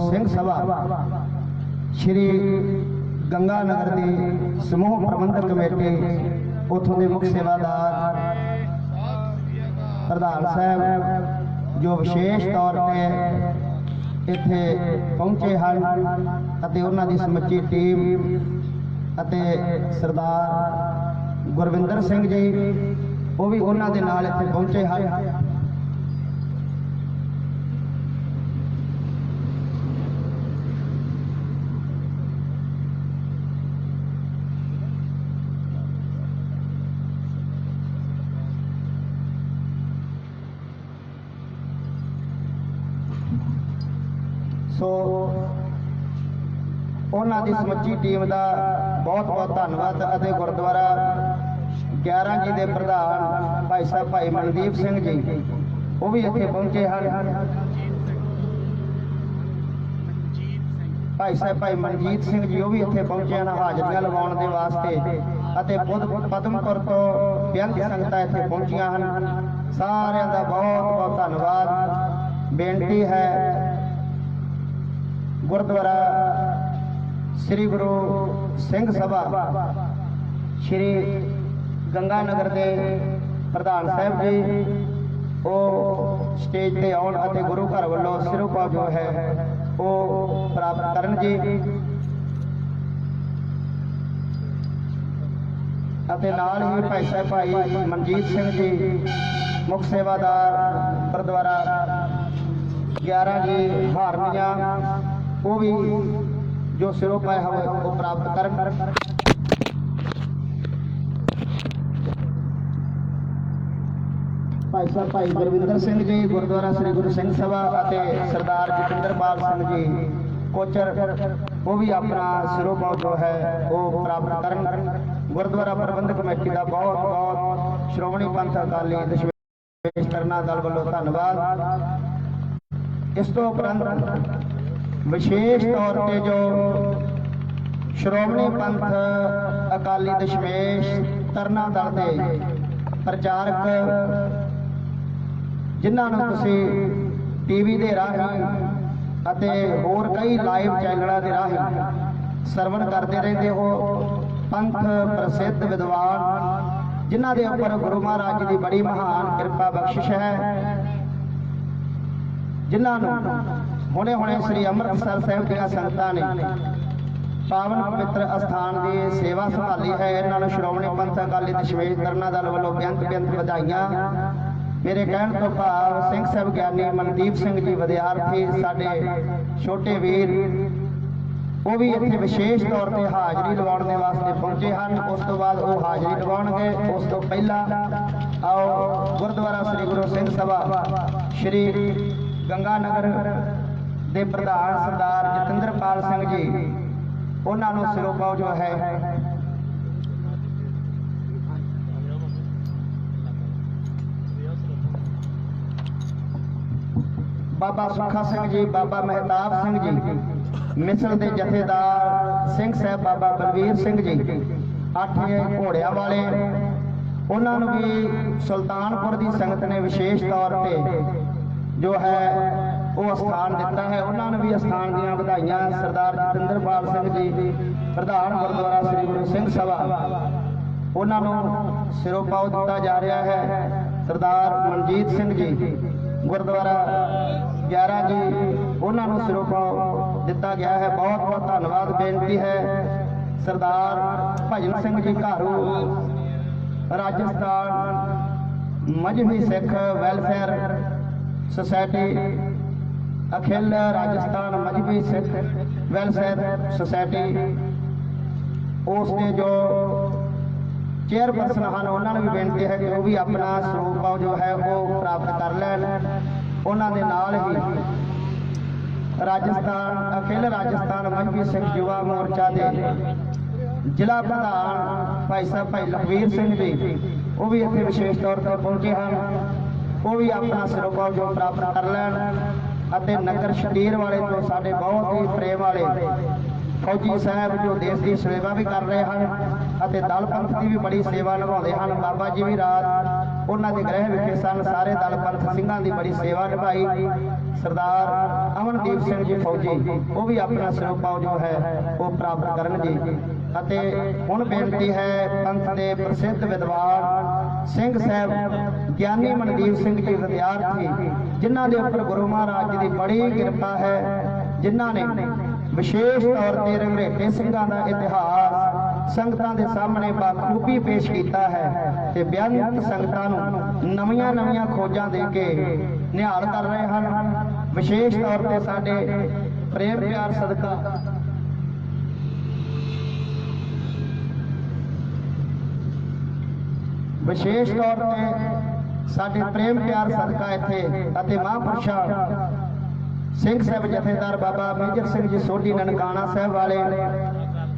सिंह सभा श्री गंगा नगर की समूह प्रबंधक कमेटी उतों के मुख सेवादार प्रधान साहब जो विशेष तौर पर इत्थे पहुंचे हैं उन्हां दी समुची टीम अते सरदार गुरविंदर सिंह जी वो भी उन्हां दे नाल इत्थे पहुंचे हैं। सो उन्हां दी समुची टीम का बहुत बहुत धन्यवाद अते गुरुद्वारा 11 जी के प्रधान भाई साहब भाई मनदीप सिंह जी वो भी इत्थे पहुंचे हैं। भाई साहब भाई मनजीत सिंह जी वो भी इत्थे पहुंचे हैं हाजरियां लवाउण दे वास्ते अते पदमपुर तो बेअंत संगतां इत्थे पहुंचियां हैं। सारिआं दा बहुत बहुत धन्यवाद। बेनती है गुरुद्वारा श्री गुरु सिंह सभा श्री गंगा नगर के प्रधान साहब जी वो स्टेज पे आउण अते गुरु घर वालों सिरोपा जो है वो प्राप्त करन जी अते नाल ही भाई साहब भाई मनजीत सिंह जी मुख सेवादार गुरुद्वारा 11 जी हारनिया वो भी जो सिरोपा है वो प्राप्त कर। भाई साहब भाई गुरविंदर सिंह जी गुरुद्वारा श्री गुरु सिंह सभा अते सरदार जतिंदरपाल सिंह जी कोचर वो भी अपना सिरोपा जो है वो प्राप्त कर। गुरुद्वारा प्रबंधक कमेटी का बहुत बहुत श्रोमणी पंथ अकाली दशमेश करना दल वालों धन्यवाद। इस तो उपरंत विशेष तौर पर जो श्रोमणी पंथ अकाली दशमेश तरना दल के प्रचारक जिन्होंने तुसी टीवी के राही होर कई लाइव चैनलों के राही सरवण करते रहते हो। पंथ प्रसिद्ध विद्वान जिन्हों के उपर गुरु महाराज की बड़ी महान कृपा बख्शिश है जिन्होंने हुणे हुणे श्री अमृतसर साहिब दी संगतां ने पावन पवित्र अस्थान की सेवा संभाली है। इन्होंने श्रोमणी पंथ अकाली दशमेश तरना दल वालों बेअंत बधाइयां। मेरे कहण तो भाव सिंह साहब ज्ञानी मनदीप सिंह जी विद्यार्थी साडे छोटे वीर वो भी इत्थे विशेष तौर पर हाजरी लवाउण दे वास्ते पहुंचे हैं। उस तो बाद वो हाजरी लवाउणगे। उस तो पहला आओ गुरुद्वारा श्री गुरु सिंह सभा श्री गंगा नगर दे प्रधान सरदार जतिंदरपाल सिंह जी उन्होंने सिरोपा जो है बाबा सुखा सिंह जी बाबा मेहताब सिंह जी मिसल के जथेदार सिंह साहब बाबा बलवीर सिंह जी 8 घोड़िया वाले उन्होंने भी सुल्तानपुर की संगत ने विशेष तौर पर जो है वो स्थान दिता है। उन्होंने भी स्थान दी बधाइयां। सरदार जतिंदरपाल सिंह जी प्रधान गुरुद्वारा श्री गुरु सिंह सभा उन्होंने सिरोपा दिता जा रहा है। सरदार मनजीत सिंह जी गुरुद्वारा 11 जी उन्होंने सिरोपा दिता गया है। बहुत बहुत धन्यवाद। बेनती है सरदार भजन सिंह जी घारू राजस्थान मजहबी सिख वेलफेयर सोसाइटी अखिल राजस्थान मजहबी सिख वेलफेयर सोसाइटी उसके जो चेयरपर्सन हैं उन्होंने भी बेनती है कि वो भी अपना स्वरूप जो है वो प्राप्त कर लैन। उन्होंने नाल ही राजस्थान अखिल राजस्थान मजहबी सिख युवा मोर्चा के जिला प्रधान भाई साहब भाई लखवीर सिंह जी वो भी इतने विशेष तौर पर पहुंचे हैं। वो भी अपना सिरोपा जो प्राप्त कर लैन। नगर शतीर वाले तो साढ़े बहुत ही प्रेम वाले फौजी साहब जो देश की सेवा भी कर रहे हैं दल पंथ की भी बड़ी सेवा निभाते हैं। बाबा जी भी रात उन्होंने गृह विखे सन। सारे दल पंथ सिंघां की बड़ी सेवा निभाई। सरदार अमनदीप सिंह जी फौजी वो भी अपना सिरोपा जो है वो प्राप्त करनगे। ਅਤੇ ਹੁਣ ਬੇਨਤੀ ਹੈ ਪੰਥ ਦੇ ਪ੍ਰਸਿੱਧ ਵਿਦਵਾਨ ਸਿੰਘ ਸਾਹਿਬ ਗਿਆਨੀ ਮਨਦੀਪ ਸਿੰਘ ਜੀ ਵਿਦਿਆਰਥੀ ਜਿਨ੍ਹਾਂ ਦੇ ਉੱਪਰ ਗੁਰੂ ਮਹਾਰਾਜ ਜੀ ਦੀ ਬੜੀ ਕਿਰਪਾ ਹੈ, ਜਿਨ੍ਹਾਂ ਨੇ ਵਿਸ਼ੇਸ਼ ਤੌਰ ਤੇ ਰੰਘਰੇਟੇ ਸਿੰਘਾਂ ਦਾ ਇਤਿਹਾਸ ਸੰਗਤਾਂ ਦੇ ਸਾਹਮਣੇ ਬਾਖੂਬੀ ਪੇਸ਼ ਕੀਤਾ ਹੈ ਤੇ ਬੇਅੰਤ ਸੰਗਤਾਂ ਨੂੰ ਨਵੀਆਂ ਖੋਜਾਂ ਦੇ ਕੇ ਨਿਹਾਲ ਕਰ ਰਹੇ ਹਨ। ਵਿਸ਼ੇਸ਼ ਤੌਰ ਤੇ ਸਾਡੇ ਪ੍ਰੇਮ ਪਿਆਰ ਸਦਕਾ विशेष तौर पर साडे प्रेम प्यार सदका इत्थे अते महापुरुषा सिंह साहब जथेदार बाबा मेजर सिंह जी सोढी ननकाना साहब वाले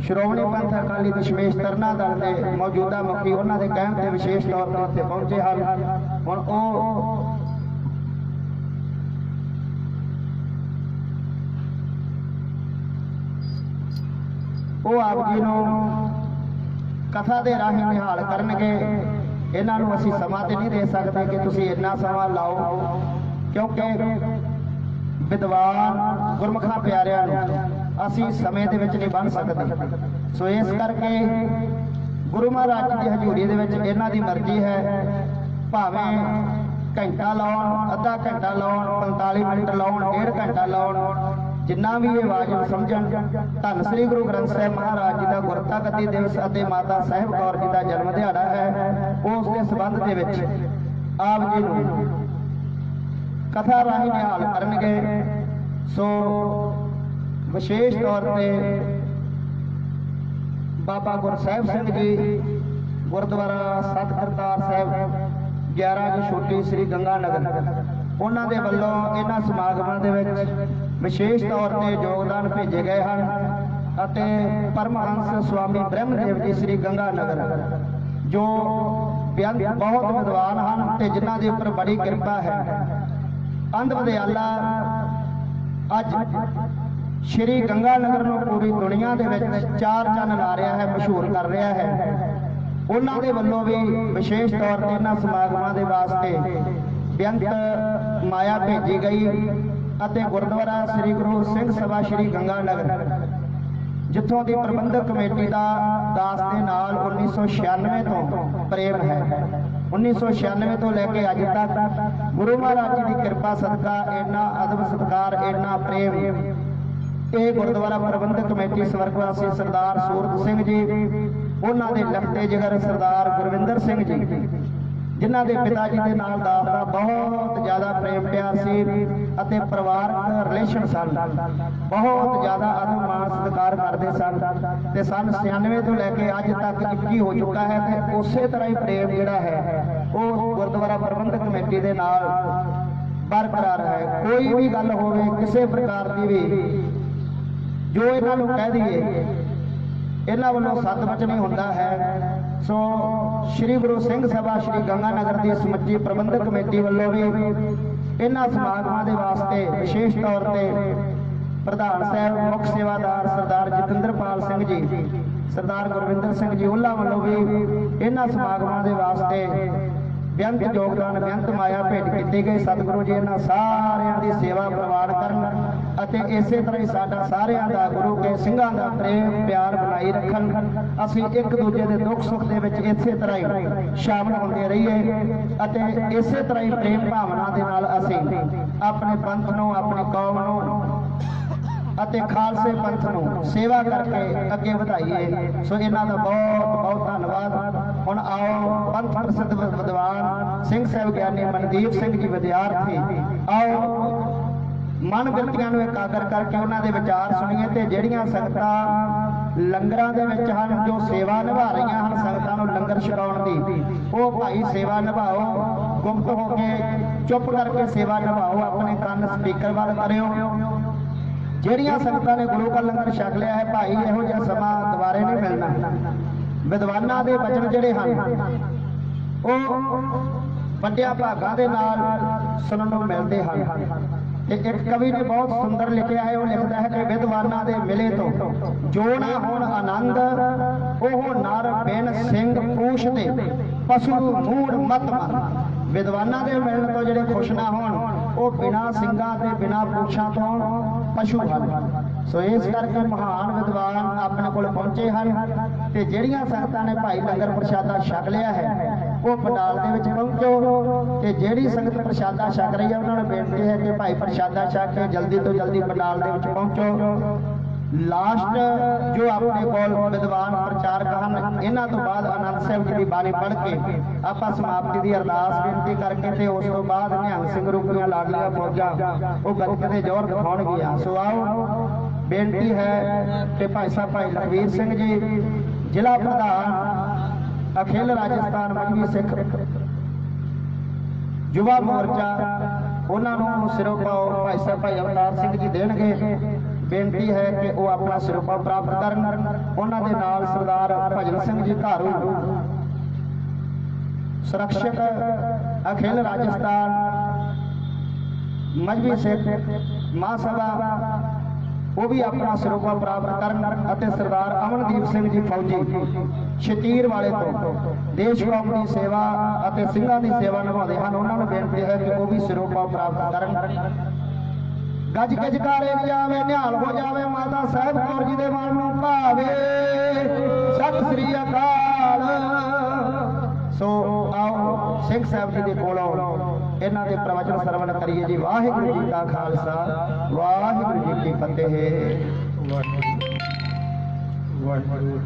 श्रोमणी पंथ अकाली दशमेश तरना दल के मौजूदा मुखी उन्होंने कहण ते विशेष तौर पर इत्थे पहुंचे हैं। हुण ਉਹ ਆਪ जी ਨੂੰ कथा ਦੇ ਰਾਹੀਂ ਨਿਹਾਲ ਕਰਨਗੇ। ਇਹਨਾਂ ਨੂੰ ਅਸੀਂ ਸਮਾਂ ਤੇ ਨਹੀਂ ਦੇ ਸਕਦੇ ਕਿ ਤੁਸੀਂ ਇੰਨਾ ਸਮਾਂ ਲਾਓ, ਕਿਉਂਕਿ ਵਿਦਵਾਨ ਗੁਰਮੁਖਾਂ ਪਿਆਰਿਆਂ ਨੂੰ ਅਸੀਂ ਸਮੇਂ ਦੇ ਵਿੱਚ ਨਹੀਂ ਬੰਨ੍ਹ ਸਕਦੇ। ਸੋ ਇਸ ਕਰਕੇ ਗੁਰੂ ਮਹਾਰਾਜ ਦੀ ਹਜ਼ੂਰੀ ਦੇ ਵਿੱਚ ਇਹਨਾਂ ਦੀ ਮਰਜ਼ੀ ਹੈ, ਭਾਵੇਂ ਘੰਟਾ ਲਾਉਣ, ਅੱਧਾ ਘੰਟਾ ਲਾਉਣ, 45 ਮਿੰਟ ਲਾਉਣ, 1.5 ਘੰਟਾ ਲਾਉਣ, जिन्ना भी ये वाजिब समझन। धन श्री गुरु ग्रंथ साहिब महाराज जी का गुरता गद्दी दिवस और माता साहिब कौर जी का जन्म दिहाड़ा है, उस के संबंध दे विच आप जी नूं कथा राही निहाल करनगे। सो विशेष तौर पर बाबा गुरसाहिब सिंह जी गुरुद्वारा सत करतार साहिब 11 की छोटी श्री गंगा नगर उन्हां दे वल्लों इन्हां समागमां दे विच विशेष तौर पर योगदान भेजे गए हैं अते परमहंस स्वामी ब्रह्मदेव जी श्री गंगा नगर जो बहुत विद्वान हैं ते जिन्हां दे उपर बड़ी कृपा है। अंध विद्याला अज श्री गंगा नगर नूं पूरी दुनिया दे विच 4 चंन ला रहा है, मशहूर कर रहा है। उन्हां दे वल्लों भी विशेष तौर पर इन्हां समागमां दे वास्ते बेअंत माया भेजी गई ਅਤੇ ਗੁਰਦੁਆਰਾ ਸ੍ਰੀ ਗੁਰੂ ਸਿੰਘ ਸਭਾ ਸ੍ਰੀ ਗੰਗਾ ਨਗਰ ਜਿੱਥੋਂ ਦੀ ਪ੍ਰਬੰਧਕ ਕਮੇਟੀ ਦਾ ਦਾਸ ਦੇ ਨਾਲ 1996 ਤੋਂ ਪ੍ਰੇਮ ਹੈ। 1996 ਤੋਂ ਲੈ ਕੇ ਅੱਜ ਤੱਕ ਗੁਰੂ ਮਹਾਰਾਜ ਜੀ ਦੀ ਕਿਰਪਾ ਸਦਕਾ ਇੰਨਾ ਅਦਬ ਸਤਿਕਾਰ, ਇੰਨਾ ਪ੍ਰੇਮ ਇਹ ਗੁਰਦੁਆਰਾ ਪ੍ਰਬੰਧਕ ਕਮੇਟੀ ਸਵਰਗਵਾਸੀ ਸਰਦਾਰ ਸੂਰਤ ਸਿੰਘ ਜੀ, ਉਹਨਾਂ ਦੇ ਲਖਤੇ ਜਿਗਰ ਸਰਦਾਰ ਗੁਰਵਿੰਦਰ ਸਿੰਘ ਜੀ जिन्हां दे पिता जी के नाल दास दा बहुत ज़्यादा प्रेम प्यार सी अते परिवारक रिलेशन सन, बहुत ज़्यादा आदर मान सत्कार करते सन ते सन 96 तो लैके अज तक 21 हो चुका है ते उस तरह ही प्रेम जिहड़ा है वो गुरुद्वारा प्रबंधक कमेटी के नाल बरकरार है। कोई भी गल होवे किसी प्रकार की भी जो इन्हां नूं कह दईए इन्हां वल्लों सत बच नहीं हुंदा है। सो श्री गुरु सिंह सभा श्री गंगा नगर की समुची प्रबंधक कमेटी वालों भी इन्हां समागमां दे वास्ते विशेष तौर पर प्रधान साहब मुख सेवादार सरदार जतिंद्रपाल सिंह जी, सरदार गुरविंदर सिंह जी उल्ला वालों भी इन्हां समागमां दे वास्ते बेअंत योगदान, बेअंत माया भेंट की गई। सतगुरु जी इन्हां सारियां दी सेवा प्रवान करन ਅਤੇ ਇਸੇ ਤਰ੍ਹਾਂ ਹੀ ਸਾਡਾ ਸਾਰਿਆਂ ਦਾ ਗੁਰੂ ਕੇ ਸਿੰਘਾਂ ਦਾ ਪ੍ਰੇਮ ਪਿਆਰ ਬਣਾਈ ਰੱਖਣ। ਅਸੀਂ ਇੱਕ ਦੂਜੇ ਦੇ ਦੁੱਖ ਸੁੱਖ ਦੇ ਵਿੱਚ ਇਸੇ ਤਰ੍ਹਾਂ ਹੀ ਸ਼ਾਮਲ ਹੁੰਦੇ ਰਹੀਏ ਅਤੇ ਇਸੇ ਤਰ੍ਹਾਂ ਹੀ ਪ੍ਰੇਮ ਭਾਵਨਾ ਦੇ ਨਾਲ ਅਸੀਂ ਆਪਣੇ ਪੰਥ ਨੂੰ, ਆਪਣੀ ਕੌਮ ਨੂੰ ਅਤੇ ਖਾਲਸੇ ਪੰਥ ਨੂੰ ਸੇਵਾ ਕਰਕੇ ਅੱਗੇ ਵਧਾਈਏ। ਸੋ ਇਹਨਾਂ ਦਾ ਬਹੁਤ ਬਹੁਤ ਧੰਨਵਾਦ। ਹੁਣ ਆਓ ਪੰਥ ਪ੍ਰਸਿੱਧ ਵਿਦਵਾਨ ਸਿੰਘ ਸਾਹਿਬ ਗਿਆਨੀ ਮਨਦੀਪ ਸਿੰਘ ਜੀ ਵਿਦਿਆਰਥੀ, ਆਓ मन बिरतियां नूं एकागर करके उन्होंने विचार सुनीए ते जिहड़ियां संगतां लंगरां दे विच हन जो सेवा निभा रहीआं हन संगतां नूं लंगर छकाउण दी, वो भाई सेवा निभाओ, गुप्त होके चुप करके सेवा निभाओ, अपने कान स्पीकर वाल करियो। जिहड़ियां संगतां ने गुरु का लंगर छक लिया है भाई, इहो जिहा समां दुबारे नहीं मिलना। विद्वानां दे वचन जिहड़े हन वो वड्डियां भागां दे नाल सुनन नूं मिलदे हन। एक कवि ने बहुत सुंदर लिखा है, वो लिखता है कि विद्वाना दे मिले तो जो ना होण आनंद, ओह नर बिन सिंह पूछ दे पशु मूड़ मत मन। विद्वाना दे मिलण तो जिहड़े खुश ना होण ਉਹ ਬਿਨਾਂ ਸਿੰਘਾਂ ਤੇ ਬਿਨਾਂ ਪੁੱਛਾਂ ਤੋਂ ਪਸ਼ੂ ਹਨ। ਸੋ ਇਸ ਕਰਕੇ ਮਹਾਨ ਵਿਦਵਾਨ ਆਪਣੇ ਕੋਲ ਪਹੁੰਚੇ ਹਨ ਤੇ ਜਿਹੜੀਆਂ ਸੰਗਤਾਂ ਨੇ ਭਾਈ ਲੰਗਰ ਪ੍ਰਸ਼ਾਦਾ ਛਕ ਲਿਆ ਹੈ ਉਹ ਪੰਡਾਲ ਦੇ ਵਿੱਚ ਪਹੁੰਚੋ ਤੇ ਜਿਹੜੀ ਸੰਗਤ ਪ੍ਰਸ਼ਾਦਾ ਛਕ ਰਹੀ ਹੈ ਉਹਨਾਂ ਨੂੰ ਬੇਨਤੀ ਹੈ ਕਿ ਭਾਈ ਪ੍ਰਸ਼ਾਦਾ ਛਕ ਕੇ ਜਲਦੀ ਤੋਂ ਜਲਦੀ ਪੰਡਾਲ ਦੇ ਵਿੱਚ ਪਹੁੰਚੋ। ਲਾਸਟ ਜੋ ਆਪਣੇ ਕੋਲ ਵਿਦਵਾਨ ਪ੍ਰਚਾਰਕ ਹਨ ਇਹਨਾਂ ਤੋਂ ਬਾਅਦ ਆਨੰਦ ਸਾਹਿਬ ਜੀ ਦੀ ਬਾਣੀ ਪੜ੍ਹ ਕੇ ਆਪਾਂ ਸਮਾਪਤੀ ਦੀ ਅਰਦਾਸ ਬੇਨਤੀ ਕਰਕੇ ਤੇ ਉਸ ਤੋਂ ਬਾਅਦ ਨਿਹੰਗ ਸਿੰਘ ਰੂਪੀਆਂ ਲਾਡਲੀਆਂ ਫੌਜਾਂ ਉਹ ਗੱਤਕੇ ਦੇ ਜ਼ੋਰ ਦਿਖਾਉਣਗੀਆਂ। ਸੋ ਆਓ ਬੇਨਤੀ ਹੈ ਕਿ ਭਾਈ ਸਾਹਿਬ ਭਾਈ ਲਖਵੀਰ ਸਿੰਘ ਜੀ ਜ਼ਿਲ੍ਹਾ ਪ੍ਰਧਾਨ ਅਖਿਲ ਰਾਜਸਥਾਨ ਮੰਝੀ ਸਿੱਖ ਯੁਵਾ ਮੋਰਚਾ ਉਹਨਾਂ ਨੂੰ ਸਿਰੋਪਾਓ ਭਾਈ ਸਾਹਿਬ ਭਾਈ ਅਵਤਾਰ ਸਿੰਘ ਜੀ ਦੇਣਗੇ। ਬੇਨਤੀ ਹੈ ਕਿ ਉਹ ਆਪਣਾ ਸਿਰੋਪਾ ਪ੍ਰਾਪਤ ਕਰਨ। ਉਹਨਾਂ ਦੇ ਨਾਲ ਸਰਦਾਰ ਭਜਨ ਸਿੰਘ ਜੀ ਧਾਰੂ ਸੁਰੱਖਿਅਕ ਅਖਿਲ ਰਾਜਸਥਾਨ ਮਜਬੀ ਸਿੱਖ ਮਹਾਸਭਾ ਉਹ ਵੀ ਆਪਣਾ ਸਿਰੋਪਾ ਪ੍ਰਾਪਤ ਕਰਨ ਅਤੇ ਸਰਦਾਰ ਅਮਨਦੀਪ ਸਿੰਘ ਜੀ ਫੌਜੀ ਸ਼ਤੀਰ ਵਾਲੇ ਤੋਂ ਦੇਸ਼ ਕੌਮ ਦੀ ਸੇਵਾ ਅਤੇ ਸਿੰਘਾਂ ਦੀ ਸੇਵਾ ਨਿਭਾਉਂਦੇ ਹਨ। ਉਹਨਾਂ ਨੂੰ ਬੇਨਤੀ ਹੈ ਕਿ ਉਹ ਵੀ ਸਿਰੋਪਾ ਪ੍ਰਾਪਤ ਕਰਨ। ਗੱਜ ਕੇ ਜਕਾਰੇ ਜਾਵੇ ਨਿਹਾਲ ਹੋ ਜਾਵੇ ਮਾਤਾ ਸਾਹਿਬ ਕੌਰ ਜੀ ਦੇ ਮਨ ਨੂੰ ਭਾਵੇ ਸਤਿ ਸ੍ਰੀ ਅਕਾਲ। ਸੋ ਆਓ ਸਿੰਘ ਸਾਹਿਬ ਜੀ ਦੇ ਕੋਲੋਂ ਇਹਨਾਂ ਦੇ ਪ੍ਰਵਚਨ ਸਰਵਣ ਕਰੀਏ ਜੀ। ਵਾਹਿਗੁਰੂ ਜੀ ਕਾ ਖਾਲਸਾ ਵਾਹਿਗੁਰੂ ਜੀ ਕੀ ਫਤਿਹ। ਵਾਹਿਗੁਰੂ।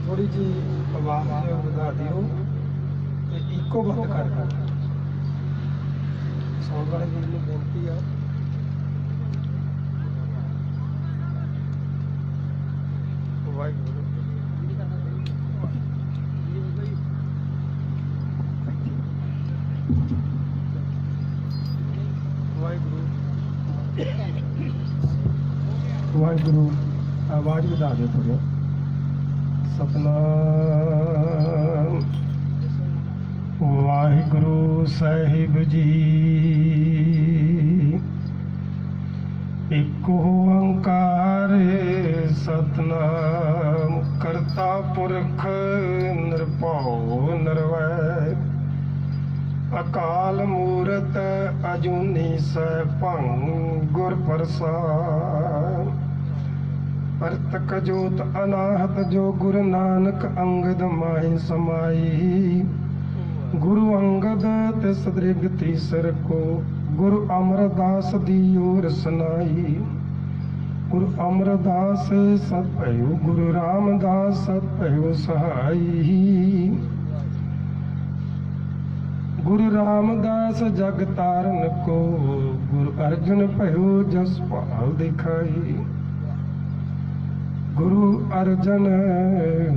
ਥੋੜੀ ਜੀ ਆਵਾਜ਼ ਵਧਾ ਦਿਓ ਤੇ ਇੱਕੋ ਬੰਦ ਕਰ ਦਿਓ। ਸੌਣ ਵਾਲੇ ਵੀਰ ਨੂੰ ਬੇਨਤੀ ਆ ਵਾਹਿਗੁਰੂ। ਵਾਹਿਗੁਰੂ ਆਵਾਜ਼ ਵਧਾ ਦਿਓ ਥੋੜਾ। ਸਤਨਾਮ ਵਾਹਿਗੁਰੂ ਸਾਹਿਬ ਜੀ। ਇੱਕ ਓੰਕਾਰ ਸਤਨਾਮ ਕਰਤਾ ਪੁਰਖ ਨਿਰਭਉ ਨਿਰਵੈਰ ਅਕਾਲ ਮੂਰਤ ਅਜੂਨੀ ਸੈਭੰ ਗੁਰ ਪ੍ਰਸਾਦ ਪਰਤਕ ਜੋਤ ਅਨਾਹਤ ਜੋ ਗੁਰੂ ਨਾਨਕ ਅੰਗਦ ਮਾਹਿ ਸਮਾਈ ਗੁਰੂ ਅੰਗਦ ਤਿਸ ਦ੍ਰਿਗ ਤੀਸਰ ਕੋ ਗੁਰੂ ਅਮਰਦਾਸ ਦੀ ਓਰ ਸੁਨਾਈ ਗੁਰੂ ਅਮਰਦਾਸ ਸਤ ਭਇਓ ਗੁਰੂ ਰਾਮਦਾਸ ਸਤ ਭਇਓ ਸਹਾਈ ਗੁਰੂ ਰਾਮਦਾਸ ਜਗ ਤਾਰਨ ਕੋ ਗੁਰੂ ਅਰਜਨ ਭਇਓ ਜਸ ਭਾਲ ਦਿਖਾਈ गुरु अर्जन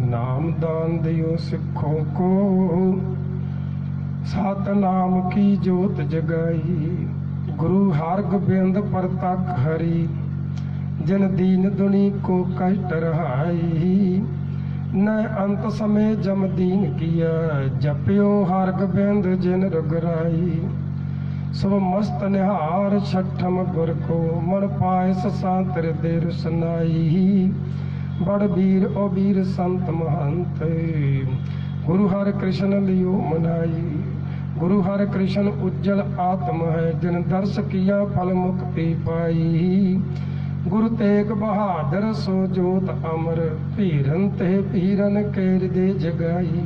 नाम दान दियो सिखों को सत नाम की जोत जगाई गुरु हर गोबिंद परतक हरि जिन दीन दुनी को कष्ट रहाई न अंत समय जम दीन किया जपियो हर गोबिंद जिन रघुराई सब मस्त निहार छठम गुर को मन पाए सांतर दे रुसनाई बड़ वीर ओ वीर संत महंत गुरु हर कृष्ण लियो मनाई गुरु हर कृष्ण उज्जल आत्म है जिन दर्श किया फल मुक्ति पाई गुरु तेग बहादुर सो जोत अमर भीरन ते भीरन केर दे जगाई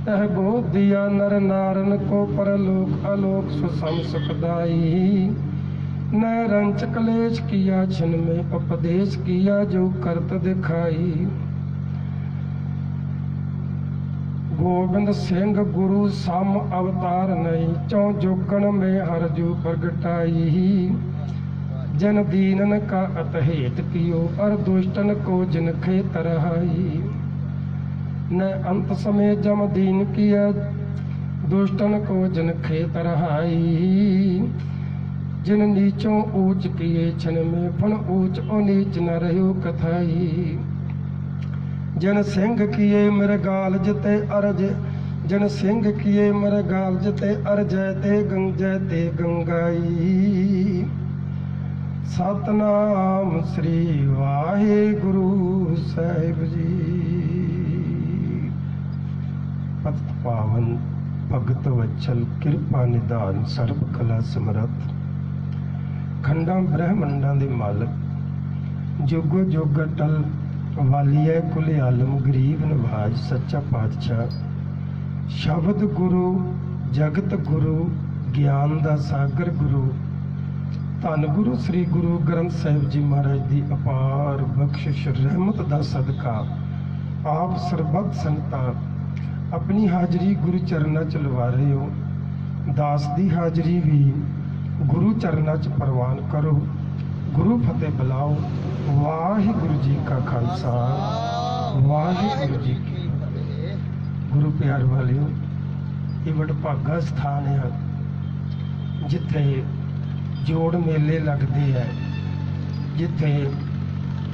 तह बोध दिया नर नारन को परलोक आलोक सुसम सुखदाई न रंच कलेश किया छिन में उपदेश किया जो करत दिखाई गोबिंद सिंह गुरु सम अवतार नहीं चौ जोगन में हर जू प्रगटाई जन दीनन का अतहेत कियो और दुष्टन को जिन खेत रहाई न अंत समय जम दीन किया दुष्टन को जिन खेत रहाई जिन नीचों ऊंच किए छन में फन ऊंच और नीच न रहो कथाई जन सिंह किए मेरे गाल जते अरज जन सिंह किए मेरे गाल जते अर जयते गंगाई सतनाम श्री वाहिगुरु साहिब जी पतित पावन भगत वत्सल कृपा निधान सर्व कला समरथ खंडां ब्रह्मंडां दे मालक जुगो जुग अटल वालिया कुल आलम गरीब नवाज सच्चा पातशाह शब्द गुरु जगत गुरु ज्ञान दा सागर गुरु धन गुरु श्री गुरु ग्रंथ साहिब जी महाराज की अपार बख्शिश रहमत दा सदका आप सरबत संतां अपनी हाजरी गुरु चरणा च लवा रहे हो। दास दी हाजरी भी गुरु चरणा च प्रवान करो। गुरु फतेह बुलाओ। वाहिगुरु जी का खालसा वाहिगुरु जी की फतेह। गुरु प्यार वालियो, ये वडभागा स्थान है जिथे जोड़ मेले लगते हैं, जिथे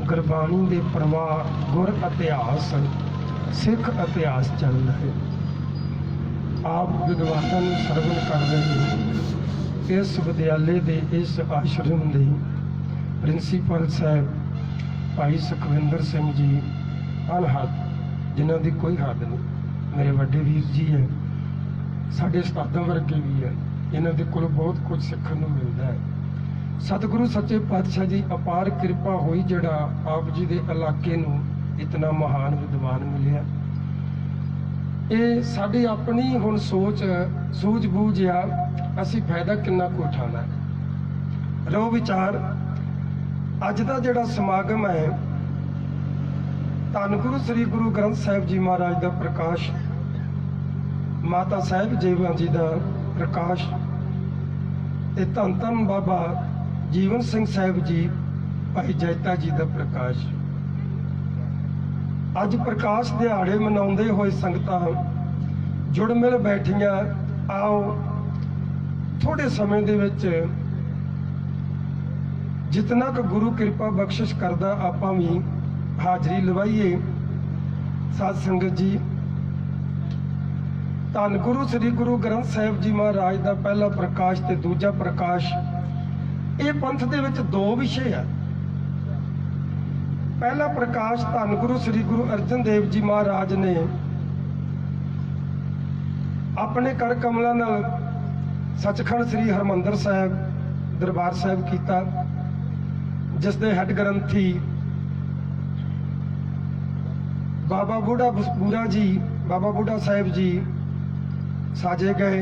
गुरबाणी के प्रवाह गुर इतिहास सिख इतिहास चलता है। आप विद्वानों को सरवण कर रहे हो। इस विद्यालय के इस आश्रम के प्रिंसीपल साहब भाई सुखविंदर सिंह जी अनहद, जिन्हों की कोई हद नहीं, मेरे वड्डे वीर जी है, साढ़े उस्तादां वर्गे भी है, इन्हों के कोल बहुत कुछ सीखने को मिलता है। सतगुरु सच्चे पातशाह जी अपार कृपा हुई जिहड़ा आप जी के इलाके नूं इतना महान विद्वान मिलिया। ये साडी अपनी हुण सोच सूझबूझ आ, असी फायदा किन्ना को उठाना है। रो विचार अज दा जिहड़ा समागम है, धन गुरु श्री गुरु ग्रंथ साहिब जी महाराज का प्रकाश, माता साहिब जीवा जी का प्रकाश, ते धन धन बाबा जीवन सिंह साहिब जी भाई जैता जी का प्रकाश। अज प्रकाश दिहाड़े मनाउंदे होए संगतां जुड़ मिल बैठियां। आओ थोड़े समय दे विच जितना क गुरु कृपा बख्शिश करदा आपां भी हाजरी लवाइए। साध संगत जी, धन गुरु श्री गुरु ग्रंथ साहिब जी महाराज का पहला प्रकाश ते दूजा प्रकाश, ये पंथ दे विच दो विषय है। पहला प्रकाश धन गुरु श्री गुरु अर्जन देव जी महाराज ने अपने कर कमलों नाल सचखंड श्री हरमंदर साहिब दरबार साहिब किया, जिस दे हैड ग्रंथी बाबा बूढ़ा जी, बाबा बूढ़ा साहिब जी साजे गए।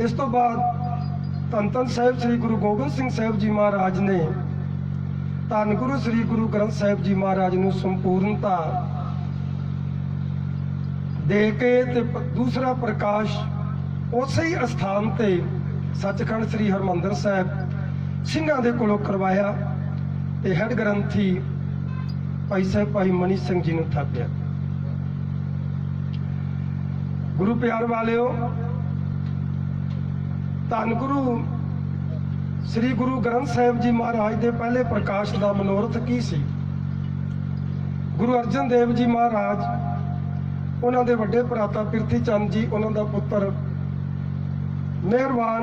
इस तो बाद धन धन साहिब श्री गुरु गोबिंद सिंह साहिब जी महाराज ने धन गुरु श्री गुरु ग्रंथ साहिब जी महाराज को संपूर्णता दे के ते दूसरा प्रकाश उस ही अस्थान ते सचखंड श्री हरमंदर साहिब सिंघां दे कोलों करवाया ते हैड ग्रंथी भाई साहब भाई मनी सिंह जी ने थापिया। गुरु प्यार वालियो, धन गुरु श्री गुरु ग्रंथ साहिब जी महाराज के पहले प्रकाश का मनोरथ की सी। गुरु अर्जन देव जी महाराज उन्होंने वड्डे भराता पिरथी चंद जी, उन्होंने पुत्र मेहरबान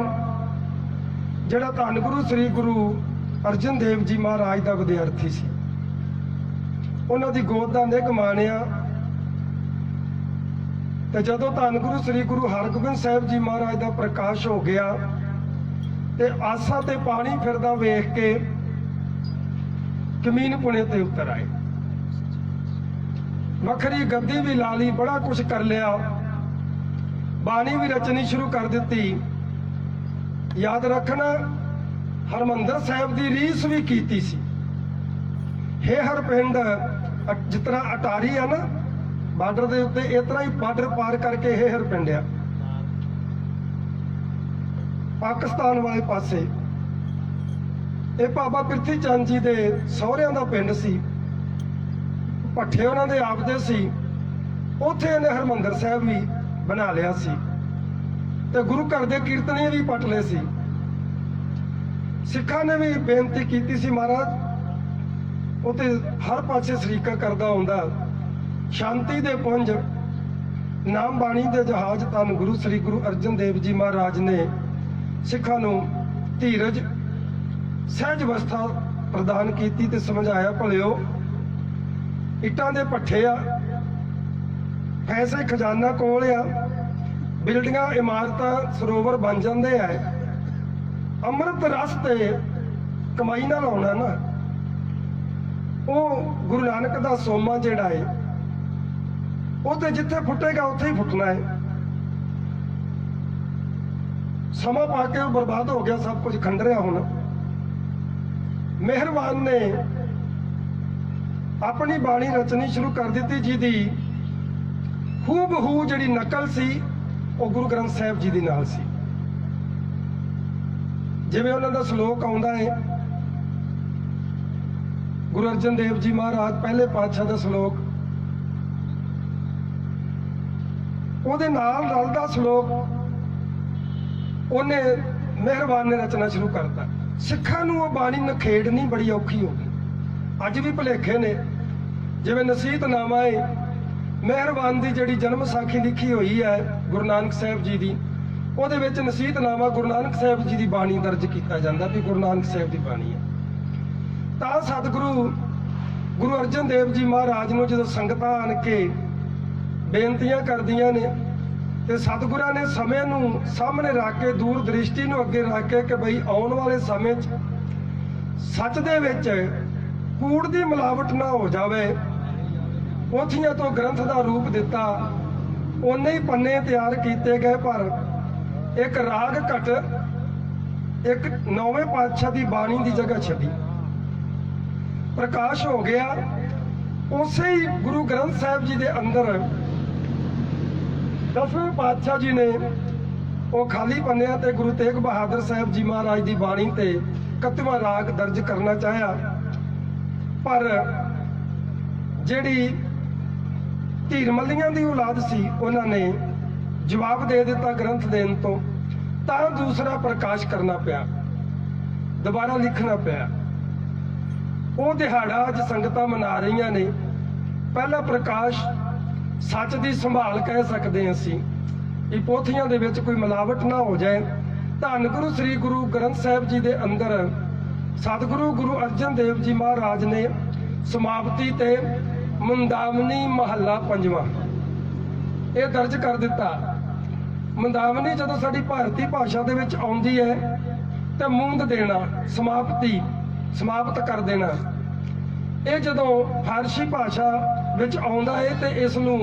जिहड़ा धन गुरु श्री गुरु अर्जन देव जी महाराज का विद्यार्थी सी, उन्होंने गोद का निघ माणिया। ते जदों धन गुरु श्री गुरु हरगोबिंद साहिब जी महाराज का प्रकाश हो गया ते आसा ते पानी फिरदा वेख के कमीन पुणे ते उतर आए। वखरी गद्दी भी ला ली, बड़ा कुछ कर लिया, बाणी भी रचनी शुरू कर दी। याद रखना हरमंदर साहिब की रीस भी कीती सी। हे हर पिंड जिस तरह अटारी है ना बार्डर के उत्ते, इस तरह ही बार्डर पार करके हे हर पिंड आ पाकिस्तान वाले पासे। ये बाबा पिरथी चंद जी के सहुरियां का पिंड सी, भट्ठे उन्होंने आपदे सी, उत्थे इन्हें हरमंदर साहिब भी बना लिया सी ते गुरु घर के कीर्तनीय भी पट लए सी। सिखा ने भी बेनती की सी, महाराज उत्ते हर पासे शरीका करदा हुंदा, शांति दे पुंज नाम बाणी दे जहाज धन गुरु श्री गुरु अर्जन देव जी महाराज ने सिखा नूं धीरज सहज अवस्था प्रदान की ते समझाया, भलियो इट्टां दे पट्ठे आ, पैसे खजाना कोल आ, ਬਿਲਡਿੰਗਾਂ, ਇਮਾਰਤਾਂ, ਸਰੋਵਰ ਬਣ ਜਾਂਦੇ ਆ। ਅੰਮ੍ਰਿਤ ਰਸ ਤੇ ਕਮਾਈ ਨਾਲ ਆਉਣਾ ਨਾ, ਉਹ ਗੁਰੂ ਨਾਨਕ ਦਾ ਸੋਮਾ ਜਿਹੜਾ ਹੈ ਉਹ ਤੇ ਜਿੱਥੇ ਫੁੱਟੇਗਾ ਉੱਥੇ ਹੀ ਫੁੱਟਣਾ ਹੈ। ਸਮਾਂ ਪਾ ਕੇ ਉਹ ਬਰਬਾਦ ਹੋ ਗਿਆ, ਸਭ ਕੁਝ ਖੰਡਰਿਆ। ਹੁਣ ਮਿਹਰਬਾਨ ਨੇ ਆਪਣੀ ਬਾਣੀ ਰਚਨੀ ਸ਼ੁਰੂ ਕਰ ਦਿੱਤੀ, ਜਿਹਦੀ ਹੂਬਹੂ ਜਿਹੜੀ ਨਕਲ ਸੀ ਉਹ ਗੁਰੂ ਗ੍ਰੰਥ ਸਾਹਿਬ ਜੀ ਦੇ ਨਾਲ ਸੀ। ਜਿਵੇਂ ਉਹਨਾਂ ਦਾ ਸ਼ਲੋਕ ਆਉਂਦਾ ਹੈ, ਗੁਰੂ ਅਰਜਨ ਦੇਵ ਜੀ ਮਹਾਰਾਜ ਪਹਿਲੇ ਪਾਤਸ਼ਾਹ ਦਾ ਸ਼ਲੋਕ, ਉਹਦੇ ਨਾਲ ਰਲਦਾ ਸ਼ਲੋਕ ਉਹਨੇ ਮਿਹਰਬਾਨ ਨੇ ਰਚਨਾ ਸ਼ੁਰੂ ਕਰਤਾ। ਸਿੱਖਾਂ ਨੂੰ ਉਹ ਬਾਣੀ ਨਖੇੜਨੀ ਬੜੀ ਔਖੀ ਹੋ ਗਈ। ਅੱਜ ਵੀ ਭੁਲੇਖੇ ਨੇ। ਜਿਵੇਂ ਨਸੀਹਤਨਾਮਾ ਹੈ, ਮਿਹਰਬਾਨ ਦੀ ਜਿਹੜੀ ਜਨਮ ਸਾਖੀ ਲਿਖੀ ਹੋਈ ਹੈ ਗੁਰੂ ਨਾਨਕ ਸਾਹਿਬ ਜੀ ਦੀ, ਉਹਦੇ ਵਿੱਚ ਨਸੀਹਤਨਾਮਾ ਗੁਰੂ ਨਾਨਕ ਸਾਹਿਬ ਜੀ ਦੀ ਬਾਣੀ ਦਰਜ ਕੀਤਾ ਜਾਂਦਾ ਵੀ ਗੁਰੂ ਨਾਨਕ ਸਾਹਿਬ ਦੀ ਬਾਣੀ ਹੈ। ਤਾਂ ਸਤਿਗੁਰੂ ਗੁਰੂ ਅਰਜਨ ਦੇਵ ਜੀ ਮਹਾਰਾਜ ਨੂੰ ਜਦੋਂ ਸੰਗਤਾਂ ਆਣ ਕੇ ਬੇਨਤੀਆਂ ਕਰਦੀਆਂ ਨੇ ਤੇ ਸਤਿਗੁਰਾਂ ਨੇ ਸਮੇਂ ਨੂੰ ਸਾਹਮਣੇ ਰੱਖ ਕੇ, ਦੂਰ ਦ੍ਰਿਸ਼ਟੀ ਨੂੰ ਅੱਗੇ ਰੱਖ ਕੇ ਕਿ ਬਈ ਆਉਣ ਵਾਲੇ ਸਮੇਂ 'ਚ ਸੱਚ ਦੇ ਵਿੱਚ ਕੂੜ ਦੀ ਮਿਲਾਵਟ ਨਾ ਹੋ ਜਾਵੇ, ਪੋਥੀਆਂ ਤੋਂ ਗ੍ਰੰਥ ਦਾ ਰੂਪ ਦਿੱਤਾ। ਓਨੇ ਹੀ ਪੰਨੇ ਤਿਆਰ ਕੀਤੇ ਗਏ, ਪਰ ਇੱਕ ਰਾਗ ਘਟ, ਇੱਕ ਨੌਵੇਂ ਪਾਤਸ਼ਾਹ ਦੀ ਬਾਣੀ ਦੀ ਜਗ੍ਹਾ ਛੱਡੀ। ਪ੍ਰਕਾਸ਼ ਹੋ ਗਿਆ। ਉਸੇ ਹੀ ਗੁਰੂ ਗ੍ਰੰਥ ਸਾਹਿਬ ਜੀ ਦੇ ਅੰਦਰ ਦਸਵੇਂ ਪਾਤਸ਼ਾਹ ਜੀ ਨੇ ਉਹ ਖਾਲੀ ਪੰਨਿਆਂ ਤੇ ਗੁਰੂ ਤੇਗ ਬਹਾਦਰ ਸਾਹਿਬ ਜੀ ਮਹਾਰਾਜ ਦੀ ਬਾਣੀ ਤੇ 31ਵਾਂ ਰਾਗ ਦਰਜ ਕਰਨਾ ਚਾਹਿਆ, ਪਰ ਜਿਹੜੀ ਧੀਰ ਮੱਲੀਆਂ ਦੀ ਔਲਾਦ ਸੀ ਉਹਨਾਂ ਨੇ ਜਵਾਬ ਦੇ ਦਿੱਤਾ ਗ੍ਰੰਥ ਦੇਣ ਤੋਂ, ਤਾਂ ਦੂਸਰਾ ਪ੍ਰਕਾਸ਼ ਕਰਨਾ ਪਿਆ, ਦੁਬਾਰਾ ਲਿਖਣਾ ਪਿਆ। ਉਹ ਦਿਹਾੜਾ ਅੱਜ ਸੰਗਤਾਂ ਮਨਾ ਰਹੀਆਂ ਨੇ। ਪਹਿਲਾ ਪ੍ਰਕਾਸ਼ ਸੱਚ ਦੀ ਸੰਭਾਲ ਕਹਿ ਸਕਦੇ ਹਾਂ ਅਸੀਂ, ਇਹ ਪੋਥੀਆਂ ਦੇ ਵਿੱਚ ਕੋਈ ਮਿਲਾਵਟ ਨਾ ਹੋ ਜਾਏ। ਧੰਨ ਗੁਰੂ ਸ੍ਰੀ ਗੁਰੂ ਗ੍ਰੰਥ ਸਾਹਿਬ ਜੀ ਦੇ ਅੰਦਰ ਸਤਿਗੁਰੂ ਗੁਰੂ ਅਰਜਨ ਦੇਵ ਜੀ ਮਹਾਰਾਜ ਨੇ ਸਮਾਪਤੀ ਤੇ ਮੁੰਦਾਵਨੀ ਮਹੱਲਾ 5ਵਾਂ ਇਹ ਦਰਜ ਕਰ ਦਿੱਤਾ। ਮੁੰਦਾਵਨੀ ਜਦੋਂ ਸਾਡੀ ਭਾਰਤੀ ਭਾਸ਼ਾ ਦੇ ਵਿੱਚ ਆਉਂਦੀ ਹੈ ਤੇ ਮੂੰਦ ਦੇਣਾ, ਸਮਾਪਤੀ, ਸਮਾਪਤ ਕਰ ਦੇਣਾ। ਇਹ ਜਦੋਂ ਫਾਰਸੀ ਭਾਸ਼ਾ ਵਿੱਚ ਆਉਂਦਾ ਹੈ ਤੇ ਇਸ ਨੂੰ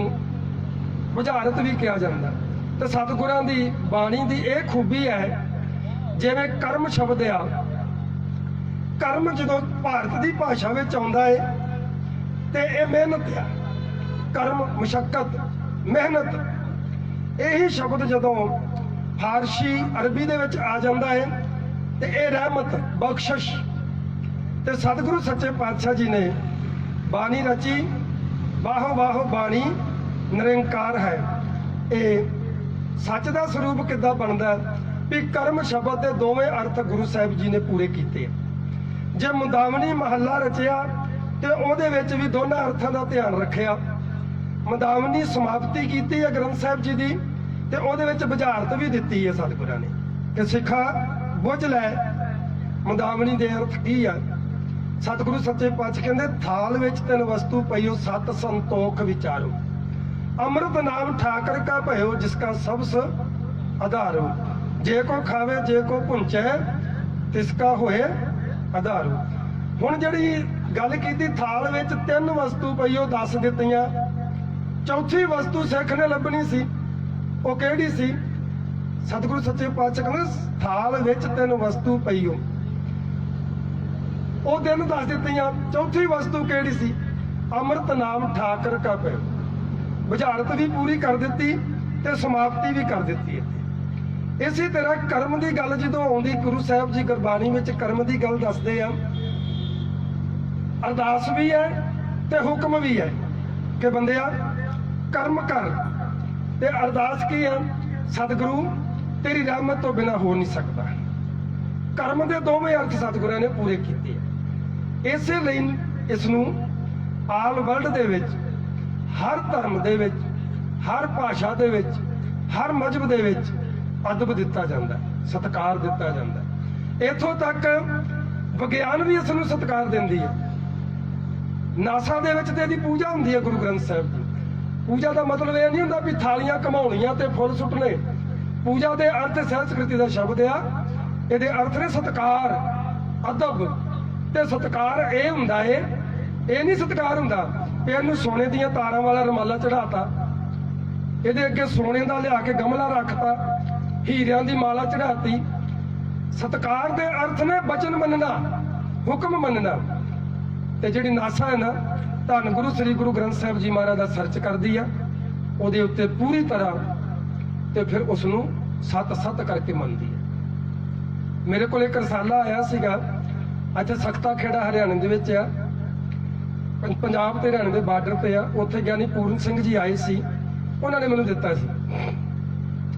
ਬੁਝਾਰਤ ਵੀ ਕਿਹਾ ਜਾਂਦਾ। ਤੇ ਸਤਿਗੁਰਾਂ ਦੀ ਬਾਣੀ ਦੀ ਇਹ ਖੂਬੀ ਹੈ, ਜਿਵੇਂ ਕਰਮ ਸ਼ਬਦ ਆ, ਕਰਮ ਜਦੋਂ ਭਾਰਤ ਦੀ ਭਾਸ਼ਾ ਵਿੱਚ ਆਉਂਦਾ ਹੈ ਤੇ ਇਹ ਮਿਹਨਤ ਆ, ਕਰਮ, ਮੁਸ਼ੱਕਤ, ਮਿਹਨਤ। ਇਹੀ ਸ਼ਬਦ ਜਦੋਂ ਫਾਰਸੀ, ਅਰਬੀ ਦੇ ਵਿੱਚ ਆ ਜਾਂਦਾ ਹੈ ਤੇ ਇਹ ਰਹਿਮਤ, ਬਖਸ਼ਿਸ਼। ਤੇ ਸਤਿਗੁਰੂ ਸੱਚੇ ਪਾਤਸ਼ਾਹ ਜੀ ਨੇ ਬਾਣੀ ਰਚੀ, ਬਾਹੋ ਬਾਹੋ ਬਾਣੀ ਨਿਰੰਕਾਰ ਹੈ। ਇਹ ਸੱਚ ਦਾ ਸਰੂਪ ਕਿੱਦਾਂ ਬਣਦਾ ਵੀ ਕਰਮ ਸ਼ਬਦ ਦੇ ਦੋਵੇਂ ਅਰਥ ਗੁਰੂ ਸਾਹਿਬ ਜੀ ਨੇ ਪੂਰੇ ਕੀਤੇ। ਜੇ ਮੁੰਦਾਵਨੀ ਮਹੱਲਾ ਰਚਿਆ ਤੇ ਉਹਦੇ ਵਿੱਚ ਵੀ ਦੋਨਾਂ ਅਰਥਾਂ ਦਾ ਧਿਆਨ ਰੱਖਿਆ। ਮੁੰਦਾਵਨੀ ਸਮਾਪਤੀ ਕੀਤੀ ਹੈ ਗ੍ਰੰਥ ਸਾਹਿਬ ਜੀ ਦੀ ਤੇ ਉਹਦੇ ਵਿੱਚ ਬੁਝਾਰਤ ਵੀ ਦਿੱਤੀ ਹੈ ਸਤਿਗੁਰਾਂ ਨੇ ਕਿ ਸਿੱਖਾ ਬੁੱਝ ਲੈ ਮੁੰਦਾਵਨੀ ਦੇ ਅਰਥ ਕੀ ਆ। ਸਤਿਗੁਰੂ ਸੱਚੇ ਪਾਤਸ਼ਾਹ ਕਹਿੰਦੇ ਥਾਲ ਵਿੱਚ ਤਿੰਨ ਵਸਤੂ ਪਈਓ, ਸਤ ਸੰਤੋਖ ਵਿਚਾਰੋ, ਅੰਮ੍ਰਿਤ ਨਾਮ ਠਾਕਰ ਕਾ ਭਇਓ, ਜਿਸ ਕਾ ਸਬਸ ਆਧਾਰੋ, ਜੇ ਕੋ ਖਾਵੇ ਜੇ ਕੋ ਭੁੰਚੈ, ਤਿਸ ਕਾ ਹੋਏ ਆਧਾਰੋ। ਹੁਣ ਜਿਹੜੀ ਗੱਲ ਕੀਤੀ ਥਾਲ ਵਿੱਚ ਤਿੰਨ ਵਸਤੂ ਪਈਓ ਦੱਸ ਦਿੱਤੀਆਂ, ਚੌਥੀ ਵਸਤੂ ਸਿੱਖ ਨੇ ਲੱਭਣੀ ਸੀ, ਉਹ ਕਿਹੜੀ ਸੀ? ਸਤਿਗੁਰੂ ਸੱਚੇ ਪਾਤਸ਼ਾਹ ਕਹਿੰਦੇ ਥਾਲ ਵਿੱਚ ਤਿੰਨ ਵਸਤੂ ਪਈਓ, ਉਹ ਦਿਨ ਦੱਸ ਦਿੱਤੀਆਂ। ਚੌਥੀ ਵਸਤੂ ਕਿਹੜੀ ਸੀ? ਅੰਮ੍ਰਿਤ ਨਾਮ ਠਾਕਰ ਕਾ ਭਇਓ। ਬੁਝਾਰਤ ਵੀ ਪੂਰੀ ਕਰ ਦਿੱਤੀ ਤੇ ਸਮਾਪਤੀ ਵੀ ਕਰ ਦਿੱਤੀ। ਇਸੇ ਤਰ੍ਹਾਂ ਕਰਮ ਦੀ ਗੱਲ ਜਦੋਂ ਆਉਂਦੀ, ਗੁਰੂ ਸਾਹਿਬ ਜੀ ਗੁਰਬਾਣੀ ਵਿੱਚ ਕਰਮ ਦੀ ਗੱਲ ਦੱਸਦੇ ਆ। ਅਰਦਾਸ ਵੀ ਹੈ ਤੇ ਹੁਕਮ ਵੀ ਹੈ ਕਿ ਬੰਦਿਆ ਕਰਮ ਕਰ, ਤੇ ਅਰਦਾਸ ਕੀ ਹੈ? ਸਤਿਗੁਰੂ ਤੇਰੀ ਰਹਿਮਤ ਤੋਂ ਬਿਨਾਂ ਹੋ ਨਹੀਂ ਸਕਦਾ। ਕਰਮ ਦੇ ਦੋਵੇਂ ਅਰਥ ਸਤਿਗੁਰਾਂ ਨੇ ਪੂਰੇ ਕੀਤੇ ਆ। ਇਸੇ ਲਈ ਇਸ ਨੂੰ ਆਲ ਵਰਲਡ ਦੇ ਵਿੱਚ, ਹਰ ਧਰਮ ਦੇ ਵਿੱਚ, ਹਰ ਭਾਸ਼ਾ ਦੇ ਵਿੱਚ, ਹਰ ਮਜ਼ਹਬ ਦੇ ਵਿੱਚ ਅਦਬ ਦਿੱਤਾ ਜਾਂਦਾ, ਸਤਿਕਾਰ ਦਿੱਤਾ ਜਾਂਦਾ। ਇੱਥੋਂ ਤੱਕ ਵਿਗਿਆਨ ਵੀ ਇਸ ਨੂੰ ਸਤਿਕਾਰ ਦਿੰਦੀ ਹੈ। ਨਾਸਾ ਦੇ ਵਿੱਚ ਤੇ ਇਹਦੀ ਪੂਜਾ ਹੁੰਦੀ ਹੈ ਗੁਰੂ ਗ੍ਰੰਥ ਸਾਹਿਬ ਦੀ। ਪੂਜਾ ਦਾ ਮਤਲਬ ਇਹ ਨਹੀਂ ਹੁੰਦਾ ਵੀ ਥਾਲੀਆਂ ਘਮਾਉਣੀਆਂ ਤੇ ਫੁੱਲ ਸੁੱਟਣੇ। ਪੂਜਾ ਦੇ ਅਰਥ ਸੰਸਕ੍ਰਿਤੀ ਦਾ ਸ਼ਬਦ ਆ, ਇਹਦੇ ਅਰਥ ਨੇ ਸਤਿਕਾਰ, ਅਦਬ ਤੇ ਸਤਿਕਾਰ। ਇਹ ਹੁੰਦਾ ਏ, ਇਹ ਨਹੀਂ ਸਤਿਕਾਰ ਹੁੰਦਾ ਵੀ ਇਹਨੂੰ ਸੋਨੇ ਦੀਆਂ ਤਾਰਾਂ ਵਾਲਾ ਰੁਮਾਲਾ ਚੜਾਤਾ, ਇਹਦੇ ਅੱਗੇ ਸੋਨੇ ਦਾ ਲਿਆ ਕੇ ਗਮਲਾ ਰੱਖਤਾ, ਹੀਰਿਆਂ ਦੀ ਮਾਲਾ ਚੜਾਤੀ। ਸਤਿਕਾਰ ਦੇ ਅਰਥ ਨੇ ਬਚਨ ਮੰਨਣਾ, ਹੁਕਮ ਮੰਨਣਾ। ਤੇ ਜਿਹੜੀ ਨਾਸਾ ਹੈ ਨਾ, ਧੰਨ ਗੁਰੂ ਸ੍ਰੀ ਗੁਰੂ ਗ੍ਰੰਥ ਸਾਹਿਬ ਜੀ ਮਹਾਰਾਜ ਦਾ ਸਰਚ ਕਰਦੀ ਆ, ਉਹਦੇ ਉੱਤੇ ਪੂਰੀ ਤਰ੍ਹਾਂ ਤੇ ਫਿਰ ਉਸ ਨੂੰ ਸੱਤ ਕਰਕੇ ਮੰਨਦੀ ਹੈ। ਮੇਰੇ ਕੋਲ ਇੱਕ ਰਸਾਲਾ ਆਇਆ ਸੀਗਾ, ਇੱਥੇ ਸਖਤਾ ਖੇੜਾ ਹਰਿਆਣੇ ਦੇ ਵਿੱਚ ਆ, ਪੰਜਾਬ ਤੇ ਹਰਿਆਣੇ ਦੇ ਬਾਰਡਰ ਤੇ ਆ। ਉੱਥੇ ਗਿਆਨੀ ਪੂਰਨ ਸਿੰਘ ਜੀ ਆਏ ਸੀ, ਉਹਨਾਂ ਨੇ ਮੈਨੂੰ ਦਿੱਤਾ ਸੀ।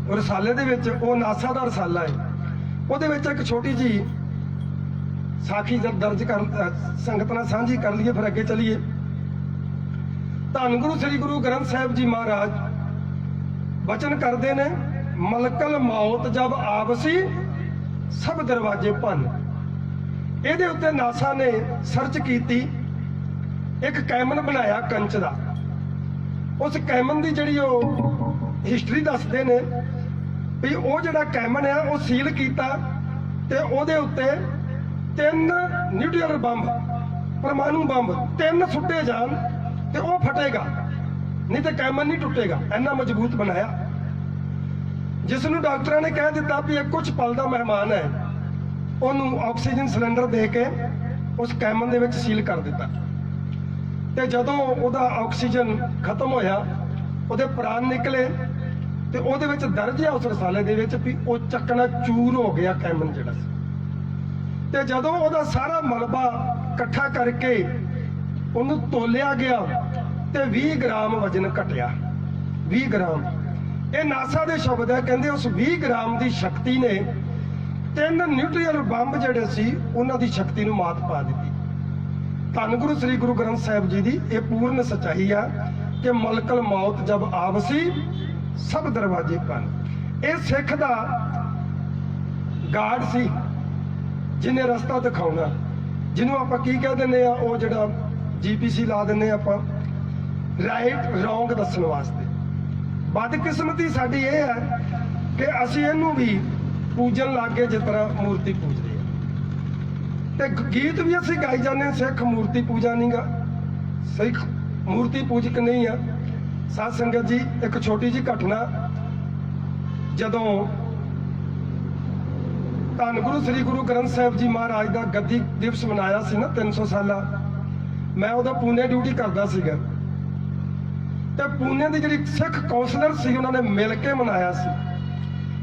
ਉਹ ਰਸਾਲੇ ਦੇ ਵਿੱਚ, ਉਹ ਨਾਸਾ ਦਾ ਰਸਾਲਾ ਹੈ, ਉਹਦੇ ਵਿੱਚ ਇੱਕ ਛੋਟੀ ਜੀ ਸਾਖੀ ਜਦ ਦਰਜ ਕਰ ਸੰਗਤ ਨਾਲ ਸਾਂਝੀ ਕਰ ਲਈਏ, ਫਿਰ ਅੱਗੇ ਚੱਲੀਏ। ਧੰਨ ਗੁਰੂ ਸ੍ਰੀ ਗੁਰੂ ਗ੍ਰੰਥ ਸਾਹਿਬ ਜੀ ਮਹਾਰਾਜ ਬਚਨ ਕਰਦੇ ਨੇ, ਮਲਕਲ ਮੌਤ ਜਬ ਆਵਸੀ ਸਭ ਦਰਵਾਜ਼ੇ ਭੰਨ। ਇਹਦੇ ਉੱਤੇ ਨਾਸਾ ਨੇ ਸਰਚ ਕੀਤੀ, ਇੱਕ ਕੈਮਨ ਬਣਾਇਆ ਕੰਚ ਦਾ। ਉਸ ਕੈਮਨ ਦੀ ਜਿਹੜੀ ਉਹ ਹਿਸਟਰੀ ਦੱਸਦੇ ਨੇ ਵੀ ਉਹ ਜਿਹੜਾ ਕੈਮਨ ਆ ਉਹ ਸੀਲ ਕੀਤਾ ਤੇ ਉਹਦੇ ਉੱਤੇ 3 ਨਿਊਕਲੀਅਰ ਬੰਬ, ਪਰਮਾਣੂ ਬੰਬ 3 ਸੁੱਟੇ ਜਾਣ ਤੇ ਉਹ ਫਟੇਗਾ, ਨਹੀਂ ਤੇ ਕੈਮਨ ਨਹੀਂ ਟੁੱਟੇਗਾ। ਇੰਨਾ ਮਜ਼ਬੂਤ ਬਣਾਇਆ, ਜਿਸ ਨੂੰ ਡਾਕਟਰਾਂ ਨੇ ਕਹਿ ਦਿੱਤਾ ਵੀ ਇਹ ਕੁਝ ਪਲ ਦਾ ਮਹਿਮਾਨ ਹੈ, ਉਹਨੂੰ ਆਕਸੀਜਨ ਸਿਲੰਡਰ ਦੇ ਕੇ ਉਸ ਕੈਮਨ ਦੇ ਵਿੱਚ ਸੀਲ ਕਰ ਦਿੱਤਾ। ਤੇ ਜਦੋਂ ਉਹਦਾ ਆਕਸੀਜਨ ਖਤਮ ਹੋਇਆ, ਉਹਦੇ ਪ੍ਰਾਣ ਨਿਕਲੇ ਤੇ ਉਹਦੇ ਵਿੱਚ ਦਰਜ ਹੈ ਉਸ ਰਸਾਲੇ ਦੇ ਵਿੱਚ ਵੀ ਉਹ ਚੱਕਣਾ ਚੂਰ ਹੋ ਗਿਆ ਕੈਮਨ ਜਿਹੜਾ ਸੀ। ਤੇ ਜਦੋਂ ਉਹਦਾ ਸਾਰਾ ਮਲਬਾ ਇਕੱਠਾ ਕਰਕੇ ਉਹਨੂੰ ਤੋਲਿਆ ਗਿਆ ਤੇ 20 ਗ੍ਰਾਮ ਵਜਨ ਘਟਿਆ। 20 ਗ੍ਰਾਮ, ਇਹ ਨਾਸਾ ਦੇ ਸ਼ਬਦ ਹੈ। ਕਹਿੰਦੇ ਉਸ 20 ਗ੍ਰਾਮ ਦੀ ਸ਼ਕਤੀ ਨੇ 3 ਨਿਊਕਲੀਅਰ ਬੰਬ ਜਿਹੜੇ ਸੀ ਉਹਨਾਂ ਦੀ ਸ਼ਕਤੀ ਨੂੰ ਮਾਤ ਪਾ ਦਿੱਤੀ। ਧੰਨ ਗੁਰੂ ਸ੍ਰੀ ਗੁਰੂ ਗ੍ਰੰਥ ਸਾਹਿਬ ਜੀ ਦੀ ਇਹ ਪੂਰਨ ਸੱਚਾਈ ਆ ਕਿ ਮਲਕਲ ਮੌਤ ਜਬ ਆਵਸੀ ਸਭ ਦਰਵਾਜ਼ੇ ਭੰਨ। ਇਹ ਸਿੱਖ ਦਾ ਗਾਰਡ ਸੀ, ਜਿਹਨੇ ਰਸਤਾ ਦਿਖਾਉਣਾ, ਜਿਹਨੂੰ ਆਪਾਂ ਕੀ ਕਹਿ ਦਿੰਦੇ ਆ, ਉਹ ਜਿਹੜਾ GPS ਲਾ ਦਿੰਦੇ ਆਪਾਂ, ਰਾਈਟ ਰੌਂਗ ਦੱਸਣ ਵਾਸਤੇ। ਬਦਕਿਸਮਤੀ ਸਾਡੀ ਇਹ ਹੈ ਕਿ ਅਸੀਂ ਇਹਨੂੰ ਵੀ ਪੂਜਣ ਲੱਗ ਗਏ ਜਿਸ ਤਰ੍ਹਾਂ ਮੂਰਤੀ ਪੂਜਦੇ ਆ। ਤੇ ਗੀਤ ਵੀ ਅਸੀਂ ਗਾਈ ਜਾਂਦੇ ਹਾਂ, ਸਿੱਖ ਮੂਰਤੀ ਪੂਜਾ ਨਹੀਂਗਾ, ਸਿੱਖ ਮੂਰਤੀ ਪੂਜਕ ਨਹੀਂ ਆ। ਸਾਧ ਸੰਗਤ ਜੀ, ਇੱਕ ਛੋਟੀ ਜਿਹੀ ਘਟਨਾ, ਜਦੋਂ ਧੰਨ ਗੁਰੂ ਸ੍ਰੀ ਗੁਰੂ ਗ੍ਰੰਥ ਸਾਹਿਬ ਜੀ ਮਹਾਰਾਜ ਦਾ ਗੱਦੀ ਦਿਵਸ ਮਨਾਇਆ ਸੀ ਨਾ 300 ਸਾਲਾ, ਮੈਂ ਉਹਦਾ ਪੂਨੇ ਡਿਊਟੀ ਕਰਦਾ ਸੀਗਾ। ਤੇ ਪੂਨੇ ਦੀ ਜਿਹੜੀ ਸਿੱਖ ਕਾਉਂਸਲਰ ਸੀ, ਉਹਨਾਂ ਨੇ ਮਿਲ ਕੇ ਮਨਾਇਆ ਸੀ,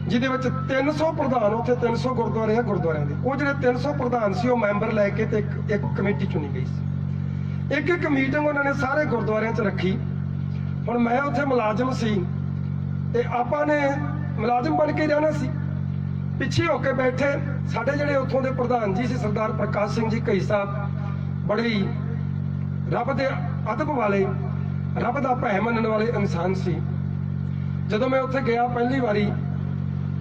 ਜਿਹਦੇ ਵਿੱਚ 300 ਪ੍ਰਧਾਨ, ਉੱਥੇ 300 ਗੁਰਦੁਆਰੇ ਆ ਗੁਰਦੁਆਰਿਆਂ ਦੇ, ਉਹ ਜਿਹੜੇ 300 ਪ੍ਰਧਾਨ ਸੀ ਉਹ ਮੈਂਬਰ ਲੈ ਕੇ ਤੇ ਇੱਕ ਕਮੇਟੀ ਚੁਣੀ ਗਈ ਸੀ। ਇੱਕ ਮੀਟਿੰਗ ਉਹਨਾਂ ਨੇ ਸਾਰੇ ਗੁਰਦੁਆਰਿਆਂ 'ਚ ਰੱਖੀ। ਹੁਣ ਮੈਂ ਉੱਥੇ ਮੁਲਾਜ਼ਮ ਸੀ ਤੇ ਆਪਾਂ ਨੇ ਮੁਲਾਜ਼ਮ ਬਣ ਕੇ ਰਹਿਣਾ ਸੀ। ਪਿੱਛੇ ਹੋ ਕੇ ਬੈਠੇ ਸਾਡੇ ਜਿਹੜੇ ਉੱਥੋਂ ਦੇ ਪ੍ਰਧਾਨ ਜੀ ਸੀ, ਸਰਦਾਰ ਪ੍ਰਕਾਸ਼ ਸਿੰਘ ਜੀ ਕਈ ਸਾਹਿਬ, ਬੜੇ ਹੀ ਰੱਬ ਦੇ ਅਦਬ ਵਾਲੇ, ਰੱਬ ਦਾ ਭੈ ਮੰਨਣ ਵਾਲੇ ਇਨਸਾਨ ਸੀ। ਜਦੋਂ ਮੈਂ ਉੱਥੇ ਗਿਆ ਪਹਿਲੀ ਵਾਰੀ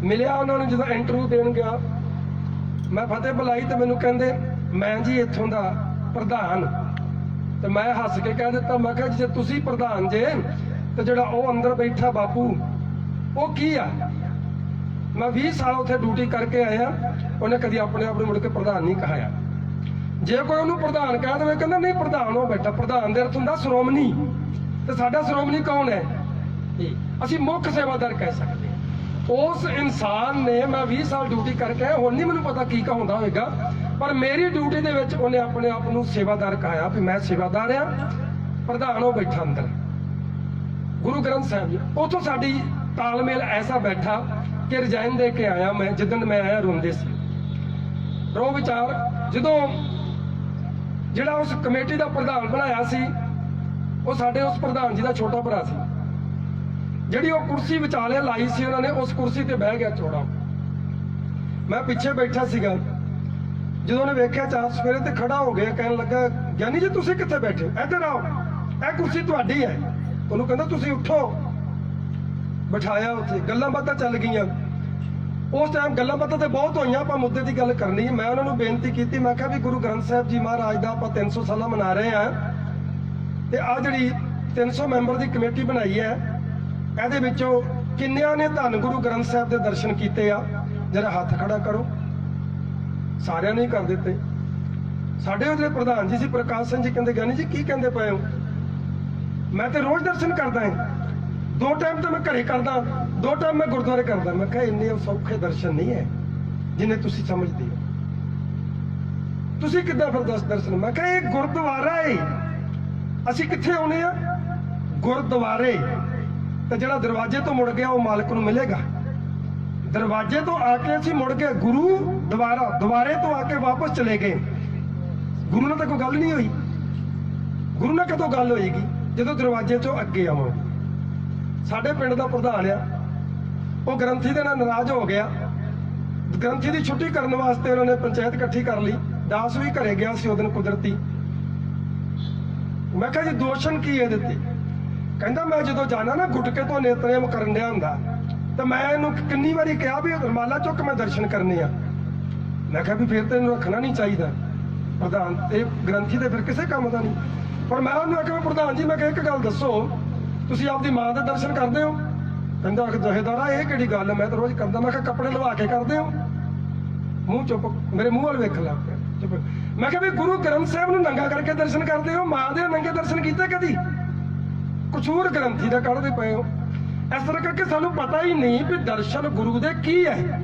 ਮਿਲਿਆ ਉਹਨਾਂ ਨੂੰ, ਜਦੋਂ ਇੰਟਰਵਿਊ ਦੇਣ ਗਿਆ, ਮੈਂ ਫਤਿਹ ਬੁਲਾਈ ਤੇ ਮੈਨੂੰ ਕਹਿੰਦੇ ਮੈਂ ਜੀ ਇੱਥੋਂ ਦਾ ਪ੍ਰਧਾਨ। ਤੇ ਮੈਂ ਹੱਸ ਕੇ ਕਹਿ ਦਿੱਤਾ, ਮੈਂ ਕਿਹਾ ਜੇ ਤੁਸੀਂ ਪ੍ਰਧਾਨ ਜੇ ਤੇ ਜਿਹੜਾ ਉਹ ਅੰਦਰ ਬੈਠਾ ਬਾਪੂ ਉਹ ਕੀ ਆ? ਮੈਂ 20 ਸਾਲ ਉੱਥੇ ਡਿਊਟੀ ਕਰਕੇ ਆਇਆ, ਉਹਨੇ ਕਦੀ ਆਪਣੇ ਆਪ ਨੂੰ ਮੁੜ ਕੇ ਪ੍ਰਧਾਨ ਨਹੀਂ ਕਹਾਇਆ। ਜੇ ਕੋਈ ਉਹਨੂੰ ਪ੍ਰਧਾਨ ਕਹਿ ਦੇਵੇ, ਕਹਿੰਦਾ ਨਹੀਂ ਪ੍ਰਧਾਨ ਉਹ ਬੈਠਾ। ਪ੍ਰਧਾਨ ਦੇ ਅਰਥ ਹੁੰਦਾ ਸ਼੍ਰੋਮਣੀ, ਤੇ ਸਾਡਾ ਸ਼੍ਰੋਮਣੀ ਕੌਣ ਹੈ? ਅਸੀਂ ਮੁੱਖ ਸੇਵਾਦਾਰ ਕਹਿ ਸਕਦੇ ਹਾਂ। ਉਸ ਇਨਸਾਨ ਨੇ, ਮੈਂ 20 ਸਾਲ ਡਿਊਟੀ ਕਰਕੇ ਆਇਆ, ਹੁਣ ਨਹੀਂ ਮੈਨੂੰ ਪਤਾ ਕੀ ਕਹਾਉਂਦਾ ਹੋਵੇਗਾ, ਪਰ ਮੇਰੀ ਡਿਊਟੀ ਦੇ ਵਿੱਚ ਉਹਨੇ ਆਪਣੇ ਆਪ ਨੂੰ ਸੇਵਾਦਾਰ ਕਹਾਇਆ ਵੀ ਮੈਂ ਸੇਵਾਦਾਰ ਆ, ਪ੍ਰਧਾਨ ਉਹ ਬੈਠਾ ਅੰਦਰ ਗੁਰੂ ਗ੍ਰੰਥ ਸਾਹਿਬ ਜੀ। ਉੱਥੋਂ ਸਾਡੀ ਤਾਲਮੇਲ ਐਸਾ ਬੈਠਾ ਕਿ ਰਿਜ਼ਾਈਨ ਦੇ ਕੇ ਆਇਆ ਮੈਂ। ਜਿੱਦਣ ਮੈਂ ਆਇਆ ਰੋਂਦੇ ਸੀ, ਰੋ ਵਿਚਾਰ। ਜਦੋਂ ਜਿਹੜਾ ਉਸ ਕਮੇਟੀ ਦਾ ਪ੍ਰਧਾਨ ਬਣਾਇਆ ਸੀ, ਉਹ ਸਾਡੇ ਉਸ ਪ੍ਰਧਾਨ ਜੀ ਦਾ ਛੋਟਾ ਭਰਾ ਸੀ। ਜਿਹੜੀ ਉਹ ਕੁਰਸੀ ਵਿਚਾਲੇ ਲਾਈ ਸੀ ਉਹਨਾਂ ਨੇ, ਉਸ ਕੁਰਸੀ ਤੇ ਬਹਿ ਗਿਆ ਚੌੜਾ। ਮੈਂ ਪਿੱਛੇ ਬੈਠਾ ਸੀਗਾ। ਜਦੋਂ ਉਹਨੇ ਵੇਖਿਆ ਚਾਰ ਸਵੇਰੇ ਤੇ ਖੜਾ ਹੋ ਗਿਆ, ਕਹਿਣ ਲੱਗਾ ਗਿਆਨੀ ਜੀ ਤੁਸੀਂ ਕਿੱਥੇ ਬੈਠੇ? ਇੱਧਰ ਆਓ, ਇਹ ਕੁਰਸੀ ਤੁਹਾਡੀ ਹੈ। ਉਹਨੂੰ ਕਹਿੰਦਾ ਤੁਸੀਂ ਉੱਠੋ। ਬਿਠਾਇਆ ਉੱਥੇ, ਗੱਲਾਂ ਬਾਤਾਂ ਚੱਲ ਗਈਆਂ। ਉਸ ਟਾਈਮ ਗੱਲਾਂ ਬਾਤਾਂ ਤੇ ਬਹੁਤ ਹੋਈਆਂ, ਆਪਾਂ ਮੁੱਦੇ ਦੀ ਗੱਲ ਕਰਨੀ। ਮੈਂ ਉਹਨਾਂ ਨੂੰ ਬੇਨਤੀ ਕੀਤੀ, ਮੈਂ ਕਿਹਾ ਵੀ ਗੁਰੂ ਗ੍ਰੰਥ ਸਾਹਿਬ ਜੀ ਮਹਾਰਾਜ ਦਾ ਆਪਾਂ 300 ਸਾਲਾ ਮਨਾ ਰਹੇ ਹਾਂ, ਤੇ ਆਹ ਜਿਹੜੀ 300 ਮੈਂਬਰ ਦੀ ਕਮੇਟੀ ਬਣਾਈ ਹੈ। ਇਹਦੇ ਵਿੱਚੋਂ ਕਿੰਨਿਆਂ ਨੇ ਧੰਨ ਗੁਰੂ ਗ੍ਰੰਥ ਸਾਹਿਬ ਦੇ ਦਰਸ਼ਨ ਕੀਤੇ ਆ? ਜਰਾ ਹੱਥ ਖੜਾ ਕਰੋ। ਸਾਰਿਆਂ ਨੇ ਹੀ ਕਰ ਦਿੱਤੇ। ਸਾਡੇ ਉਹਦੇ ਪ੍ਰਧਾਨ ਜੀ ਸੀ ਪ੍ਰਕਾਸ਼ ਸਿੰਘ ਜੀ, ਕਹਿੰਦੇ ਗਿਆਨੀ ਜੀ ਕੀ ਕਹਿੰਦੇ ਪਏ ਹੋ? ਮੈਂ ਤੇ ਰੋਜ਼ ਦਰਸ਼ਨ ਕਰਦਾ ਹਾਂ, 2 ਟਾਈਮ ਤਾਂ ਮੈਂ ਘਰੇ ਕਰਦਾ, 2 ਟਾਈਮ ਮੈਂ ਗੁਰਦੁਆਰੇ ਕਰਦਾ। ਮੈਂ ਕਿਹਾ ਇੰਨੇ ਸੌਖੇ ਦਰਸ਼ਨ ਨਹੀਂ ਹੈ ਜਿੰਨੇ ਤੁਸੀਂ ਸਮਝਦੇ ਹੋ। ਤੁਸੀਂ ਕਿੱਦਾਂ ਫਿਰ ਦਰਸ਼ਨ? ਮੈਂ ਕਿਹਾ ਇਹ ਗੁਰਦੁਆਰਾ ਹੈ। ਅਸੀਂ ਕਿੱਥੇ ਆਉਣੇ ਆ? ਗੁਰਦੁਆਰੇ। ਤੇ ਜਿਹੜਾ ਦਰਵਾਜ਼ੇ ਤੋਂ ਮੁੜ ਗਿਆ ਉਹ ਮਾਲਕ ਨੂੰ ਮਿਲੇਗਾ। ਦਰਵਾਜ਼ੇ ਤੋਂ ਆ ਕੇ ਅਸੀਂ ਮੁੜ ਗਏ ਗੁਰੂ ਦੁਆਰਾ, ਦੁਆਰੇ ਤੋਂ ਆ ਕੇ ਵਾਪਸ ਚਲੇ ਗਏ। ਗੁਰੂ ਨਾਲ ਤਾਂ ਕੋਈ ਗੱਲ ਨਹੀਂ ਹੋਈ। ਗੁਰੂ ਨਾਲ ਕਦੋਂ ਗੱਲ ਹੋਏਗੀ? ਜਦੋਂ ਦਰਵਾਜ਼ੇ ਚੋਂ ਅੱਗੇ ਆਵਾਂਗੇ। ਸਾਡੇ ਪਿੰਡ ਦਾ ਪ੍ਰਧਾਨ ਆ, ਉਹ ਗ੍ਰੰਥੀ ਦੇ ਨਾਲ ਨਾਰਾਜ਼ ਹੋ ਗਿਆ। ਗ੍ਰੰਥੀ ਦੀ ਛੁੱਟੀ ਕਰਨ ਵਾਸਤੇ ਉਹਨਾਂ ਨੇ ਪੰਚਾਇਤ ਇਕੱਠੀ ਕਰ ਲਈ। ਦਾਸ ਵੀ ਘਰੇ ਗਿਆ ਸੀ ਉਹ ਦਿਨ ਕੁਦਰਤੀ। ਮੈਂ ਕਿਹਾ ਜੀ ਦੋਸ਼ਣ ਕੀ ਇਹਦੇ ਤੇ? ਕਹਿੰਦਾ ਮੈਂ ਜਦੋਂ ਜਾਣਾ ਨਾ ਗੁਟਕੇ ਤੋਂ ਨੇਤਰੇਮ ਕਰਨ ਡਿਆ ਹੁੰਦਾ, ਤਾਂ ਮੈਂ ਇਹਨੂੰ ਕਿੰਨੀ ਵਾਰੀ ਕਿਹਾ ਵੀ ਰੁਮਾਲਾ ਚੁੱਕ ਮੈਂ ਦਰਸ਼ਨ ਕਰਨੇ ਆ। ਮੈਂ ਕਿਹਾ ਵੀ ਫਿਰ ਤੇ ਇਹਨੂੰ ਰੱਖਣਾ ਨਹੀਂ ਚਾਹੀਦਾ ਪ੍ਰਧਾਨ, ਇਹ ਗ੍ਰੰਥੀ ਦੇ ਫਿਰ ਕਿਸੇ ਕੰਮ ਦਾ ਨਹੀਂ। ਪਰ ਮੈਂ ਉਹਨੂੰ ਆਖਿਆ ਪ੍ਰਧਾਨ ਜੀ ਮੈਂ ਕਿਹਾ ਇੱਕ ਗੱਲ ਦੱਸੋ, ਤੁਸੀਂ ਆਪਦੀ ਮਾਂ ਦੇ ਦਰਸ਼ਨ ਕਰਦੇ ਹੋ? ਕਹਿੰਦਾ ਜਹੇਦਾਰਾ ਇਹ ਕਿਹੜੀ ਗੱਲ ਹੈ, ਮੈਂ ਤਾਂ ਰੋਜ਼ ਕਰਦਾ। ਮੈਂ ਕਿਹਾ ਕੱਪੜੇ ਲਵਾ ਕੇ ਕਰਦੇ ਹੋ? ਮੂੰਹ ਚੁੱਪ, ਮੇਰੇ ਮੂੰਹ ਵੱਲ ਵੇਖ ਲੱਗ ਪਿਆ। ਚੁੱਪ। ਮੈਂ ਕਿਹਾ ਵੀ ਗੁਰੂ ਗ੍ਰੰਥ ਸਾਹਿਬ ਨੂੰ ਨੰਗਾ ਕਰਕੇ ਦਰਸ਼ਨ ਕਰਦੇ ਹੋ, ਮਾਂ ਦੇ ਨੰਗੇ ਦਰਸ਼ਨ ਕੀਤੇ ਕਦੀ? ਕਸੂਰ ਗ੍ਰੰਥੀ ਦਾ ਕੱਢਦੇ ਪਏ ਹੋ। ਇਸ ਤਰ੍ਹਾਂ ਕਰਕੇ ਸਾਨੂੰ ਪਤਾ ਹੀ ਨਹੀਂ ਵੀ ਦਰਸ਼ਨ ਗੁਰੂ ਦੇ ਕੀ ਹੈ।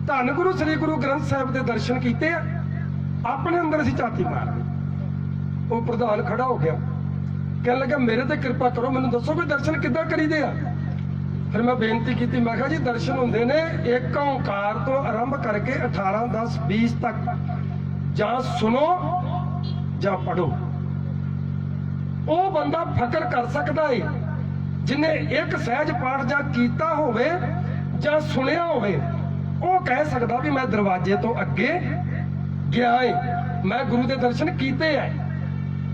ਧੰਨ ਗੁਰੂ ਸ੍ਰੀ ਗੁਰੂ ਗ੍ਰੰਥ ਸਾਹਿਬ ਦੇ ਦਰਸ਼ਨ ਕੀਤੇ ਆ, ਆਪਣੇ ਅੰਦਰ ਅਸੀਂ ਝਾਤੀ ਮਾਰ ਲਈ। ਉਹ ਪ੍ਰਧਾਨ ਖੜਾ ਹੋ ਗਿਆ, ਕਹਿਣ ਲੱਗਾ ਮੇਰੇ ਤੇ ਕਿਰਪਾ ਕਰੋ, ਮੈਨੂੰ ਦੱਸੋ ਵੀ ਦਰਸ਼ਨ ਕਿੱਦਾਂ ਕਰੀਦੇ ਆ? ਫਿਰ ਮੈਂ ਬੇਨਤੀ ਕੀਤੀ, ਮੈਂ ਕਿਹਾ ਜੀ ਦਰਸ਼ਨ ਹੁੰਦੇ ਨੇ ਇੱਕ ਓਂਕਾਰ ਤੋਂ ਆਰੰਭ ਕਰਕੇ 18, 10, 20 ਤੱਕ, ਜਾਂ ਸੁਣੋ ਜਾਂ ਪੜੋ। ਉਹ ਬੰਦਾ ਫਕਰ ਕਰ ਸਕਦਾ ਏ ਜਿਹਨੇ ਇੱਕ ਸਹਿਜ ਪਾਠ ਜਾਂ ਕੀਤਾ ਹੋਵੇ ਜਾਂ ਸੁਣਿਆ ਹੋਵੇ। ਉਹ ਕਹਿ ਸਕਦਾ ਵੀ ਮੈਂ ਦਰਵਾਜ਼ੇ ਤੋਂ ਅੱਗੇ ਗਿਆ ਏ, ਮੈਂ ਗੁਰੂ ਦੇ ਦਰਸ਼ਨ ਕੀਤੇ ਐ।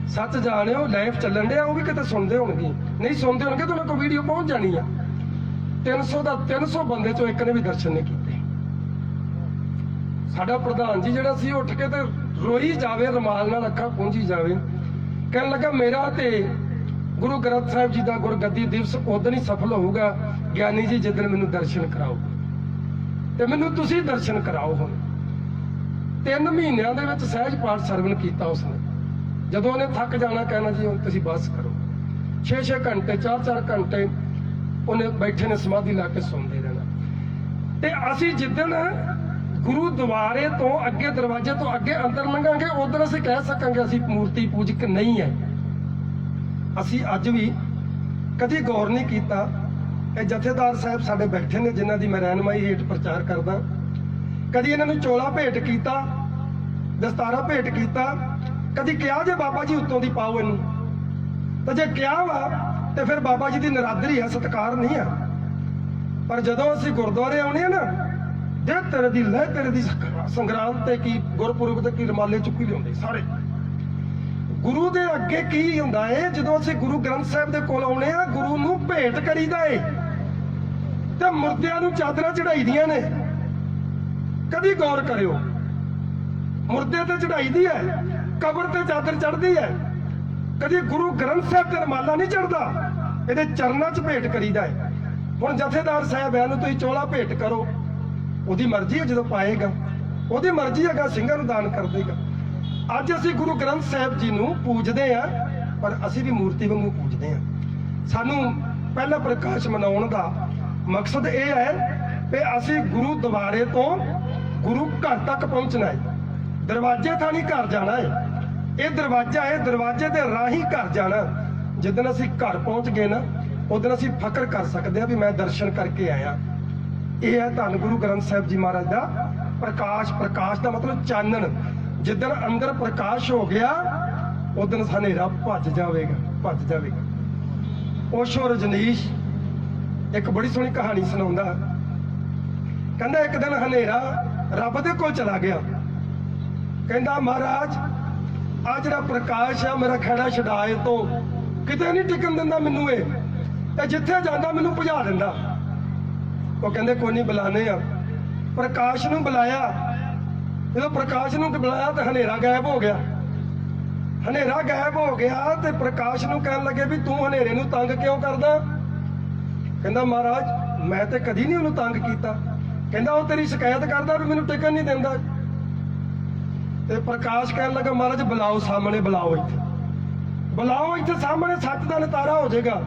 ਸੱਚ ਜਾਣਿਓ ਲਾਈਵ ਚੱਲਣ ਡਿਆ, ਉਹ ਵੀ ਕਿਤੇ ਸੁਣਦੇ ਹੋਣਗੇ, ਨਹੀਂ ਸੁਣਦੇ ਹੋਣਗੇ ਤਾਂ ਉਹਨਾਂ ਕੋਲ ਵੀਡੀਓ ਪਹੁੰਚ ਜਾਣੀ ਆ। 300 ਬੰਦੇ ਚੋਂ ਇੱਕ ਨੇ ਵੀ ਦਰਸ਼ਨ ਨਹੀਂ ਕੀਤੇ। ਸਾਡਾ ਪ੍ਰਧਾਨ ਜੀ ਜਿਹੜਾ ਸੀ ਉੱਠ ਕੇ ਤੇ ਰੋਈ ਜਾਵੇ, ਰੁਮਾਲ ਨਾਲ ਅੱਖਾਂ ਪੂੰਝੀ ਜਾਵੇ, ਕਹਿਣ ਲੱਗਾ ਮੇਰਾ ਤੇ ਗੁਰੂ ਗ੍ਰੰਥ ਸਾਹਿਬ ਜੀ ਦਾ ਗੁਰਗੱਦੀ ਦਿਵਸ ਉਦੋਂ ਹੀ ਸਫਲ ਹੋਊਗਾ ਗਿਆਨੀ ਜੀ ਜਿੱਦਣ ਮੈਨੂੰ ਦਰਸ਼ਨ ਕਰਾਓ, ਤੇ ਮੈਨੂੰ ਤੁਸੀਂ ਦਰਸ਼ਨ ਕਰਾਓ। ਹੁਣ 3 ਮਹੀਨਿਆਂ ਦੇ ਵਿੱਚ ਸਹਿਜ ਪਾਠ ਸਰਵਣ ਕੀਤਾ ਉਸਨੇ। ਜਦੋਂ ਉਹਨੇ ਥੱਕ ਜਾਣਾ ਕਹਿਣਾ ਜੀ ਹੁਣ ਤੁਸੀਂ ਬਸ ਕਰੋ। 6-6 ਘੰਟੇ 4-4 ਘੰਟੇ ਉਹਨੇ ਬੈਠੇ ਨੇ ਸਮਾਧੀ ਲਾ ਕੇ ਸੁਣਦੇ ਰਹਿਣਾ। ਤੇ ਅਸੀਂ ਜਿੱਦਣ ਗੁਰੂ ਦੁਆਰੇ ਤੋਂ ਅੱਗੇ, ਦਰਵਾਜ਼ੇ ਤੋਂ ਅੱਗੇ ਅੰਦਰ ਲੰਘਾਂਗੇ, ਉਦੋਂ ਅਸੀਂ ਕਹਿ ਸਕਾਂਗੇ ਅਸੀਂ ਮੂਰਤੀ ਪੂਜਕ ਨਹੀਂ ਹੈ। ਅਸੀਂ ਅੱਜ ਵੀ ਕਦੀ ਗੌਰ ਨਹੀਂ ਕੀਤਾ। ਇਹ ਜਥੇਦਾਰ ਸਾਹਿਬ ਸਾਡੇ ਬੈਠੇ ਨੇ ਜਿਨ੍ਹਾਂ ਦੀ ਮੈਂ ਰਹਿਨਮਾਈ ਹੇਠ ਪ੍ਰਚਾਰ ਕਰਦਾ, ਕਦੀ ਇਹਨਾਂ ਨੂੰ ਚੋਲਾ ਭੇਟ ਕੀਤਾ, ਦਸਤਾਰਾ ਭੇਟ ਕੀਤਾ, ਕਦੀ ਕਿਹਾ ਜੇ ਬਾਬਾ ਜੀ ਉੱਤੋਂ ਦੀ ਪਾਓ ਇਹਨੂੰ, ਤਾਂ ਜੇ ਕਿਹਾ ਵਾ ਤੇ ਫਿਰ ਬਾਬਾ ਜੀ ਦੀ ਨਰਾਦਰੀ ਹੈ, ਸਤਿਕਾਰ ਨਹੀਂ ਆ। ਪਰ ਜਦੋਂ ਅਸੀਂ ਗੁਰਦੁਆਰੇ ਆਉਣੇ ਆ ਨਾ, ਜੇ ਤੇਰੇ ਦੀ ਲੈ ਤੇਰੇ ਦੀ ਸੰਗਰਾਂਦ ਤੇ ਕੀ ਗੁਰਪੁਰਬ ਤੇ ਕੀ ਰਮਾਲੇ ਚੁੱਕੀ ਲਿਆਉਂਦੇ ਸਾਰੇ। ਗੁਰੂ ਦੇ ਅੱਗੇ ਕੀ ਹੁੰਦਾ ਏ? ਜਦੋਂ ਅਸੀਂ ਗੁਰੂ ਗ੍ਰੰਥ ਸਾਹਿਬ ਦੇ ਕੋਲ ਆਉਣੇ ਆ, ਗੁਰੂ ਨੂੰ ਭੇਟ ਕਰੀਦਾ ਏ, ਤੇ ਮੁਰਦਿਆਂ ਨੂੰ ਚਾਦਰਾਂ ਚੜਾਈਦੀਆਂ ਨੇ। ਕਦੀ ਗੌਰ ਕਰਿਓ, ਮੁਰਦੇ ਤੇ ਚੜਾਈਦੀ ਹੈ, ਕਬਰ ਤੇ ਚਾਦਰ ਚੜਦੀ ਹੈ, ਕਦੀ ਗੁਰੂ ਗ੍ਰੰਥ ਸਾਹਿਬ ਤੇ ਰਮਾਲਾ ਨਹੀਂ ਚੜਦਾ, ਇਹਦੇ ਚਰਨਾਂ 'ਚ ਭੇਟ ਕਰੀਦਾ ਹੈ। ਹੁਣ ਜਥੇਦਾਰ ਸਾਹਿਬ ਇਹਨੂੰ ਤੁਸੀਂ ਚੋਲਾ ਭੇਟ ਕਰੋ, ਉਹਦੀ ਮਰਜ਼ੀ ਹੈ, ਜਦੋਂ ਪਾਏਗਾ ਉਹਦੀ ਮਰਜ਼ੀ ਹੈਗਾ, ਸਿੰਘਾਂ ਨੂੰ ਦਾਨ ਕਰ ਦੇਗਾ। ਅੱਜ ਅਸੀਂ ਗੁਰੂ ਗ੍ਰੰਥ ਸਾਹਿਬ ਜੀ ਨੂੰ ਪੂਜਦੇ ਆ, ਪਰ ਅਸੀਂ ਵੀ ਮੂਰਤੀ ਵਾਂਗੂ ਪੂਜਦੇ ਆ। ਸਾਨੂੰ ਪਹਿਲਾ ਪ੍ਰਕਾਸ਼ ਮਨਾਉਣ ਦਾ ਮਕਸਦ ਇਹ ਹੈ ਕਿ ਅਸੀਂ ਗੁਰੂ ਦੁਆਰੇ ਤੋਂ ਗੁਰੂ ਘਰ ਤੱਕ ਪਹੁੰਚਣਾ ਹੈ। ਦਰਵਾਜ਼ੇ ਥਾਂ ਨਹੀਂ ਘਰ ਜਾਣਾ ਹੈ, ਇਹ ਦਰਵਾਜ਼ਾ ਹੈ, ਦਰਵਾਜ਼ੇ ਦੇ ਰਾਹੀਂ ਘਰ ਜਾਣਾ। ਜਿੱਦਣ ਅਸੀਂ ਘਰ ਪਹੁੰਚ ਗਏ ਨਾ, ਉਦੋਂ ਅਸੀਂ ਫਕਰ ਕਰ ਸਕਦੇ ਹਾਂ ਵੀ ਮੈਂ ਦਰਸ਼ਨ ਕਰਕੇ ਆਇਆ। ਇਹ ਹੈ ਧੰਨ ਗੁਰੂ ਗ੍ਰੰਥ ਸਾਹਿਬ ਜੀ ਮਹਾਰਾਜ ਦਾ ਪ੍ਰਕਾਸ਼। ਪ੍ਰਕਾਸ਼ ਦਾ ਮਤਲਬ ਚਾਨਣ। ਜਿੱਦਣ ਅੰਦਰ ਪ੍ਰਕਾਸ਼ ਹੋ ਗਿਆ, ਉਦੋਂ ਹਨੇਰਾ ਭੱਜ ਜਾਵੇਗਾ, ਭੱਜ ਜਾਵੇਗਾ। ਓਸ਼ੋ ਰਜਨੀਸ਼ ਇੱਕ ਬੜੀ ਸੋਹਣੀ ਕਹਾਣੀ ਸੁਣਾਉਂਦਾ। ਕਹਿੰਦਾ ਇੱਕ ਦਿਨ ਹਨੇਰਾ ਰੱਬ ਦੇ ਕੋਲ ਚਲਾ ਗਿਆ। ਕਹਿੰਦਾ ਮਹਾਰਾਜ ਆ ਜਿਹੜਾ ਪ੍ਰਕਾਸ਼ ਆ ਮੇਰਾ ਖਹਿੜਾ ਛਡਾਏ ਤੋਂ ਕਿਤੇ ਨਹੀਂ ਟਿਕਣ ਦਿੰਦਾ ਮੈਨੂੰ, ਇਹ ਤੇ ਜਿੱਥੇ ਜਾਂਦਾ ਮੈਨੂੰ ਭਜਾ ਦਿੰਦਾ। ਉਹ ਕਹਿੰਦੇ ਕੋਈ ਨਹੀਂ, ਬੁਲਾਣੇ ਆ। ਪ੍ਰਕਾਸ਼ ਨੂੰ ਬੁਲਾਇਆ। ਜਦੋਂ ਪ੍ਰਕਾਸ਼ ਨੂੰ ਬੁਲਾਇਆ ਤਾਂ ਹਨੇਰਾ ਗਾਇਬ ਹੋ ਗਿਆ। ਹਨੇਰਾ ਗਾਇਬ ਹੋ ਗਿਆ ਤੇ ਪ੍ਰਕਾਸ਼ ਨੂੰ ਕਹਿਣ ਲੱਗੇ ਵੀ ਤੂੰ ਹਨੇਰੇ ਨੂੰ ਤੰਗ ਕਿਉਂ ਕਰਦਾ? ਕਹਿੰਦਾ ਮਹਾਰਾਜ ਮੈਂ ਤੇ ਕਦੀ ਨਹੀਂ ਉਹਨੂੰ ਤੰਗ ਕੀਤਾ। ਕਹਿੰਦਾ ਉਹ ਤੇਰੀ ਸ਼ਿਕਾਇਤ ਕਰਦਾ ਵੀ ਮੈਨੂੰ ਟਿਕਣ ਨਹੀਂ ਦਿੰਦਾ। ਤੇ ਪ੍ਰਕਾਸ਼ ਕਹਿਣ ਲੱਗਾ ਮਹਾਰਾਜ ਬੁਲਾਓ ਸਾਹਮਣੇ, ਬੁਲਾਓ ਇੱਥੇ, ਬੁਲਾਓ ਇੱਥੇ ਸਾਹਮਣੇ, ਸੱਚ ਦਾ ਨਿਤਾਰਾ ਹੋ ਜਾਏਗਾ।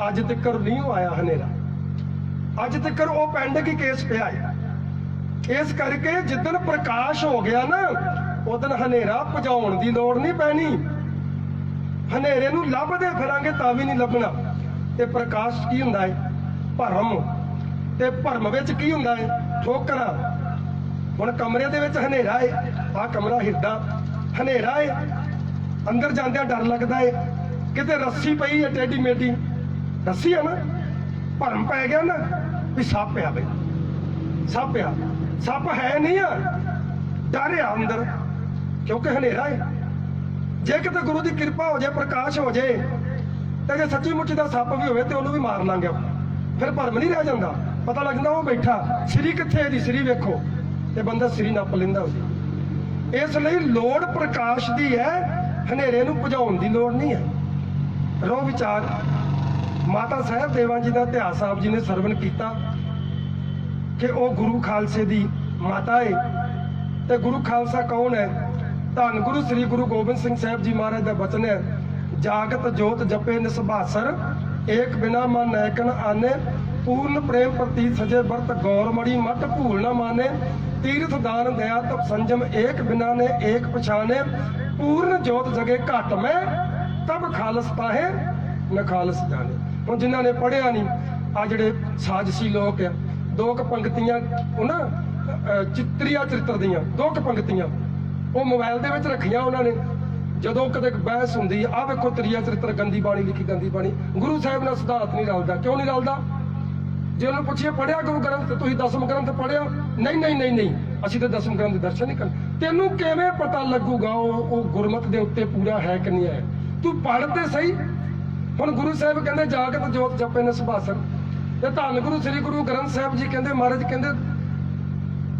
ਅੱਜ ਤੱਕ ਨਹੀਂ ਉਹ ਆਇਆ ਹਨੇਰਾ, ਅੱਜ ਤੱਕ ਉਹ ਪਿੰਡ ਕੀ ਕੇਸ ਪਿਆ ਹੈ। ਇਸ ਕਰਕੇ ਜਿੱਦਣ ਪ੍ਰਕਾਸ਼ ਹੋ ਗਿਆ ਨਾ ਉਦਣ ਹਨੇਰਾ ਭਜਾਉਣ ਦੀ ਲੋੜ ਨਹੀਂ ਪੈਣੀ। ਹਨੇਰੇ ਨੂੰ ਲੱਭਦੇ ਫਿਰਾਂਗੇ ਤਾਂ ਵੀ ਨਹੀਂ ਲੱਭਣਾ। ਤੇ ਪ੍ਰਕਾਸ਼ ਕੀ ਹੁੰਦਾ ਹੈ? ਭਰਮ। ਤੇ ਭਰਮ ਵਿੱਚ ਕੀ ਹੁੰਦਾ ਹੈ? ਠੋਕਰਾਂ। ਹੁਣ ਕਮਰੇ ਦੇ ਵਿੱਚ ਹਨੇਰਾ ਹੈ, ਆਹ ਕਮਰਾ ਹਿਰਦਾ ਹਨੇਰਾ ਹੈ, ਅੰਦਰ ਜਾਂਦਿਆਂ ਡਰ ਲੱਗਦਾ ਹੈ, ਕਿਤੇ ਰੱਸੀ ਪਈ ਹੈ ਟੇਢੀ ਮੇਢੀ, ਰੱਸੀ ਹੈ ਨਾ, ਭਰਮ ਪੈ ਗਿਆ ਨਾ ਵੀ ਸੱਪ ਆ, ਬਈ ਸੱਪ ਆ, ਸੱਪ ਹੈ ਨਹੀਂ ਆ, ਡਰ ਆ ਅੰਦਰ, ਕਿਉਂਕਿ ਹਨੇਰਾ ਹੈ। ਜੇ ਕਿਤੇ ਗੁਰੂ ਦੀ ਕਿਰਪਾ ਹੋ ਜਾਏ, ਪ੍ਰਕਾਸ਼ ਹੋ ਜਾਏ, ਤੇ ਜੇ ਸੱਚੀ ਮੁੱਚੀ ਦਾ ਸੱਪ ਵੀ ਹੋਵੇ ਤੇ ਉਹਨੂੰ ਵੀ ਮਾਰ ਲਾਂਗੇ, ਫਿਰ ਭਰਮ ਨਹੀਂ ਰਹਿ ਜਾਂਦਾ। ਪਤਾ ਲੱਗ ਜਾਂਦਾ ਉਹ ਬੈਠਾ, ਸ੍ਰੀ ਕਿੱਥੇ ਇਹਦੀ, ਸ੍ਰੀ ਵੇਖੋ, ਤੇ ਬੰਦਾ ਸ੍ਰੀ ਨੱਪ ਲੈਂਦਾ ਉਹਦੀ। ਇਸ ਲਈ ਲੋੜ ਪ੍ਰਕਾਸ਼ ਦੀ ਹੈ, ਹਨੇਰੇ ਨੂੰ ਭਜਾਉਣ ਦੀ ਲੋੜ ਨਹੀਂ ਹੈ। ਰੋ ਵਿਚਾਰ ਮਾਤਾ ਸਾਹਿਬ ਦੇਵਾਂ ਜੀ ਦਾ ਇਤਿਹਾਸ ਆਪ ਜੀ ਨੇ ਸਰਵਣ ਕੀਤਾ ਕਿ ਉਹ ਗੁਰੂ ਖਾਲਸੇ ਦੀ ਮਾਤਾ ਹੈ। ਤੇ ਗੁਰੂ ਖਾਲਸਾ ਕੌਣ ਹੈ? ਧੰਨ ਗੁਰੂ ਸ੍ਰੀ ਗੁਰੂ ਗੋਬਿੰਦ ਸਿੰਘ ਸਾਹਿਬ ਜੀ ਮਹਾਰਾਜ ਦਾ ਬਚਨ ਹੈ, ਜਾਗਤ ਜੋਤ ਜਪੇ ਨਿਸਭਾਸਰ, ਏਕ ਬਿਨਾ ਮਨ ਨੈਕਨ ਆਨੇ, ਪੂਰਨ ਪ੍ਰੇਮ ਪ੍ਰਤੀ ਸਜੇ ਵਰਤ ਗੌਰ ਮੜੀ, ਮਟ ਭੂਲ ਨਾ ਮਾਨੇ, ਤੀਰਥ ਦਾਨ ਦਇਆ ਤਪ ਸੰਜਮ, ਏਕ ਬਿਨਾ ਨੇ ਏਕ ਪਛਾਨੇ, ਪੂਰਨ ਜੋਤ ਜਗੇ ਘਟ ਮੈਂ, ਤਬ ਖਾਲਸ ਤਾਹੇ ਨ ਖਾਲਸ ਜਾਣੇ। ਹੁਣ ਜਿਨ੍ਹਾਂ ਨੇ ਪੜ੍ਹਿਆ ਨਹੀਂ, ਆ ਜਿਹੜੇ ਸਾਜ਼ਸ਼ੀ ਲੋਕ ਆ, ਦੋ ਕੁ ਪੰਕਤੀਆਂ ਉਹ ਨਾ ਚਿੱਤਰੀਆ ਚਰਿੱਤਰ ਦੀਆਂ ਦੋ ਕੁ ਪੰਕਤੀਆਂ ਉਹ ਮੋਬਾਈਲ ਦੇ ਵਿੱਚ ਰੱਖੀਆਂ ਉਹਨਾਂ ਨੇ। ਜਦੋਂ ਕਦੇ ਬਹਿਸ ਹੁੰਦੀ ਆ ਵੇਖੋ ਤ੍ਰਿਆ ਚਰਿੱਤਰ ਗੰਦੀ ਬਾਣੀ ਲਿਖੀ, ਗੰਦੀ ਬਾਣੀ, ਗੁਰੂ ਸਾਹਿਬ ਨਾਲ ਸਿਧਾਂਤ ਨਹੀਂ ਰਲਦਾ। ਕਿਉਂ ਨਹੀਂ ਰਲਦਾ? ਜੇ ਉਹਨੂੰ ਪੁੱਛੀਏ ਪੜ੍ਹਿਆ ਗੁਰੂ ਗ੍ਰੰਥ, ਤੁਸੀਂ ਦਸਮ ਗ੍ਰੰਥ ਪੜ੍ਹਿਆ? ਨਹੀਂ ਨਹੀਂ ਨਹੀਂ ਨਹੀਂ, ਅਸੀਂ ਤਾਂ ਦਸਮ ਗ੍ਰੰਥ ਦੇ ਦਰਸ਼ਨ ਨਹੀਂ ਕਰਨੇ। ਤੈਨੂੰ ਕਿਵੇਂ ਪਤਾ ਲੱਗੂਗਾ ਉਹ ਗੁਰਮਤ ਦੇ ਉੱਤੇ ਪੂਰਾ ਹੈ ਕਿ ਨਹੀਂ ਹੈ? ਤੂੰ ਪੜ੍ਹ ਤੇ ਸਹੀ। ਹੁਣ ਗੁਰੂ ਸਾਹਿਬ ਕਹਿੰਦੇ ਜਾਗਤ ਜੋਤ ਜਪੇ ਨਿਸਭਾਸਰ, ਤੇ ਧੰਨ ਗੁਰੂ ਸ੍ਰੀ ਗੁਰੂ ਗ੍ਰੰਥ ਸਾਹਿਬ ਜੀ ਕਹਿੰਦੇ, ਮਹਾਰਾਜ ਕਹਿੰਦੇ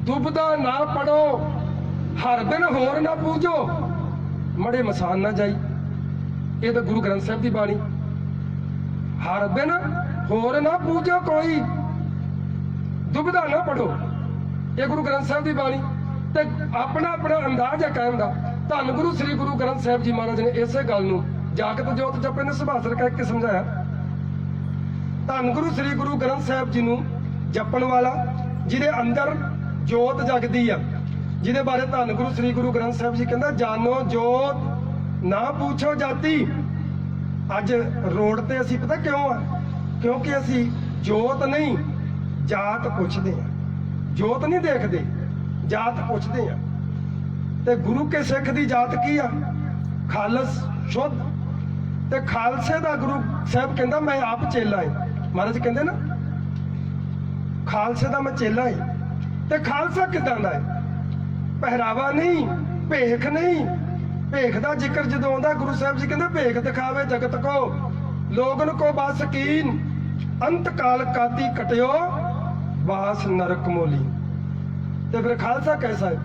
ਦੁਬਦਾ ਨਾ ਪੜੋ, ਹਰ ਦਿਨ ਹੋਰ ਨਾ ਪੂਜੋ, ਮੜੇ ਮਸਾਨ ਨਾ ਜਾਈ। ਇਹ ਤਾਂ ਗੁਰੂ ਗ੍ਰੰਥ ਸਾਹਿਬ ਦੀ ਬਾਣੀ। ਹਰ ਦਿਨ ਹੋਰ ਨਾ ਪੂਜੋ ਕੋਈ, ਦੁਬਦਾ ਨਾ ਪੜੋ, ਇਹ ਗੁਰੂ ਗ੍ਰੰਥ ਸਾਹਿਬ ਦੀ ਬਾਣੀ। ਤੇ ਆਪਣਾ ਆਪਣਾ ਅੰਦਾਜ਼ ਹੈ ਕਹਿਣ ਦਾ। ਧੰਨ ਗੁਰੂ ਸ੍ਰੀ ਗੁਰੂ ਗ੍ਰੰਥ ਸਾਹਿਬ ਜੀ ਮਹਾਰਾਜ ਨੇ ਇਸੇ ਗੱਲ ਨੂੰ ਜਾਗਤ ਜੋਤ ਜਪੇ ਨਿਸਭਾਸਰ ਕਹਿ ਕੇ ਸਮਝਾਇਆ। ਧੰਨ ਗੁਰੂ ਸ੍ਰੀ ਗੁਰੂ ਗ੍ਰੰਥ ਸਾਹਿਬ ਜੀ ਨੂੰ ਜਪਣ ਵਾਲਾ, ਜਿਹਦੇ ਅੰਦਰ ਜੋਤ ਜਗਦੀ ਆ, ਜਿਹਦੇ ਬਾਰੇ ਧੰਨ ਗੁਰੂ ਸ੍ਰੀ ਗੁਰੂ ਗ੍ਰੰਥ ਸਾਹਿਬ ਜੀ ਕਹਿੰਦਾ ਜਾਨੋ ਜੋਤ ਨਾ ਪੁੱਛੋ ਜਾਤੀ। ਅੱਜ ਰੋਡ ਤੇ ਅਸੀਂ ਪਤਾ ਕਿਉਂ ਆ? ਕਿਉਂਕਿ ਅਸੀਂ ਜੋਤ ਨਹੀਂ ਜਾਤ ਪੁੱਛਦੇ ਆ, ਜੋਤ ਨਹੀਂ ਦੇਖਦੇ, ਜਾਤ ਪੁੱਛਦੇ ਆ। ਤੇ ਗੁਰੂ ਕੇ ਸਿੱਖ ਦੀ ਜਾਤ ਕੀ ਆ? ਖਾਲਸ, ਸ਼ੁੱਧ। ਤੇ ਖਾਲਸੇ ਦਾ ਗੁਰੂ ਸਾਹਿਬ ਕਹਿੰਦਾ ਮੈਂ ਆਪ ਚੇਲਾ ਹੈ। ਮਹਾਰਾਜ ਕਹਿੰਦੇ ਨਾ ਖਾਲਸੇ ਦਾ ਮੈਂ ਚੇਲਾ ਹੈ। ਤੇ ਖਾਲਸਾ ਕਿਦਾਂ ਦਾ ਹੈ? ਪਹਿਰਾਵਾ ਨਹੀਂ, ਭੇਖ ਨਹੀਂ। ਭੇਖ ਦਾ ਜ਼ਿਕਰ ਜਦੋਂ ਆਉਂਦਾ ਗੁਰੂ ਸਾਹਿਬ ਜੀ ਕਹਿੰਦੇ ਭੇਖ ਦਿਖਾਵੇ ਜਗਤ ਕੋ, ਲੋਗਨ ਕੋ ਬਾਸਕੀਨ, ਅੰਤ ਕਾਲ ਕਾਤੀ ਕਟਿਓ, ਬਾਸ ਨਰਕ ਮੋਲੀ। ਤੇ ਫਿਰ ਖਾਲਸਾ ਕੈਸਾ ਹੈ?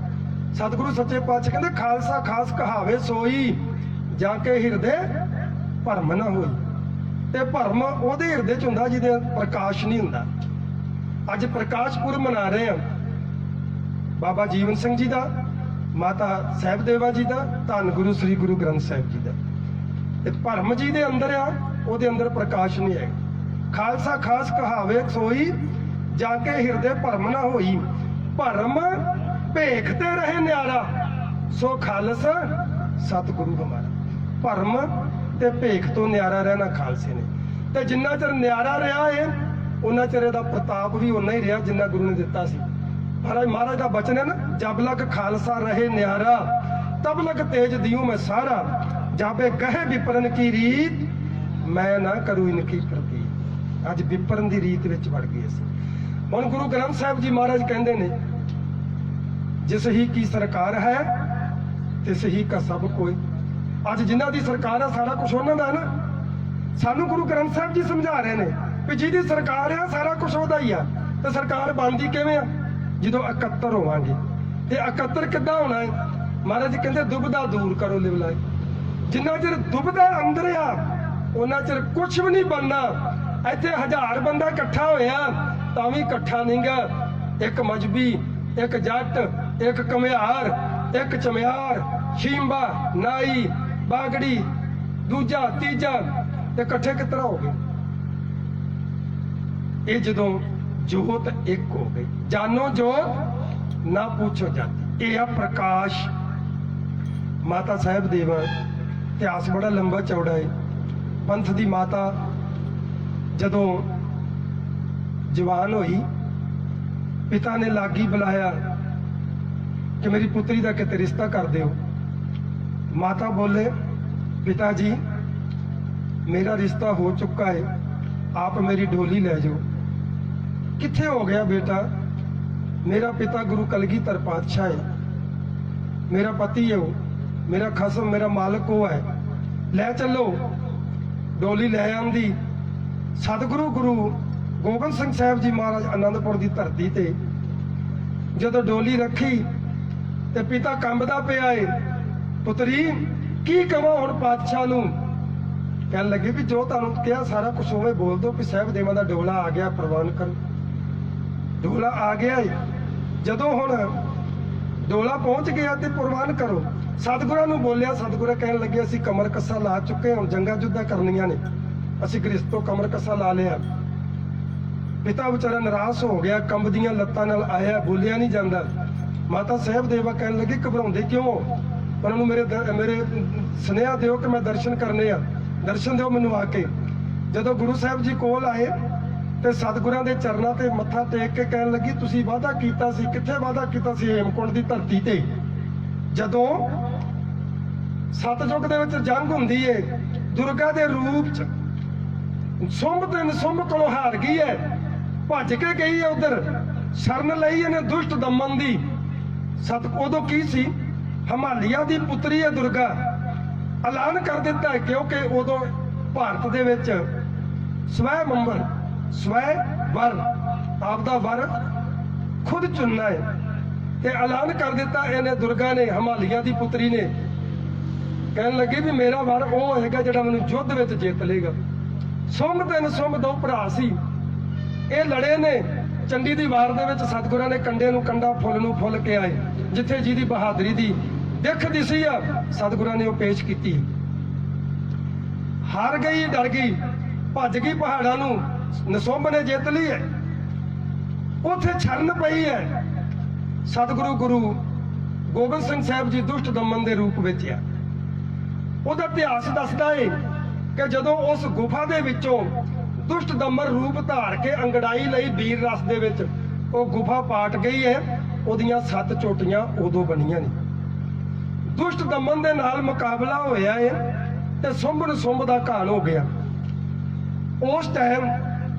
ਸਤਿਗੁਰੂ ਸੱਚੇ ਪਾਤਸ਼ਾਹ ਕਹਿੰਦੇ ਖਾਲਸਾ ਖਾਸ ਕਹਾਵੇ ਸੋਈ, ਜਾ ਕੇ ਹਿਰਦੇ ਭਰਮ ਨਾ ਹੋਈ। ਤੇ ਭਰਮ ਉਹਦੇ ਹਿਰਦੇ ਚ ਹੁੰਦਾ ਜਿਹਦੇ ਪ੍ਰਕਾਸ਼ ਨਹੀਂ ਹੁੰਦਾ। ਅੱਜ ਪ੍ਰਕਾਸ਼ ਪੁਰਬ ਮਨਾ ਰਹੇ ਆ ਬਾਬਾ ਜੀਵਨ ਸਿੰਘ ਜੀ ਦਾ, ਮਾਤਾ ਸਾਹਿਬ ਦੇਵਾ ਜੀ ਦਾ, ਧੰਨ ਗੁਰੂ ਸ੍ਰੀ ਗੁਰੂ ਗ੍ਰੰਥ ਸਾਹਿਬ ਜੀ ਦਾ। ਤੇ ਭਰਮ ਜੀ ਦੇ ਅੰਦਰ ਆ, ਉਹਦੇ ਅੰਦਰ ਪ੍ਰਕਾਸ਼ ਨਹੀਂ ਹੈ। ਖਾਲਸਾ ਖਾਸ ਕਹਾਵੇ ਸੋਈ, ਜਾ ਕੇ ਹਿਰਦੇ ਭਰਮ ਨਾ ਹੋਈ। ਭਰਮ ਭੇਖ ਤੇ ਰਹੇ ਨਿਆਰਾ, ਸੋ ਖਾਲਸ ਸਤਿਗੁਰੂ ਹਮਾਰਾ। ਭਰਮ ਤੇ ਭੇਖ ਤੋਂ ਨਿਆਰਾ ਰਹਿਣਾ ਖਾਲਸੇ ਨੇ। ਤੇ ਜਿੰਨਾ ਚਿਰ ਨਿਆਰਾ ਰਿਹਾ ਹੈ ਉਹਨਾਂ ਚਿਰ ਇਹਦਾ ਪ੍ਰਤਾਪ ਵੀ ਉਨਾ ਹੀ ਰਿਹਾ ਜਿੰਨਾ ਗੁਰੂ ਨੇ ਦਿੱਤਾ ਸੀ। ਮਹਾਰਾਜ ਦਾ ਬਚਨ ਹੈ ਨਾ, ਜਬ ਲਗ ਖਾਲਸਾ ਰਹੇ ਨਿਆਰਾ, ਤਬ ਲਗ ਤੇਜ ਦਿਉ ਮੈਂ ਸਾਰਾ, ਜਾਬੇ ਕਹੇ ਵਿਪਰਨ ਕੀ ਰੀਤ, ਮੈਂ ਨਾ ਕਰੂ ਇਨਕੀ ਪ੍ਰਤੀਤ। ਅੱਜ ਵਿਪਰਨ ਦੀ ਰੀਤ ਵਿੱਚ ਵੜ ਗਏ ਅਸੀਂ। ਹੁਣ ਗੁਰੂ ਗ੍ਰੰਥ ਸਾਹਿਬ ਜੀ ਮਹਾਰਾਜ ਕਹਿੰਦੇ ਨੇ ਜਿਸ ਹੀ ਕੀ ਸਰਕਾਰ ਹੈ ਤਿਸ ਹੀ ਕਾ ਸਭ ਕੋਈ। ਅੱਜ ਜਿਨ੍ਹਾਂ ਦੀ ਸਰਕਾਰ ਹੈ ਸਾਰਾ ਕੁਝ ਉਹਨਾਂ ਦਾ ਹੈ ਨਾ। ਸਾਨੂੰ ਗੁਰੂ ਗ੍ਰੰਥ ਸਾਹਿਬ ਜੀ ਸਮਝਾ ਰਹੇ ਨੇ ਵੀ ਜਿਹਦੀ ਸਰਕਾਰ ਆ ਸਾਰਾ ਕੁਝ ਉਹਦਾ ਹੀ ਆ। ਤੇ ਸਰਕਾਰ ਬਣਦੀ ਕਿਵੇਂ ਆ? ਜਦੋਂ ਇਕੱਤਰ ਹੋਵਾਂਗੇ। ਤੇ ਇਕੱਤਰ ਕਿੱਦਾਂ ਹੋਣਾ ਹੈ? ਮਹਾਰਾਜ ਕਹਿੰਦੇ ਦੁਬਦਾ ਦੂਰ ਕਰੋ ਲਿਵਲਾਏ। ਜਿੰਨਾ ਚਿਰ ਦੁਬਦਾ ਅੰਦਰ ਆ ਉਹਨਾਂ ਚਿਰ ਕੁਝ ਵੀ ਨਹੀਂ ਬਣਨਾ। ਇੱਥੇ 1000 ਬੰਦਾ ਇਕੱਠਾ ਹੋਇਆ ਤਾਂ ਵੀ ਇਕੱਠਾ ਨਹੀਂਗਾ। ਇੱਕ ਮਜਬੀ, ਇੱਕ ਜੱਟ, ਇੱਕ ਘੁਮਿਆਰ, ਇੱਕ ਚਮਿਆਰ, ਸ਼ੀਂਬਾ, ਨਾਈ, ਬਾਗੜੀ, ਦੂਜਾ, ਤੀਜਾ, ਤੇ ਇਕੱਠੇ ਕਿਸ ਤਰ੍ਹਾਂ ਹੋ ਗਏ? ਇਹ ਜਦੋਂ ਜੋਤ ਇੱਕ ਹੋ ਗਈ, ਜਾਨੋ ਜੋਤ ਨਾ ਪੁੱਛੋ ਜਾਤੀ, ਇਹ ਆ ਪ੍ਰਕਾਸ਼। ਮਾਤਾ ਸਾਹਿਬ ਦੇਵਾ ਇਤਿਹਾਸ ਬੜਾ ਲੰਬਾ ਚੌੜਾ ਹੈ। ਪੰਥ ਦੀ ਮਾਤਾ ਜਦੋਂ ਜਵਾਨ ਹੋਈ, ਪਿਤਾ ਨੇ ਲਾਗੀ ਬੁਲਾਇਆ ਕਿ ਮੇਰੀ ਪੁੱਤਰੀ ਦਾ ਕਿਤੇ ਰਿਸ਼ਤਾ ਕਰ ਦਿਓ। ਮਾਤਾ ਬੋਲੇ, ਪਿਤਾ ਜੀ ਮੇਰਾ ਰਿਸ਼ਤਾ ਹੋ ਚੁੱਕਾ ਹੈ, ਆਪ ਮੇਰੀ ਢੋਲੀ ਲੈ ਜਾਓ। ਕਿੱਥੇ ਹੋ ਗਿਆ ਬੇਟਾ? ਮੇਰਾ ਪਿਤਾ ਗੁਰੂ ਕਲਗੀਧਰ ਪਾਤਸ਼ਾਹ ਹੈ, ਮੇਰਾ ਪਤੀ ਹੈ, ਉਹ ਮੇਰਾ ਖਸਮ, ਮੇਰਾ ਮਾਲਕ ਉਹ ਹੈ, ਲੈ ਚੱਲੋ। ਡੋਲੀ ਲੈ ਆਂਦੀ। ਸਤਿਗੁਰੂ ਗੁਰੂ ਗੋਬਿੰਦ ਸਿੰਘ ਸਾਹਿਬ ਜੀ ਮਹਾਰਾਜ ਆਨੰਦਪੁਰ ਦੀ ਧਰਤੀ ਤੇ ਜਦੋਂ ਡੋਲੀ ਰੱਖੀ ਤੇ ਪਿਤਾ ਕੰਬਦਾ ਪਿਆ ਏ, ਪੁੱਤਰੀ ਕੀ ਕਵਾਂ ਹੁਣ ਪਾਤਸ਼ਾਹ ਨੂੰ? ਕਹਿਣ ਲੱਗੇ ਵੀ ਜੋ ਤੁਹਾਨੂੰ ਕਿਹਾ ਸਾਰਾ ਕੁਝ ਉਵੇਂ ਬੋਲ ਦੋ ਕਿ ਸਾਹਿਬ ਦੇਵਾਂ ਦਾ ਡੋਲਾ ਆ ਗਿਆ, ਪ੍ਰਵਾਨ ਕਰੋ। ਡੋਲਾ ਆ ਗਿਆ ਏ, ਜਦੋਂ ਹੁਣ ਡੋਲਾ ਪਹੁੰਚ ਗਿਆ ਤੇ ਪ੍ਰਵਾਨ ਕਰੋ। ਸਤਿਗੁਰਾਂ ਨੂੰ ਬੋਲਿਆ, ਸਤਿਗੁਰਾਂ ਕਹਿਣ ਲੱਗੇ ਅਸੀਂ ਕਮਰ ਕੱਸਾ ਲਾ ਚੁੱਕੇ, ਹੁਣ ਜੰਗਾਂ ਜੁੱਧਾਂ ਕਰਨੀਆਂ ਨੇ, ਅਸੀਂ ਗ੍ਰਿਸ਼ਤ ਤੋਂ ਕਮਰ ਕੱਸਾ ਲਾ ਲਿਆ। ਪਿਤਾ ਵਿਚਾਰਾ ਨਿਰਾਸ਼ ਹੋ ਗਿਆ, ਕੰਬਦੀਆਂ ਲੱਤਾਂ ਨਾਲ ਆਇਆ, ਬੋਲਿਆ ਨਹੀਂ ਜਾਂਦਾ। ਮਾਤਾ ਸਾਹਿਬ ਦੇਵਾ ਕਹਿਣ ਲੱਗੇ ਘਬਰਾਉਂਦੇ ਕਿਉਂ? ਉਹਨਾਂ ਨੂੰ ਮੇਰੇ ਸੁਨੇਹਾ ਦਿਓ ਕਿ ਮੈਂ ਦਰਸ਼ਨ ਕਰਨੇ ਆ, ਦਰਸ਼ਨ ਦਿਓ ਮੈਨੂੰ ਆ ਕੇ। ਜਦੋਂ ਗੁਰੂ ਸਾਹਿਬ ਜੀ ਕੋਲ ਆਏ ਤੇ ਸਤਿਗੁਰਾਂ ਦੇ ਚਰਨਾਂ ਤੇ ਮੱਥਾ ਟੇਕ ਕੇ ਕਹਿਣ ਲੱਗੀ ਤੁਸੀਂ ਵਾਅਦਾ ਕੀਤਾ ਸੀ, ਕਿੱਥੇ ਵਾਅਦਾ ਕੀਤਾ ਸੀ? ਹੇਮਕੁੰਟ ਦੀ ਧਰਤੀ ਤੇ। ਜਦੋਂ ਸਤਜੁਗ ਦੇ ਵਿੱਚ ਜੰਗ ਹੁੰਦੀ ਏ, ਦੁਰਗਾ ਦੇ ਰੂਪ ਚ ਸੁੰਭ ਤੇ ਨਿਸੁੰਭ ਕੋਲੋਂ ਹਾਰ ਗਈ ਹੈ, ਭੱਜ ਕੇ ਗਈ ਹੈ ਉਧਰ, ਸ਼ਰਨ ਲਈ ਇਹਨੇ ਦੁਸ਼ਟ ਦਮਨ ਦੀ। ਉਦੋਂ ਕੀ ਸੀ? ਹਿਮਾਲਿਆ ਦੀ ਪੁੱਤਰੀ ਹੈ ਦੁਰਗਾ। ਐਲਾਨ ਕਰ ਦਿੱਤਾ ਹੈ ਕਿਉਂਕਿ ਉਦੋਂ ਭਾਰਤ ਦੇ ਵਿੱਚ ਸਵੈ ਮੰਬਰ, ਸਵੈ ਵਰ, ਆਪਦਾ ਵਰ ਖੁਦ ਚੁਣਨਾ ਹੈ, ਤੇ ਐਲਾਨ ਕਰ ਦਿੱਤਾ ਇਹਨੇ ਦੁਰਗਾ ਨੇ, ਹਿਮਾਲਿਆ ਦੀ ਪੁੱਤਰੀ ਨੇ। ਕਹਿਣ ਲੱਗੀ ਵੀ ਮੇਰਾ ਵਰ ਉਹ ਹੋਏਗਾ ਜਿਹੜਾ ਮੈਨੂੰ ਯੁੱਧ ਵਿੱਚ ਜਿੱਤ ਲੇਗਾ। ਸੁੰਭ ਤੇ ਨਿਸੁੰਭ ਦੋ ਭਰਾ ਸੀ, ਇਹ ਲੜੇ ਨੇ। ਚੰਡੀ ਦੀ ਵਾਰ ਦੇ ਵਿੱਚ ਸਤਿਗੁਰਾਂ ਨੇ ਕੰਡੇ ਨੂੰ ਕੰਡਾ, ਫੁੱਲ ਨੂੰ ਫੁੱਲ ਕੇ ਆਏ। ਜਿੱਥੇ ਜਿਹਦੀ ਬਹਾਦਰੀ ਦੀ ਦਿੱਖ ਦਿਸੀ ਆ, ਸਤਿਗੁਰਾਂ ਨੇ ਉਹ ਪੇਸ਼ ਕੀਤੀ। ਹਾਰ ਗਈ, ਡਰ ਗਈ, ਭੱਜ ਗਈ ਪਹਾੜਾਂ ਨੂੰ, ਨਿਸੁੰਭ ਨੇ ਜਿੱਤ ਲਈ ਹੈ। ਉੱਥੇ ਛਰਨ ਪਈ ਹੈ। ਸਤਿਗੁਰੂ ਗੁਰੂ ਗੋਬਿੰਦ ਸਿੰਘ ਸਾਹਿਬ ਜੀ ਦੁਸ਼ਟ ਦਮਨ ਦੇ ਰੂਪ ਵਿੱਚ ਆ। ਉਹਦਾ ਇਤਿਹਾਸ ਦੱਸਦਾ ਏ ਕਿ ਜਦੋਂ ਉਸ ਗੁਫਾ ਦੇ ਵਿੱਚੋਂ ਦੁਸ਼ਟ ਦਮਨ ਰੂਪ ਧਾਰ ਕੇ ਅੰਗੜਾਈ ਲਈ ਵੀਰ ਰਸ ਦੇ ਵਿੱਚ ਉਹ ਗੁਫਾ ਪਾਟ ਗਈ ਹੈ, ਉਹਦੀਆਂ 7 ਚੋਟੀਆਂ ਉਦੋਂ ਬਣੀਆਂ ਨੇ। ਦੁਸ਼ਟ ਦਮਨ ਦੇ ਨਾਲ ਮੁਕਾਬਲਾ ਹੋਇਆ ਹੈ ਤੇ ਸੁੰਭ ਨਿਸੁੰਭ ਦਾ ਘਾਣ ਹੋ ਗਿਆ। ਉਸ ਟਾਈਮ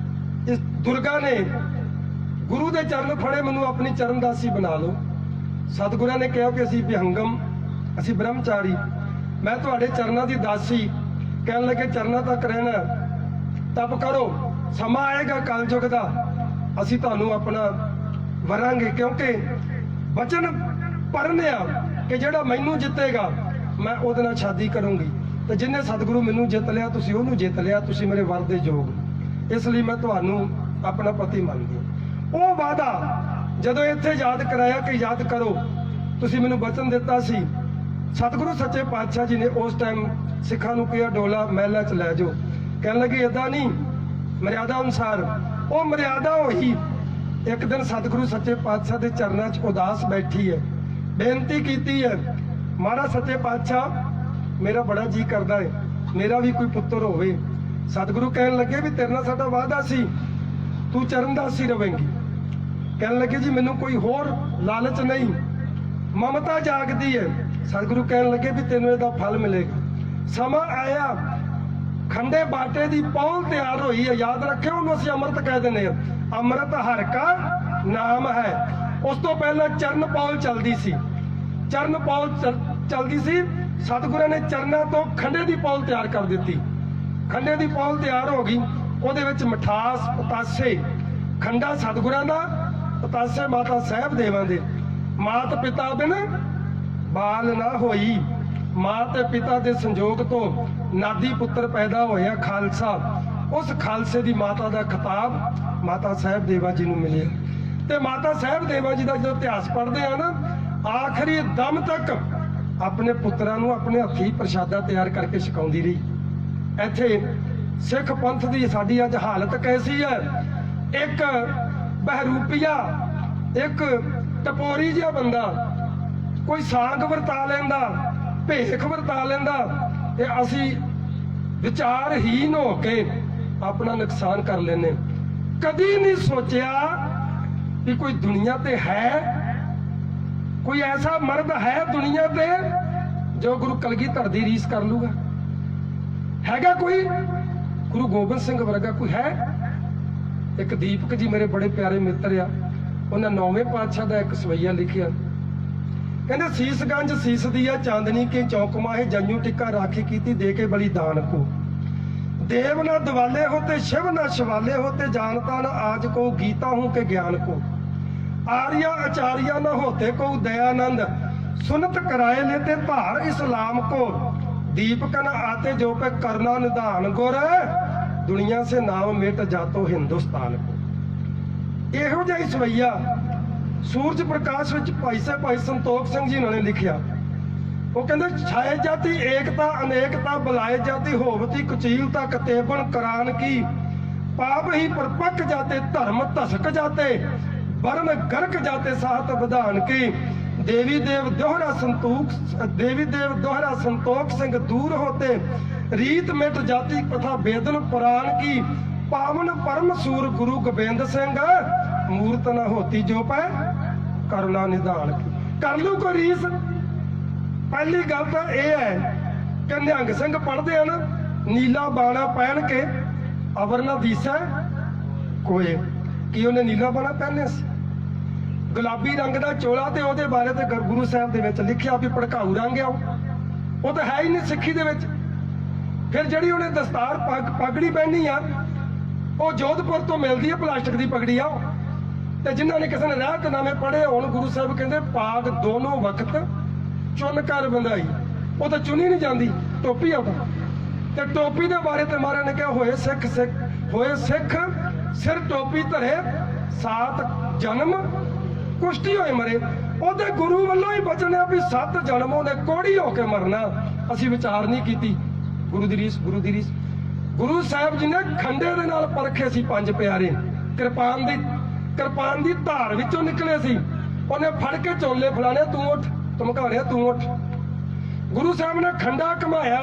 ਇਸ ਦੁਰਗਾ ਨੇ ਗੁਰੂ ਦੇ ਚਰਨ ਫੜੇ, ਮੈਨੂੰ ਆਪਣੀ ਚਰਨਦਾਸੀ ਬਣਾ ਲਓ। ਸਤਿਗੁਰਾਂ ਨੇ ਕਿਹਾ ਕਿ ਅਸੀਂ ਵਿਹੰਗਮ, ਅਸੀਂ ਬ੍ਰਹਮਚਾਰੀ, ਮੈਂ ਤੁਹਾਡੇ ਚਰਨਾਂ ਦੀ ਦਾਸੀ। ਕਹਿਣ ਲੱਗੇ ਚਰਨਾਂ ਤੱਕ ਰਹਿਣਾ, ਤਪ ਕਰੋ, ਸਮਾਂ ਆਏਗਾ ਕਲਯੁਗ ਦਾ, ਅਸੀਂ ਤੁਹਾਨੂੰ ਆਪਣਾ ਵਰਾਂਗੇ। ਕਿਉਂਕਿ ਵਚਨ ਪਰਨਿਆ ਕਿ ਜਿਹੜਾ ਮੈਨੂੰ ਜਿੱਤੇਗਾ ਮੈਂ ਉਹਦੇ ਨਾਲ ਸ਼ਾਦੀ ਕਰੂੰਗੀ, ਤੇ ਜਿਹਨੇ ਸਤਿਗੁਰੂ ਮੈਨੂੰ ਜਿੱਤ ਲਿਆ ਤੁਸੀਂ ਉਹਨੂੰ ਜਿੱਤ ਲਿਆ, ਤੁਸੀਂ ਮੇਰੇ ਵਰ ਦੇ ਯੋਗ, ਇਸ ਲਈ ਮੈਂ ਤੁਹਾਨੂੰ ਆਪਣਾ ਪਤੀ ਮੰਨਦੀ ਹਾਂ। ਉਹ ਵਾਅਦਾ ਜਦੋਂ ਇੱਥੇ ਯਾਦ ਕਰਾਇਆ ਕਿ ਯਾਦ ਕਰੋ, ਤੁਸੀਂ ਮੈਨੂੰ ਵਚਨ ਦਿੱਤਾ ਸੀ। ਸਤਿਗੁਰੂ ਸੱਚੇ ਪਾਤਸ਼ਾਹ ਜੀ ਨੇ ਉਸ ਟਾਈਮ ਸਿੱਖਾਂ ਨੂੰ ਕਿਹਾ ਡੋਲਾ ਮਹਿਲਾਂ 'ਚ ਲੈ ਜਾਓ। ਕਹਿਣ ਲੱਗੇ ਏਦਾਂ ਨਹੀਂ, ਮਰਿਆਦਾ ਅਨੁਸਾਰ। ਉਹ ਮਰਿਆਦਾ ਹੋਈ। ਇੱਕ ਦਿਨ ਸਤਿਗੁਰੂ ਸੱਚੇ ਪਾਤਸ਼ਾਹ ਦੇ ਚਰਨਾਂ 'ਚ ਉਦਾਸ ਬੈਠੀ ਹੈ, ਬੇਨਤੀ ਕੀਤੀ ਹੈ, ਮਹਾਰਾਜ ਸੱਚੇ ਪਾਤਸ਼ਾਹ ਮੇਰਾ ਬੜਾ ਜੀ ਕਰਦਾ ਹੈ ਮੇਰਾ ਵੀ ਕੋਈ ਪੁੱਤਰ ਹੋਵੇ। ਸਤਿਗੁਰੂ ਕਹਿਣ ਲੱਗੇ ਵੀ ਤੇਰੇ ਨਾਲ ਸਾਡਾ ਵਾਅਦਾ ਸੀ, ਤੂੰ ਚਰਨਦਾਸੀ ਰਵੇਂਗੀ। ਕਹਿਣ ਲੱਗੇ ਜੀ ਮੈਨੂੰ ਕੋਈ ਹੋਰ ਲਾਲਚ ਨਹੀਂ, ਮਮਤਾ ਜਾਗਦੀ ਹੈ। ਸਤਿਗੁਰੂ ਕਹਿਣ ਲੱਗੇ ਵੀ ਤੈਨੂੰ ਇਹਦਾ ਫਲ ਮਿਲੇਗਾ। ਸਮਾਂ ਆਇਆ, ਖੰਡੇ ਬਾਟੇ ਦੀ ਪੌਲ ਤਿਆਰ ਹੋਈ ਹੈ। ਯਾਦ ਰੱਖਿਓ, ਉਹਨੂੰ ਅਸੀਂ ਅੰਮ੍ਰਿਤ ਕਹਿ ਦਿੰਦੇ ਹਾਂ। ਅੰਮ੍ਰਿਤ ਹਰ ਕਾ ਨਾਮ ਹੈ। ਉਸ ਤੋਂ ਪਹਿਲਾਂ ਚਰਨ ਪੌਲ ਚੱਲਦੀ ਸੀ, ਚਰਨ ਪੌਲ ਚੱਲਦੀ ਸੀ। ਸਤਿਗੁਰਾਂ ਨੇ ਚਰਨਾਂ ਤੋਂ ਖੰਡੇ ਦੀ ਪੌਲ ਤਿਆਰ ਕਰ ਦਿੱਤੀ। ਖੰਡੇ ਦੀ ਪੌਲ ਤਿਆਰ ਹੋ ਗਈ, ਉਹਦੇ ਵਿੱਚ ਮਠਾਸ, ਪਤਾਸੇ। ਖੰਡਾ ਸਤਿਗੁਰਾਂ ਦਾ, ਪਤਾਸੇ ਮਾਤਾ ਸਾਹਿਬ ਦੇਵਾਂ ਦੇ। ਮਾਤ ਪਿਤਾ ਬਿਨ ਬਾਲ ਨਾ ਹੋਈ, ਮਾਂ ਤੇ ਪਿਤਾ ਦੇ ਸੰਜੋਗ ਤੋਂ ਨਾਦੀ ਪੁੱਤਰ ਪੈਦਾ ਹੋਇਆ ਖਾਲਸਾ। ਉਸ ਖਾਲਸੇ ਦੀ ਮਾਤਾ ਦਾ ਖਿਤਾਬ ਮਾਤਾ ਸਾਹਿਬ ਦੇਵਾ ਜੀ ਨੂੰ ਮਿਲਿਆ। ਤੇ ਮਾਤਾ ਸਾਹਿਬ ਦੇਵਾ ਜੀ ਦਾ ਜਦੋਂ ਇਤਿਹਾਸ ਪੜ੍ਹਦੇ ਆ ਨਾ, ਆਖਰੀ ਦਮ ਤੱਕ ਆਪਣੇ ਪੁੱਤਰਾਂ ਨੂੰ ਆਪਣੇ ਹੱਥੀਂ ਪ੍ਰਸ਼ਾਦਾ ਤਿਆਰ ਕਰਕੇ ਛਕਾਉਂਦੀ ਰਹੀ। ਇੱਥੇ ਸਿੱਖ ਪੰਥ ਦੀ ਸਾਡੀ ਅੱਜ ਹਾਲਤ ਕੈਸੀ ਹੈ? ਇੱਕ ਬਹਿਰੂਪੀਆ, ਇੱਕ ਟਪੋਰੀ ਜਿਹਾ ਬੰਦਾ ਕੋਈ ਸਾਂਗ ਵਰਤਾ ਲੈਂਦਾ, ਭੇਖ ਵਰਤਾ ਲੈਂਦਾ, ਤੇ ਅਸੀਂ ਵਿਚਾਰਹੀਨ ਹੋ ਕੇ ਆਪਣਾ ਨੁਕਸਾਨ ਕਰ ਲੈਂਦੇ। ਕਦੀ ਨਹੀਂ ਸੋਚਿਆ ਕਿ ਕੋਈ ਦੁਨੀਆ ਤੇ ਹੈ, ਕੋਈ ਐਸਾ ਮਰਦ ਹੈ ਦੁਨੀਆ ਤੇ ਜੋ ਗੁਰੂ ਕਲਗੀਧਰ ਦੀ ਰੀਸ ਕਰ ਲੂਗਾ? ਹੈਗਾ ਕੋਈ? ਗੁਰੂ ਗੋਬਿੰਦ ਸਿੰਘ ਵਰਗਾ ਕੋਈ ਹੈ? ਇੱਕ ਦੀਪਕ ਜੀ ਮੇਰੇ ਬੜੇ ਪਿਆਰੇ ਮਿੱਤਰ ਆ, ਉਹਨਾਂ 9ਵੇਂ ਪਾਤਸ਼ਾਹ ਦਾ ਇੱਕ ਸਵਈਆ ਲਿਖਿਆ। ਕਹਿੰਦੇ ਸੀਸਗੰਜ ਸੀਸ ਦੀਆ ਚਾਂਦਨੀ ਕੇ ਚੌਕ ਮਾਹੇ ਜੰਜੂ ਟਿੱਕਾ ਰਾਖੀ ਕੀਤੀ ਦੇ ਕੇ ਬਲੀਦਾਨ ਕੋ। देव न दिवाले होते शिव न शिवाले होते जानता न आज को गीता हूं के ज्ञान को। आर्या आचार्य न होते को दयानंद सुनत कराए लेते धार इस्लाम को। दीपक न आते जो पे करना निदान गुर दुनिया से नाम मिट जातो हिंदुस्तान को। ਇਹੋ ਜਿਹਾ ਹੀ ਸਵਈਆ ਸੂਰਜ ਪ੍ਰਕਾਸ਼ ਵਿੱਚ ਭਾਈ ਸੰਤੋਖ ਸਿੰਘ ਜੀ ਨੇ ਲਿਖਿਆ। ਉਹ ਕਹਿੰਦੇ ਛਾਏ ਜਾਤੀ ਏਕਤਾ ਅਨੇਕਤਾ ਬੁਲਾਏ ਜਾਤੀ ਹੋਵਤੀ ਕੁਚੀਲਤਾ ਕਤੇਬਨ ਕਰਾਨ ਕੀ। ਪਾਪ ਹੀ ਪਰਪੱਕ ਜਾਤੇ ਧਰਮ ਧਸਕ ਜਾਤੇ ਵਰਨ ਗਰਕ ਜਾਤੇ ਸਾਹਤ ਵਿਧਾਨ ਕੀ। देवी देव दोहरा संतोख सिंह दूर होते रीत मिट जाती कथा बेदन पुराण की। पावन परम सूर गुरु गोबिंद सिंह मूर्त न होती जो पै करुणा निधान की। कर लू को रीस। पहली गल तो यह है कि निहंग सिंह पढ़ते हैं ना नीला बाणा पहन के अवर न दीसा कोई कि उन्हें नीला बाणा पहने से गुलाबी रंग का चोला ते ओहदे बारे ते गुरु साहब दे विच लिखिया भी भड़काऊ रंग आ वो तो है ही नहीं सिੱਖੀ दे विच। फिर जिहड़ी उन्हें दस्तार पगड़ी पहनी आ वो जोधपुर तो मिलती है प्लास्टिक की पगड़ी आ। ते जिन्हां ने किसी ने रहतनामे पढ़े होण गुरु साहब कहंदे पाग दोनों वक्त चुन कर बंधाई। वो तो चुनी नहीं जाती टोपी आ ते टोपी दे बारे ते महाराज ने कहा होए सिख सिर टोपी धरे सात जन्म कुश्ती होए मरे। ਉਹਦੇ ਗੁਰੂ ਵੱਲੋਂ ਹੀ ਬਚਣਿਆ ਵੀ 7 ਜਨਮ ਉਹਨੇ ਕੋੜੀ ਹੋ ਕੇ ਮਰਨਾ। ਅਸੀਂ ਵਿਚਾਰ ਨਹੀਂ ਕੀਤੀ ਗੁਰੂ ਦੀ ਰੀਸ ਗੁਰੂ ਸਾਹਿਬ ਜੀ ਨੇ ਖੰਡੇ ਦੇ ਨਾਲ ਪਰਖੇ ਸੀ 5 ਪਿਆਰੇ। ਕਿਰਪਾਨ ਦੀ ਧਾਰ ਵਿੱਚੋਂ ਨਿਕਲੇ ਸੀ। ਉਹਨੇ ਫੜ ਕੇ ਚੋਲੇ ਫਲਾਣੇ ਤੂੰ ਉੱਠ ਧਮਕਾਰਿਆ ਤੂੰ ਉੱਠ। ਗੁਰੂ ਸਾਹਿਬ ਨੇ ਖੰਡਾ ਘਮਾਇਆ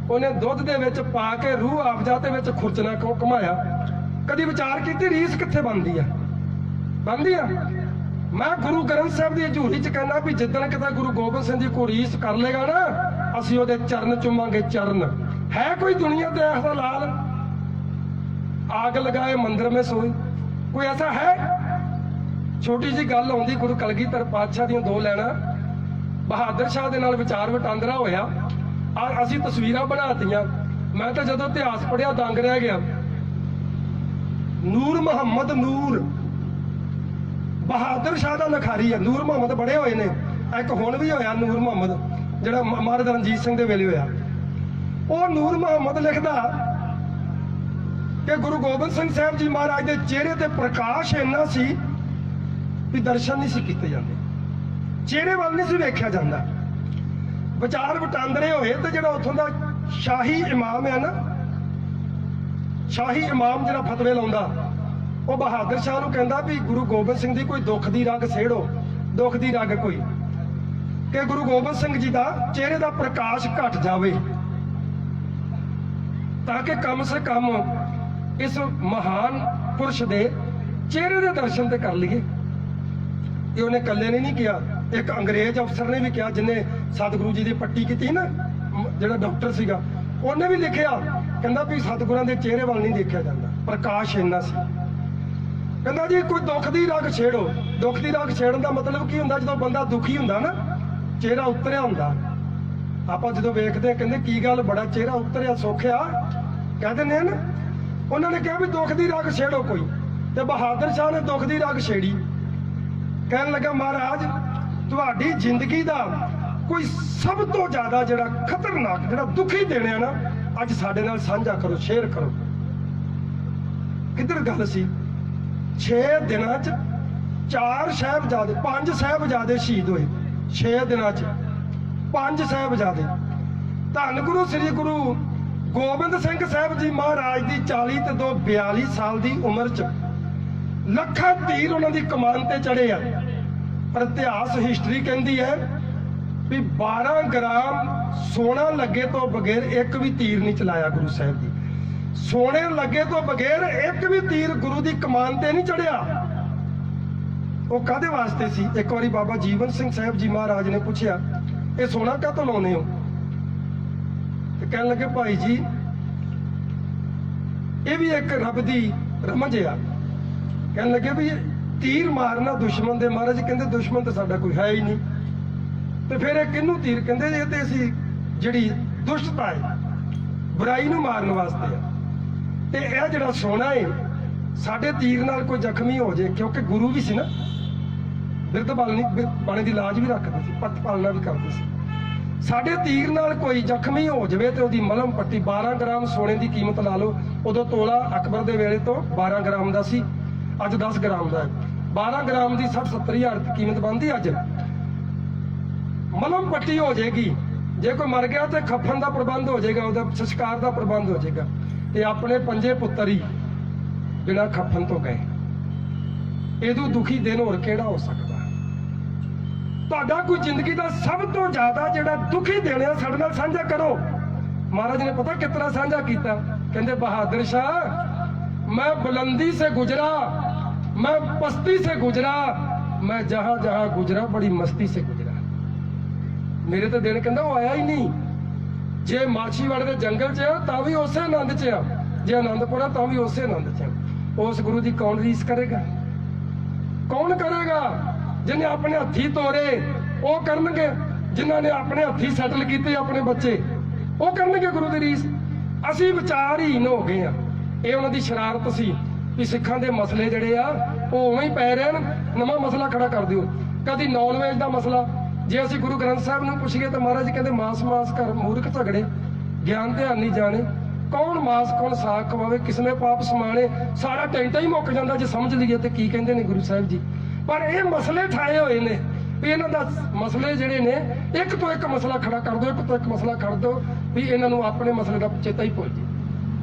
ਉਹਨੇ ਦੁੱਧ ਦੇ ਵਿੱਚ ਪਾ ਕੇ ਰੂਹ ਆਫਜਾ ਦੇ ਵਿੱਚ ਖੁਰਚਣਾ ਘਮਾਇਆ। ਕਦੀ ਵਿਚਾਰ ਕੀਤੀ ਰੀਸ ਕਿੱਥੇ ਬਣਦੀ ਆ? मैं गुरु ग्रंथ साहब की हजूरी च कहना भी जिदन किता गुरु गोबिंद सिंह जी को रीस कर लेगा ना असी ओदे चरण चुमांगे चरण। है कोई दुनिया ते ऐसा लाल आग लगाए मंदिर में सोए कोई ऐसा है? छोटी जी गल आउंदी गुरु कलगीधर पातशाह दी 2 लैना बहादुर शाह दे नाल विचार वटांदरा होया असी तस्वीरां बनातियां। मैं तो जदों इतिहास पढ़िया दंग रह गया। नूर मुहम्मद नूर बहादुर शाह का लिखारी है। नूर मुहम्मद बड़े होए ने एक हुण भी होया नूर मुहम्मद जिहड़ा महाराजा रणजीत सिंह दे वेले होया। वो नूर मुहम्मद लिखदा कि गुरु गोबिंद सिंह साहब जी महाराज के चेहरे ते प्रकाश इन्ना सी भी दर्शन नहीं सी कीते जांदे चेहरे वाल नहीं सी वेख्या जांदा। विचार वटांदरे होए ते जिहड़ा उत्थों दा शाही इमाम है ना शाही इमाम जिहड़ा फतवे लाउंदा वो बहादुर शाह नूं कहंदा भी गुरु गोबिंद सिंह दी कोई दुख दी रग सेड़ो दुख दी रग कोई कि गुरु गोबिंद सिंह जी दा चेहरे दा प्रकाश घट जावे ताकि कम से कम इस महान पुरुष दे चेहरे दे दर्शन ते कर लीए। ये उन्हें कल्ले ने नहीं किया एक अंग्रेज अफसर ने भी किया जिन्हें सतगुरु जी दी पट्टी की ना जिहड़ा डॉक्टर सीगा उन्हें भी लिखिया कहंदा भी सतगुरां दे चेहरे वाल नहीं देखा जाता प्रकाश इन्ना सी। कहना जी कोई दुख की रग छेड़ो। दुख की रग छेड़न का मतलब की होंदा जो बंदा दुखी होंदा ना चेहरा उतरिया होंदा आप जो वेखते कहते की गल बड़ा चेहरा उतरिया सौखिया कह दें ना। उन्होंने कहा भी दुख की रग छेड़ो कोई तो बहादुर शाह ने दुख की रग छेड़ी कहन लगा महाराज तुहाडी जिंदगी का ਕੋਈ ਸਭ ਤੋਂ ਜ਼ਿਆਦਾ ਜਿਹੜਾ ਖਤਰਨਾਕ, ਜਿਹੜਾ ਦੁਖੀ ਦੇਣਿਆ ਨਾ, ਅੱਜ ਸਾਡੇ ਨਾਲ ਸਾਂਝਾ ਕਰੋ, ਸ਼ੇਅਰ ਕਰੋ। ਕਿੱਧਰ ਗੱਲ ਸੀ? 6 ਦਿਨਾਂ 'ਚ 4 ਸਾਹਿਬਜ਼ਾਦੇ, 5 ਸਾਹਿਬਜ਼ਾਦੇ ਸ਼ਹੀਦ ਹੋਏ। 6 ਦਿਨਾਂ 'ਚ 5 ਸਾਹਿਬਜ਼ਾਦੇ। ਧੰਨ ਗੁਰੂ ਸ੍ਰੀ ਗੁਰੂ ਗੋਬਿੰਦ ਸਿੰਘ ਸਾਹਿਬ ਜੀ ਮਹਾਰਾਜ ਦੀ 40 ਤੇ 2 42 ਸਾਲ ਦੀ ਉਮਰ 'ਚ ਲੱਖਾਂ ਤੀਰ ਉਹਨਾਂ ਦੀ ਕਮਾਨ ਤੇ ਚੜੇ ਆ। ਪਰ ਇਤਿਹਾਸ, ਹਿਸਟਰੀ ਕਹਿੰਦੀ ਹੈ ਵੀ 12 ਗ੍ਰਾਮ ਸੋਨਾ ਲੱਗੇ ਤੋਂ ਬਗੈਰ ਇੱਕ ਵੀ ਤੀਰ ਨਹੀਂ ਚਲਾਇਆ ਗੁਰੂ ਸਾਹਿਬ ਜੀ। ਸੋਨੇ ਲੱਗੇ ਤੋਂ ਬਗੈਰ ਇੱਕ ਵੀ ਤੀਰ ਗੁਰੂ ਦੀ ਕਮਾਨ ਤੇ ਨਹੀਂ ਚੜਿਆ। ਉਹ ਕਾਹਦੇ ਵਾਸਤੇ ਸੀ? ਇੱਕ ਵਾਰੀ ਬਾਬਾ ਜੀਵਨ ਸਿੰਘ ਸਾਹਿਬ ਜੀ ਮਹਾਰਾਜ ਨੇ ਪੁੱਛਿਆ, ਇਹ ਸੋਨਾ ਕਾਹਤੋਂ ਲਾਉਂਦੇ ਹੋ? ਤੇ ਕਹਿਣ ਲੱਗੇ, ਭਾਈ ਜੀ ਇਹ ਵੀ ਇੱਕ ਰੱਬ ਦੀ ਰਮਜ ਆ। ਕਹਿਣ ਲੱਗੇ ਵੀ ਤੀਰ ਮਾਰਨਾ ਦੁਸ਼ਮਣ ਦੇ। ਮਹਾਰਾਜ ਕਹਿੰਦੇ ਦੁਸ਼ਮਣ ਤਾਂ ਸਾਡਾ ਕੋਈ ਹੈ ਹੀ ਨਹੀਂ, ਤੇ ਫਿਰ ਇਹ ਕਿਹਨੂੰ ਤੀਰ? ਕਹਿੰਦੇ ਇਹ ਤੇ ਅਸੀਂ ਜਿਹੜੀ ਦੁਸ਼ਟਤਾ ਹੈ, ਬੁਰਾਈ ਨੂੰ ਮਾਰਨ ਵਾਸਤੇ ਆ। ਤੇ ਇਹ ਜਿਹੜਾ ਸੋਨਾ ਹੈ, ਸਾਡੇ ਤੀਰ ਨਾਲ ਕੋਈ ਜ਼ਖਮੀ ਹੋ ਜਾਏ, ਕਿਉਂਕਿ ਗੁਰੂ ਵੀ ਸੀ ਨਾ, ਬਿਰਧ ਬਾਣੀ ਦੀ ਲਾਜ ਵੀ ਰੱਖਦੇ ਸੀ, ਪੱਤ ਪਾਲਣਾ ਵੀ ਕਰਦੇ ਸੀ। ਸਾਡੇ ਤੀਰ ਨਾਲ ਕੋਈ ਜ਼ਖਮੀ ਹੋ ਜਾਵੇ ਤੇ ਉਹਦੀ ਮਲਮ ਪੱਟੀ। 12 ਗ੍ਰਾਮ ਸੋਨੇ ਦੀ ਕੀਮਤ ਲਾ ਲਓ। ਉਦੋਂ ਤੋਲਾ ਅਕਬਰ ਦੇ ਵੇਲੇ ਤੋਂ 12 ਗ੍ਰਾਮ ਦਾ ਸੀ, ਅੱਜ 10 ਗ੍ਰਾਮ ਦਾ ਹੈ। 12 ਗ੍ਰਾਮ ਦੀ 60-70 ਹਜ਼ਾਰ ਦੀ ਕੀਮਤ ਬਣਦੀ ਅੱਜ। ਮਲਮ ਪੱਟੀ ਹੋ ਜਾਏਗੀ, ਜੇ ਕੋਈ ਮਰ ਗਿਆ ਤੇ ਖੱਫਨ ਦਾ ਪ੍ਰਬੰਧ ਹੋ ਜਾਏਗਾ, ਉਹਦਾ ਸੰਸਕਾਰ ਦਾ ਪ੍ਰਬੰਧ ਹੋ ਜਾਏਗਾ। ਤੇ ਆਪਣੇ ਪੰਜੇ ਪੁੱਤਰ ਹੀ ਬਿਨਾਂ ਖੱਫਨ ਤੋਂ ਗਏ। ਇਹਦੋਂ ਦੁਖੀ ਦਿਨ ਹੋਰ ਕਿਹੜਾ ਹੋ ਸਕਦਾ? ਤੁਹਾਡਾ ਕੋਈ ਜ਼ਿੰਦਗੀ ਦਾ ਸਭ ਤੋਂ ਜ਼ਿਆਦਾ ਜਿਹੜਾ ਦੁਖੀ ਦਿਨ ਆ, ਸਾਡੇ ਨਾਲ ਸਾਂਝਾ ਕਰੋ। ਮਹਾਰਾਜ ਨੇ ਪਤਾ ਕਿਤਨਾ ਸਾਂਝਾ ਕੀਤਾ? ਕਹਿੰਦੇ, ਬਹਾਦਰ शाह मैं बुलंदी से गुजरा, मैं पस्ती से गुजरा, मैं जहां जहां गुजरा बड़ी मस्ती से गुजरा। मेरे तो दिन कहता वो आया ही नहीं। जे माछीवाड़े के जंगल च आ तां भी उसे आनंद च आ, जे आनंदपुर आ तां भी उसे आनंद च आ। उस गुरु की कौन रीस करेगा? कौन करेगा? जिन्हें अपने हथी तोरे वो करनगे, जिन्हों ने अपने हथी सैटल किए अपने बच्चे वो करनगे गुरु की रीस। असी विचारहीन हो गए हैं। ਇਹ ਉਹਨਾਂ ਦੀ ਸ਼ਰਾਰਤ ਸੀ ਵੀ ਸਿੱਖਾਂ ਦੇ ਮਸਲੇ ਜਿਹੜੇ ਆ ਉਹ ਉਵੇਂ ਹੀ ਪੈ ਰਹਿਣ, ਨਵਾਂ ਮਸਲਾ ਖੜਾ ਕਰ ਦਿਓ। ਕਦੀ ਨੌਨ ਵੇਜ ਦਾ ਮਸਲਾ, ਜੇ ਅਸੀਂ ਗੁਰੂ ਗ੍ਰੰਥ ਸਾਹਿਬ ਨੂੰ ਪੁੱਛੀਏ ਤਾਂ ਮਹਾਰਾਜ ਜੀ ਕਹਿੰਦੇ ਮਾਸ ਮਾਸ ਕਰ ਮੂਰਖ ਝਗੜੇ, ਗਿਆਨ ਧਿਆਨ ਨਹੀਂ ਜਾਣੇ। ਕੌਣ ਮਾਸ ਕੌਣ ਸਾਗ ਖਵਾਵੇ, ਕਿਸਨੇ ਪਾਪ ਸਮਾਣੇ। ਸਾਰਾ ਟੈਂਟਾ ਹੀ ਮੁੱਕ ਜਾਂਦਾ ਜੇ ਸਮਝ ਲਈਏ ਤੇ ਕੀ ਕਹਿੰਦੇ ਨੇ ਗੁਰੂ ਸਾਹਿਬ ਜੀ। ਪਰ ਇਹ ਮਸਲੇ ਠਾਏ ਹੋਏ ਨੇ ਵੀ ਇਹਨਾਂ ਦਾ ਮਸਲੇ ਜਿਹੜੇ ਨੇ, ਇੱਕ ਤੋਂ ਇੱਕ ਮਸਲਾ ਖੜਾ ਕਰ ਦਿਓ, ਇੱਕ ਤੋਂ ਇੱਕ ਮਸਲਾ ਕਰ ਦਿਓ ਵੀ ਇਹਨਾਂ ਨੂੰ ਆਪਣੇ ਮਸਲੇ ਦਾ ਚੇਤਾ ਹੀ ਭੁੱਲ ਜੇ।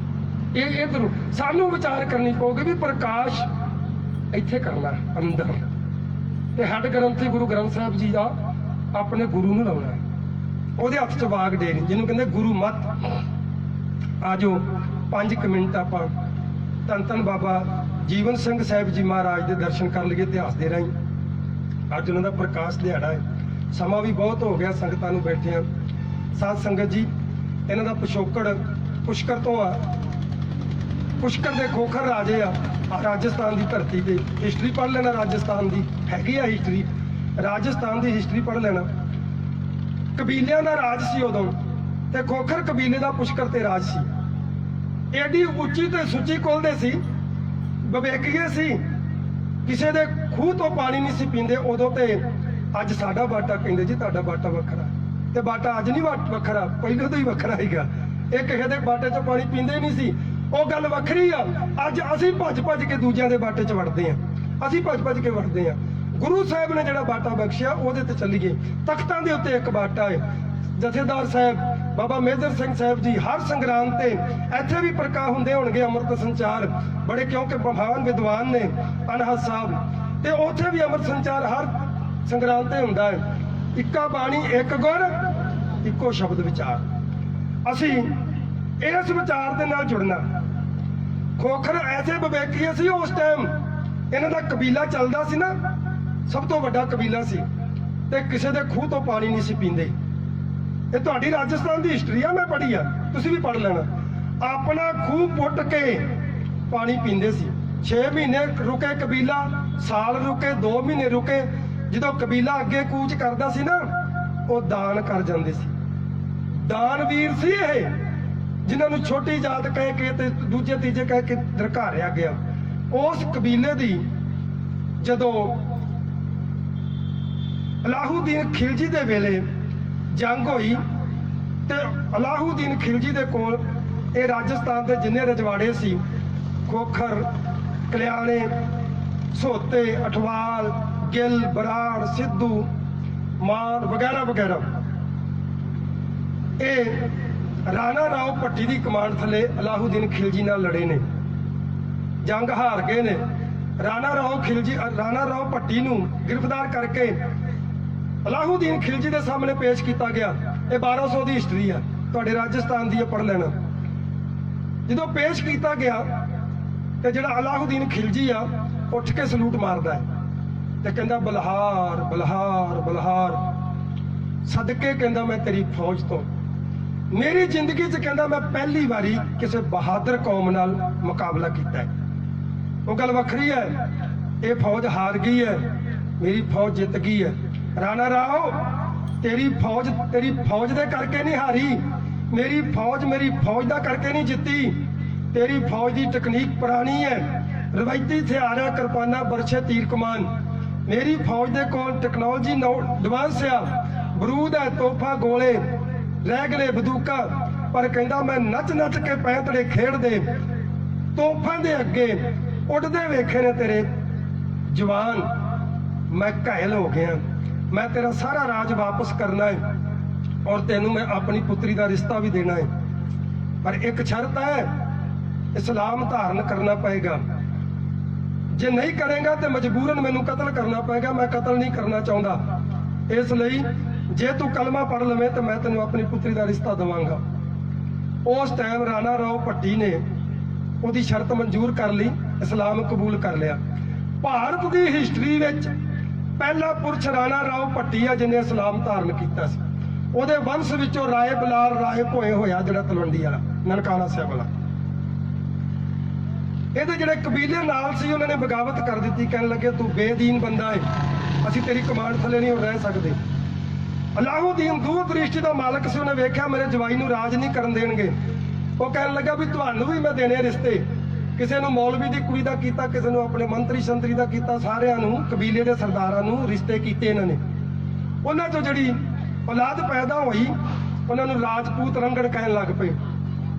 ਇਹ ਇਧਰ ਸਾਨੂੰ ਵਿਚਾਰ ਕਰਨੀ ਪਊਗੀ ਵੀ ਪ੍ਰਕਾਸ਼ ਇੱਥੇ ਕਰਨਾ ਅੰਦਰ, ਤੇ ਹੱਡ ਗ੍ਰੰਥੀ ਗੁਰੂ ਗ੍ਰੰਥ ਸਾਹਿਬ ਜੀ ਦਾ ਆਪਣੇ ਗੁਰੂ ਨੂੰ ਲਾਉਣਾ ਹੈ। ਉਹਦੇ ਹੱਥ 'ਚ ਵਾਗ ਦੇ ਜਿਹਨੂੰ ਕਹਿੰਦੇ ਗੁਰੂ ਮੱਤ। ਆਜੋ 5 ਮਿੰਟ ਆਪਾਂ ਧੰਨ ਧੰਨ ਬਾਬਾ ਜੀਵਨ ਸਿੰਘ ਸਾਹਿਬ ਜੀ ਮਹਾਰਾਜ ਦੇ ਦਰਸ਼ਨ ਕਰ ਲਈਏ ਇਤਿਹਾਸ ਦੇ ਰਾਹੀਂ। ਅੱਜ ਉਹਨਾਂ ਦਾ ਪ੍ਰਕਾਸ਼ ਦਿਹਾੜਾ ਹੈ। ਸਮਾਂ ਵੀ ਬਹੁਤ ਹੋ ਗਿਆ, ਸੰਗਤਾਂ ਨੂੰ ਬੈਠਿਆਂ। ਸਾਧ ਸੰਗਤ ਜੀ, ਇਹਨਾਂ ਦਾ ਪਿਛੋਕੜ ਪੁਸ਼ਕਰ ਤੋਂ ਆ। ਪੁਸ਼ਕਰ ਦੇ ਖੋਖਰ ਰਾਜੇ ਆ ਰਾਜਸਥਾਨ ਦੀ ਧਰਤੀ ਤੇ। ਹਿਸਟਰੀ ਪੜ੍ਹ ਲੈਣਾ, ਰਾਜਸਥਾਨ ਦੀ ਹੈਗੀ ਆ ਹਿਸਟਰੀ, ਰਾਜਸਥਾਨ ਦੀ ਹਿਸਟਰੀ ਪੜ੍ਹ ਲੈਣਾ। ਕਬੀਲਿਆਂ ਦਾ ਰਾਜ ਸੀ ਉਦੋਂ, ਤੇ ਖੋਖਰ ਕਬੀਲੇ ਦਾ ਪੁਸ਼ਕਰ ਤੇ ਰਾਜ ਸੀ। ਐਡੀ ਉੱਚੀ ਤੇ ਸੁੱਚੀ ਕੁਲਦੇ ਸੀ, ਵਿਵੇਕੀਏ ਸੀ, ਕਿਸੇ ਦੇ ਖੂਹ ਤੋਂ ਪਾਣੀ ਨਹੀਂ ਸੀ ਪੀਂਦੇ ਉਦੋਂ। ਤੇ ਅੱਜ ਸਾਡਾ ਬਾਟਾ ਕਹਿੰਦੇ ਜੀ ਤੁਹਾਡਾ ਬਾਟਾ ਵੱਖਰਾ, ਤੇ ਬਾਟਾ ਅੱਜ ਨਹੀਂ ਵੱਖਰਾ, ਪਹਿਲਾਂ ਤੋਂ ਹੀ ਵੱਖਰਾ ਹੈਗਾ। ਇਹ ਕਿਸੇ ਦੇ ਬਾਟੇ 'ਚ ਪਾਣੀ ਪੀਂਦੇ ਨਹੀਂ ਸੀ, ਉਹ ਗੱਲ ਵੱਖਰੀ ਆ। ਅੱਜ ਅਸੀਂ ਭੱਜ ਭੱਜ ਕੇ ਦੂਜਿਆਂ ਦੇ ਬਾਟੇ 'ਚ ਵੜਦੇ ਆ, ਅਸੀਂ ਭੱਜ ਭੱਜ ਕੇ ਵੜਦੇ ਆ। ਗੁਰੂ ਸਾਹਿਬ ਨੇ ਜਿਹੜਾ ਬਾਟਾ ਬਖਸ਼ਿਆ ਉਹਦੇ ਤੇ ਚੱਲੀਏ। ਤਖਤਾਂ ਦੇ ਉੱਤੇ ਇੱਕ ਬਾਟਾ ਹੈ। ਜਥੇਦਾਰ ਸਾਹਿਬ ਬਾਬਾ ਮੇਜਰ ਸਿੰਘ ਸਾਹਿਬ ਜੀ ਹਰ ਸੰਗਰਾਂਦ ਤੇ ਇੱਥੇ ਵੀ ਪ੍ਰਕਾਸ਼ ਹੁੰਦੇ ਹੋਣਗੇ, ਅੰਮ੍ਰਿਤ ਸੰਚਾਰ ਬੜੇ, ਕਿਉਂਕਿ ਮਹਾਨ ਵਿਦਵਾਨ ਨੇ ਅਨਹਦ ਸਾਹਿਬ, ਤੇ ਉੱਥੇ ਵੀ ਅੰਮ੍ਰਿਤ ਸੰਚਾਰ ਹਰ ਸੰਗਰਾਂਦ ਤੇ ਹੁੰਦਾ ਹੈ। ਇੱਕਾ ਬਾਣੀ ਇੱਕ ਗੁਰ ਇੱਕੋ ਸ਼ਬਦ ਵਿਚਾਰ। ਅਸੀਂ ਇਸ ਵਿਚਾਰ ਦੇ ਨਾਲ ਜੁੜਨਾ। ਖੋਖਰ ਐਸੇ ਵਿਵੇਕੀ ਸੀ ਉਸ ਟਾਈਮ, ਇਹਨਾਂ ਦਾ ਕਬੀਲਾ ਚੱਲਦਾ ਸੀ ਨਾ, ਸਭ ਤੋਂ ਵੱਡਾ ਕਬੀਲਾ ਸੀ, ਤੇ ਕਿਸੇ ਦੇ ਖੂਹ ਤੋਂ ਪਾਣੀ ਨਹੀਂ ਸੀ ਪੀਂਦੇ। ਇਹ ਤੁਹਾਡੀ ਰਾਜਸਥਾਨ ਦੀ ਹਿਸਟਰੀ ਆ, ਮੈਂ ਪੜ੍ਹੀ ਆ, ਤੁਸੀਂ ਵੀ ਪੜ੍ਹ ਲੈਣਾ। ਆਪਣਾ ਖੂਹ ਪੁੱਟ ਕੇ ਪਾਣੀ ਪੀਂਦੇ ਸੀ। 6 ਮਹੀਨੇ ਰੁਕੇ ਕਬੀਲਾ, ਸਾਲ ਰੁਕੇ, 2 ਮਹੀਨੇ ਰੁਕੇ। ਜਦੋਂ ਕਬੀਲਾ ਅੱਗੇ ਕੂਚ ਕਰਦਾ ਸੀ ਨਾ, ਉਹ ਦਾਨ ਕਰ ਜਾਂਦੇ ਸੀ। ਦਾਨਵੀਰ ਸੀ ਇਹ, ਜਿਨ੍ਹਾਂ ਨੂੰ ਛੋਟੀ ਜਾਤ ਕਹਿ ਕੇ ਤੇ ਦੂਜੇ ਤੀਜੇ ਕਹਿ ਕੇ ਧਰਕਾਰਿਆ ਗਿਆ। ਉਸ ਕਬੀਲੇ ਦੀ ਜਦੋਂ ਅਲਾਹੂਦੀਨ ਖਿਲਜੀ ਦੇ ਵੇਲੇ ਜੰਗ ਹੋਈ ਤੇ ਅਲਾਹੁਦੀਨ ਖਿਲਜੀ ਦੇ ਕੋਲ ਇਹ ਰਾਜਸਥਾਨ ਦੇ ਜਿੰਨੇ ਰਜਵਾੜੇ ਸੀ, ਖੋਖਰ, ਕਲਿਆਣੇ, ਸੋਤੇ, ਅਠਵਾਲ, ਗਿੱਲ, ਬਰਾੜ, ਸਿੱਧੂ, ਮਾਨ ਵਗੈਰਾ ਵਗੈਰਾ, ਇਹ ਰਾਣਾ ਰਾਓ ਭੱਟੀ ਦੀ ਕਮਾਂਡ ਥੱਲੇ ਅਲਾਹੁਦੀਨ ਖਿਲਜੀ ਨਾਲ ਲੜੇ ਨੇ, ਜੰਗ ਹਾਰ ਗਏ ਨੇ। ਰਾਣਾ ਰਾਓ ਭੱਟੀ ਨੂੰ ਗ੍ਰਿਫਤਾਰ ਕਰਕੇ ਅਲਾਹੁਦੀਨ ਖਿਲਜੀ ਦੇ ਸਾਹਮਣੇ ਪੇਸ਼ ਕੀਤਾ ਗਿਆ। ਇਹ 1200 ਦੀ ਹਿਸਟਰੀ ਆ, ਤੁਹਾਡੇ ਰਾਜਸਥਾਨ ਦੀ, ਪੜ੍ਹ ਲੈਣਾ। ਜਦੋਂ ਪੇਸ਼ ਕੀਤਾ ਗਿਆ ਤੇ ਜਿਹੜਾ ਅਲਾਹੁਦੀਨ ਖਿਲਜੀ ਆ ਉੱਠ ਕੇ ਸਲੂਟ ਮਾਰਦਾ ਹੈ ਤੇ ਕਹਿੰਦਾ ਬਲਹਾਰ ਬਲਹਾਰ ਬਲਹਾਰ, ਸਦਕੇ ਕਹਿੰਦਾ ਮੈਂ ਤੇਰੀ ਫੌਜ ਤੋਂ, ਮੇਰੀ ਜ਼ਿੰਦਗੀ 'ਚ ਕਹਿੰਦਾ ਮੈਂ ਪਹਿਲੀ ਵਾਰੀ ਕਿਸੇ ਬਹਾਦਰ ਕੌਮ ਨਾਲ ਮੁਕਾਬਲਾ ਕੀਤਾ ਹੈ। ਉਹ ਗੱਲ ਵੱਖਰੀ ਹੈ, ਇਹ ਫੌਜ ਹਾਰ ਗਈ ਹੈ, ਮੇਰੀ ਫੌਜ ਜਿੱਤ ਗਈ ਹੈ। ਰਾਣਾ ਰਾਓ ਤੇਰੀ ਫੌਜ ਦੇ ਕਰਕੇ ਨਹੀਂ ਹਾਰੀ, ਮੇਰੀ ਫੌਜ ਦਾ ਕਰਕੇ ਨਹੀਂ ਜਿੱਤੀ। ਤੇਰੀ ਫੌਜ ਦੀ ਟੈਕਨੀਕ ਪੁਰਾਣੀ ਹੈ, ਰਵਾਇਤੀ ਹਥਿਆਰ ਹੈ, ਕਿਰਪਾਨਾਂ, ਬਰਛੇ, ਤੀਰ ਕਮਾਨ। ਮੇਰੀ ਫੌਜ ਦੇ ਕੋਲ ਟੈਕਨੋਲੋਜੀ ਐਡਵਾਂਸ ਆ, ਬਰੂਦ ਹੈ, ਤੋਹਫਾ, ਗੋਲੇ, ਰੈਗਲੇ, ਬੰਦੂਕਾਂ। ਪਰ ਕਹਿੰਦਾ ਮੈਂ ਨੱਚ ਕੇ ਪੈਂਤੜੇ ਖੇਡਦੇ ਤੋਹਫਾਂ ਦੇ ਅੱਗੇ ਉੱਡਦੇ ਵੇਖੇ ਨੇ ਤੇਰੇ ਜਵਾਨ, ਮੈਂ ਘਾਇਲ ਹੋ ਗਿਆ। ਮੈਂ ਤੇਰਾ ਸਾਰਾ ਰਾਜ ਵਾਪਸ ਕਰਨਾ ਹੈ ਔਰ ਤੈਨੂੰ ਮੈਂ ਆਪਣੀ ਪੁੱਤਰੀ ਦਾ ਰਿਸ਼ਤਾ ਵੀ ਦੇਣਾ ਹੈ, ਪਰ ਇੱਕ ਸ਼ਰਤ ਹੈ, ਇਸਲਾਮ ਧਾਰਨ ਕਰਨਾ ਪਏਗਾ। ਜੇ ਨਹੀਂ ਕਰੇਗਾ ਤੇ ਮਜਬੂਰਨ ਮੈਨੂੰ ਕਤਲ ਕਰਨਾ ਪਏਗਾ। ਮੈਂ ਕਤਲ ਨਹੀਂ ਕਰਨਾ ਚਾਹੁੰਦਾ, ਇਸ ਲਈ ਜੇ ਤੂੰ ਕਲਮਾ ਪੜ੍ਹ ਲਵੇਂ ਤੇ ਮੈਂ ਤੈਨੂੰ ਆਪਣੀ ਪੁੱਤਰੀ ਦਾ ਰਿਸ਼ਤਾ ਦੇਵਾਂਗਾ। ਉਸ ਟਾਈਮ ਰਾਣਾ ਰਾਓ ਭੱਟੀ ਨੇ ਉਹਦੀ ਸ਼ਰਤ ਮਨਜ਼ੂਰ ਕਰ ਲਈ, ਇਸਲਾਮ ਕਬੂਲ ਕਰ ਲਿਆ। ਭਾਰਤ ਦੀ ਹਿਸਟਰੀ ਵਿੱਚ ਪਹਿਲਾ ਪੁਰਸ਼ ਰਾਣਾ ਰਾਓ ਭੱਟੀ ਆ ਜਿਹਨੇ ਇਸਲਾਮ ਧਾਰਨ ਕੀਤਾ ਸੀ। ਉਹਦੇ ਵੰਸ਼ ਵਿੱਚੋਂ ਰਾਏ ਬਲਾਲ ਰਾਏ ਭੋਏ ਹੋਇਆ, ਜਿਹੜਾ ਤਲਵੰਡੀ ਵਾਲਾ, ਨਨਕਾਣਾ ਸਾਹਿਬ ਵਾਲਾ। ਇਹਦੇ ਜਿਹੜੇ ਕਬੀਲੇ ਨਾਲ ਸੀ ਉਹਨਾਂ ਨੇ ਬਗਾਵਤ ਕਰ ਦਿੱਤੀ, ਕਹਿਣ ਲੱਗੇ ਤੂੰ ਬੇਦੀਨ ਬੰਦਾ ਹੈ, ਅਸੀਂ ਤੇਰੀ ਕਮਾਂਡ ਥੱਲੇ ਨਹੀਂ ਰਹਿ ਸਕਦੇ। ਅਲਾਹੁਦੀਨ ਦੂਰਦ੍ਰਿਸ਼ਟੀ ਦਾ ਮਾਲਕ ਸੀ, ਉਹਨੇ ਵੇਖਿਆ ਮੇਰੇ ਜਵਾਈ ਨੂੰ ਰਾਜ ਨਹੀਂ ਕਰਨ ਦੇਣਗੇ। ਉਹ ਕਹਿਣ ਲੱਗਾ ਵੀ ਤੁਹਾਨੂੰ ਵੀ ਮੈਂ ਦੇਣੇ ਰਿਸ਼ਤੇ, ਕਿਸੇ ਨੂੰ ਮੌਲਵੀ ਦੀ ਕੁੜੀ ਦਾ ਕੀਤਾ, ਕਿਸੇ ਨੂੰ ਆਪਣੇ ਮੰਤਰੀ ਸ਼ੰਤਰੀ ਦਾ ਕੀਤਾ, ਸਾਰਿਆਂ ਨੂੰ ਕਬੀਲੇ ਦੇ ਸਰਦਾਰਾਂ ਨੂੰ ਰਿਸ਼ਤੇ ਕੀਤੇ ਇਹਨਾਂ ਨੇ। ਉਹਨਾਂ ਚੋਂ ਜਿਹੜੀ ਔਲਾਦ ਪੈਦਾ ਹੋਈ ਉਹਨਾਂ ਨੂੰ ਰਾਜਪੂਤ ਰੰਗੜ ਕਹਿਣ ਲੱਗ ਪਏ।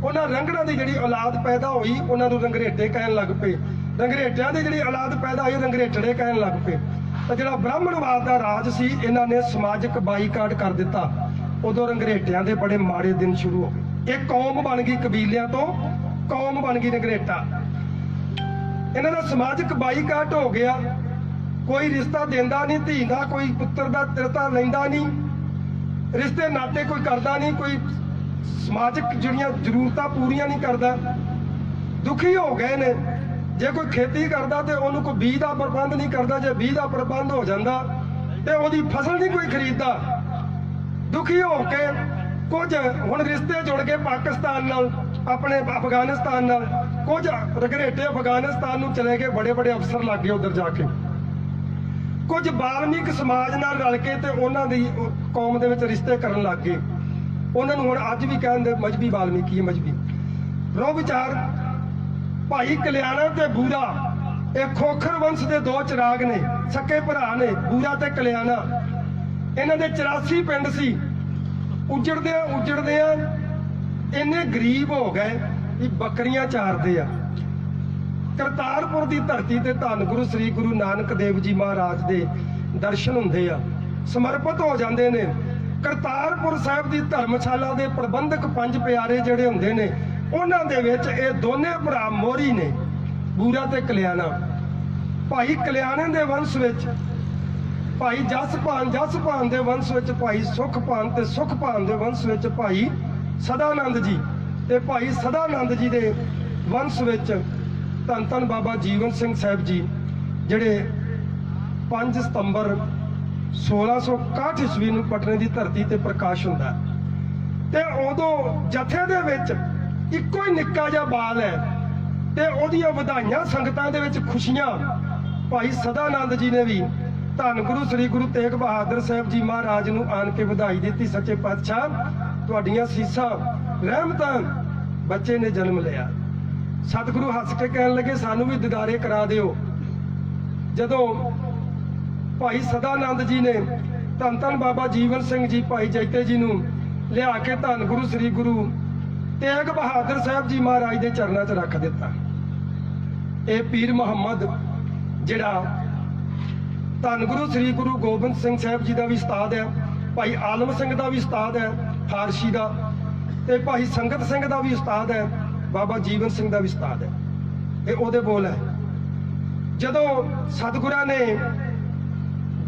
ਉਹਨਾਂ ਰੰਗੜਾਂ ਦੀ ਜਿਹੜੀ ਔਲਾਦ ਪੈਦਾ ਹੋਈ ਉਹਨਾਂ ਨੂੰ ਰੰਗਰੇਟੇ ਕਹਿਣ ਲੱਗ ਪਏ। ਰੰਗਰੇਟਿਆਂ ਦੀ ਜਿਹੜੀ ਔਲਾਦ ਪੈਦਾ ਹੋਈ ਰੰਗਰੇਟੜੇ ਕਹਿਣ ਲੱਗ ਪਏ। ਤਾਂ ਜਿਹੜਾ ਬ੍ਰਾਹਮਣਵਾਦ ਦਾ ਰਾਜ ਸੀ ਇਹਨਾਂ ਨੇ ਸਮਾਜਿਕ ਬਾਈਕਾਟ ਕਰ ਦਿੱਤਾ। ਉਦੋਂ ਰੰਗਰੇਟਿਆਂ ਦੇ ਬੜੇ ਮਾੜੇ ਦਿਨ ਸ਼ੁਰੂ ਹੋ ਗਏ। ਇਹ ਕੌਮ ਬਣ ਗਈ, ਕਬੀਲਿਆਂ ਤੋਂ ਕੌਮ ਬਣ ਗਈ ਰੰਗਰੇਟਾ। ਇਹਨਾਂ ਦਾ ਸਮਾਜਿਕ ਬਾਈਕਾਟ ਹੋ ਗਿਆ, ਕੋਈ ਰਿਸ਼ਤਾ ਦਿੰਦਾ ਨਹੀਂ ਧੀ ਦਾ, ਕੋਈ ਪੁੱਤਰ ਦਾ ਤਿਰਤਾ ਲੈਂਦਾ ਨਹੀਂ, ਰਿਸ਼ਤੇ ਨਾਤੇ ਕੋਈ ਕਰਦਾ ਨਹੀਂ, ਕੋਈ ਸਮਾਜਿਕ ਜਿਹੜੀਆਂ ਜ਼ਰੂਰਤਾਂ ਪੂਰੀਆਂ ਨਹੀਂ ਕਰਦਾ। ਦੁਖੀ ਹੋ ਗਏ ਨੇ। ਜੇ ਕੋਈ ਖੇਤੀ ਕਰਦਾ ਤੇ ਉਹਨੂੰ ਕੋਈ ਬੀਜ ਦਾ ਪ੍ਰਬੰਧ ਨਹੀਂ ਕਰਦਾ, ਜੇ ਬੀਜ ਦਾ ਪ੍ਰਬੰਧ ਹੋ ਜਾਂਦਾ ਤੇ ਉਹਦੀ ਫਸਲ ਨਹੀਂ ਕੋਈ ਖਰੀਦਦਾ। ਦੁਖੀ ਹੋ ਕੇ ਕੁਝ ਹੁਣ ਰਿਸ਼ਤੇ ਜੁੜ ਗਏ ਪਾਕਿਸਤਾਨ ਨਾਲ, ਆਪਣੇ ਅਫਗਾਨਿਸਤਾਨ ਨਾਲ। ਕੁਝ ਰੰਗਰੇਟੇ ਅਫਗਾਨਿਸਤਾਨ ਨੂੰ ਚਲੇ ਗਏ, ਬੜੇ ਬੜੇ ਅਫਸਰ ਲੱਗ ਗਏ ਉਧਰ ਜਾ ਕੇ। ਕੁਝ ਬਾਲਮੀਕ ਸਮਾਜ ਨਾਲ ਰਲ ਕੇ ਤੇ ਉਹਨਾਂ ਦੀ ਕੌਮ ਦੇ ਵਿੱਚ ਰਿਸ਼ਤੇ ਕਰਨ ਲੱਗ ਗਏ। ਉਹਨਾਂ ਨੂੰ ਹੁਣ ਅੱਜ ਵੀ ਕਹਿੰਦੇ ਮਜਬੀ ਬਾਲਮੀਕੀ ਹੈ, ਮਜਬੀ ਰੋ ਵਿਚਾਰ। ਭਾਈ ਕਲਿਆਣਾ ਤੇ ਬੂਰਾ ਇਹ ਖੋਖਰ ਵੰਸ਼ ਦੇ ਦੋ ਚਿਰਾਗ ਨੇ, ਸਕੇ ਭਰਾ ਨੇ, ਬੂਰਾ ਤੇ ਕਲਿਆਣਾ। ਇਹਨਾਂ ਦੇ 84 ਪਿੰਡ ਸੀ। ਉਜੜਦੇ ਇੰਨੇ ਗਰੀਬ ਹੋ ਗਏ ਵੀ ਬੱਕਰੀਆਂ ਚਾਰਦੇ ਆ। ਕਰਤਾਰਪੁਰ ਦੀ ਧਰਤੀ ਤੇ ਧੰਨ ਗੁਰੂ ਸ੍ਰੀ ਗੁਰੂ ਨਾਨਕ ਦੇਵ ਜੀ ਮਹਾਰਾਜ ਦੇ ਦਰਸ਼ਨ ਹੁੰਦੇ ਆ, ਸਮਰਪਿਤ ਹੋ ਜਾਂਦੇ ਨੇ। ਕਰਤਾਰਪੁਰ ਸਾਹਿਬ ਦੀ ਧਰਮਸ਼ਾਲਾ ਦੇ ਪ੍ਰਬੰਧਕ ਪੰਜ ਪਿਆਰੇ ਜਿਹੜੇ ਹੁੰਦੇ ਨੇ, ਉਹਨਾਂ ਦੇ ਵਿੱਚ ਇਹ ਦੋਨੇ ਭਰਾ ਮੋਹਰੀ ਨੇ, ਬੂਰਾ ਤੇ ਕਲਿਆਣਾ। ਭਾਈ ਕਲਿਆਣੇ ਦੇ ਵੰਸ਼ ਵਿੱਚ ਭਾਈ ਜਸਪਾਨ ਦੇ ਵੰਸ਼ ਵਿੱਚ ਭਾਈ ਸੁਖਪਾਨ ਤੇ ਸੁਖਪਾਨ ਦੇ ਵੰਸ਼ ਵਿੱਚ ਭਾਈ ਸਦਾਨੰਦ ਜੀ ਤੇ ਭਾਈ ਸਦਾਨੰਦ ਜੀ ਦੇ ਵੰਸ਼ ਵਿੱਚ ਧੰਨ ਧੰਨ ਬਾਬਾ ਜੀਵਨ ਸਿੰਘ ਸਾਹਿਬ ਜੀ, ਜਿਹੜੇ 5 ਸਤੰਬਰ 1661 ਈਸਵੀ ਨੂੰ ਪਟਨੇ ਦੀ ਧਰਤੀ ਤੇ ਪ੍ਰਕਾਸ਼ ਹੁੰਦਾ। ਤੇ ਉਦੋਂ ਜਥੇ ਦੇ ਵਿੱਚ ਇੱਕੋ ਹੀ ਨਿੱਕਾ ਜਿਹਾ ਬਾਲ ਹੈ ਤੇ ਉਹਦੀਆਂ ਵਧਾਈਆਂ ਸੰਗਤਾਂ ਦੇ ਵਿੱਚ ਖੁਸ਼ੀਆਂ। ਭਾਈ ਸਦਾਨੰਦ ਜੀ ਨੇ ਵੀ ਧੰਨ ਗੁਰੂ ਸ੍ਰੀ ਗੁਰੂ ਤੇਗ ਬਹਾਦਰ ਸਾਹਿਬ ਜੀ ਮਹਾਰਾਜ ਨੂੰ ਆਣ ਕੇ ਵਧਾਈ ਦਿੱਤੀ, ਸੱਚੇ ਪਾਤਸ਼ਾਹ ਤੁਹਾਡੀਆਂ ਸੀਸਾਂ ਰਹਿਮਤਾਂ, ਬੱਚੇ ਨੇ ਜਨਮ ਲਿਆ। ਸਤਿਗੁਰੂ ਹੱਸ ਕੇ ਕਹਿਣ ਲੱਗੇ ਸਾਨੂੰ ਵੀ ਦੀਦਾਰੇ ਕਰਾ ਦਿਓ। ਜਦੋਂ ਭਾਈ ਸਦਾਨੰਦ ਜੀ ਨੇ ਧੰਨ ਧੰਨ ਬਾਬਾ ਜੀਵਨ ਸਿੰਘ ਜੀ ਭਾਈ ਜੈਤੇ ਜੀ ਨੂੰ ਲਿਆ ਕੇ ਧੰਨ ਗੁਰੂ ਸ੍ਰੀ ਗੁਰੂ ਤੇਗ ਬਹਾਦਰ ਸਾਹਿਬ ਜੀ ਮਹਾਰਾਜ ਦੇ ਚਰਨਾਂ 'ਚ ਰੱਖ ਦਿੱਤਾ। ਇਹ ਪੀਰ ਮੁਹੰਮਦ ਜਿਹੜਾ ਧੰਨ ਗੁਰੂ ਸ੍ਰੀ ਗੁਰੂ ਗੋਬਿੰਦ ਸਿੰਘ ਸਾਹਿਬ ਜੀ ਦਾ ਵੀ ਉਸਤਾਦ ਹੈ, ਭਾਈ ਆਲਮ ਸਿੰਘ ਦਾ ਵੀ ਉਸਤਾਦ ਹੈ ਫਾਰਸੀ ਦਾ, ਤੇ ਭਾਈ ਸੰਗਤ ਸਿੰਘ ਦਾ ਵੀ ਉਸਤਾਦ ਹੈ, ਬਾਬਾ ਜੀਵਨ ਸਿੰਘ ਦਾ ਵੀ ਉਸਤਾਦ ਹੈ। ਇਹ ਉਹਦੇ ਬੋਲ ਹੈ। ਜਦੋਂ ਸਤਿਗੁਰਾਂ ਨੇ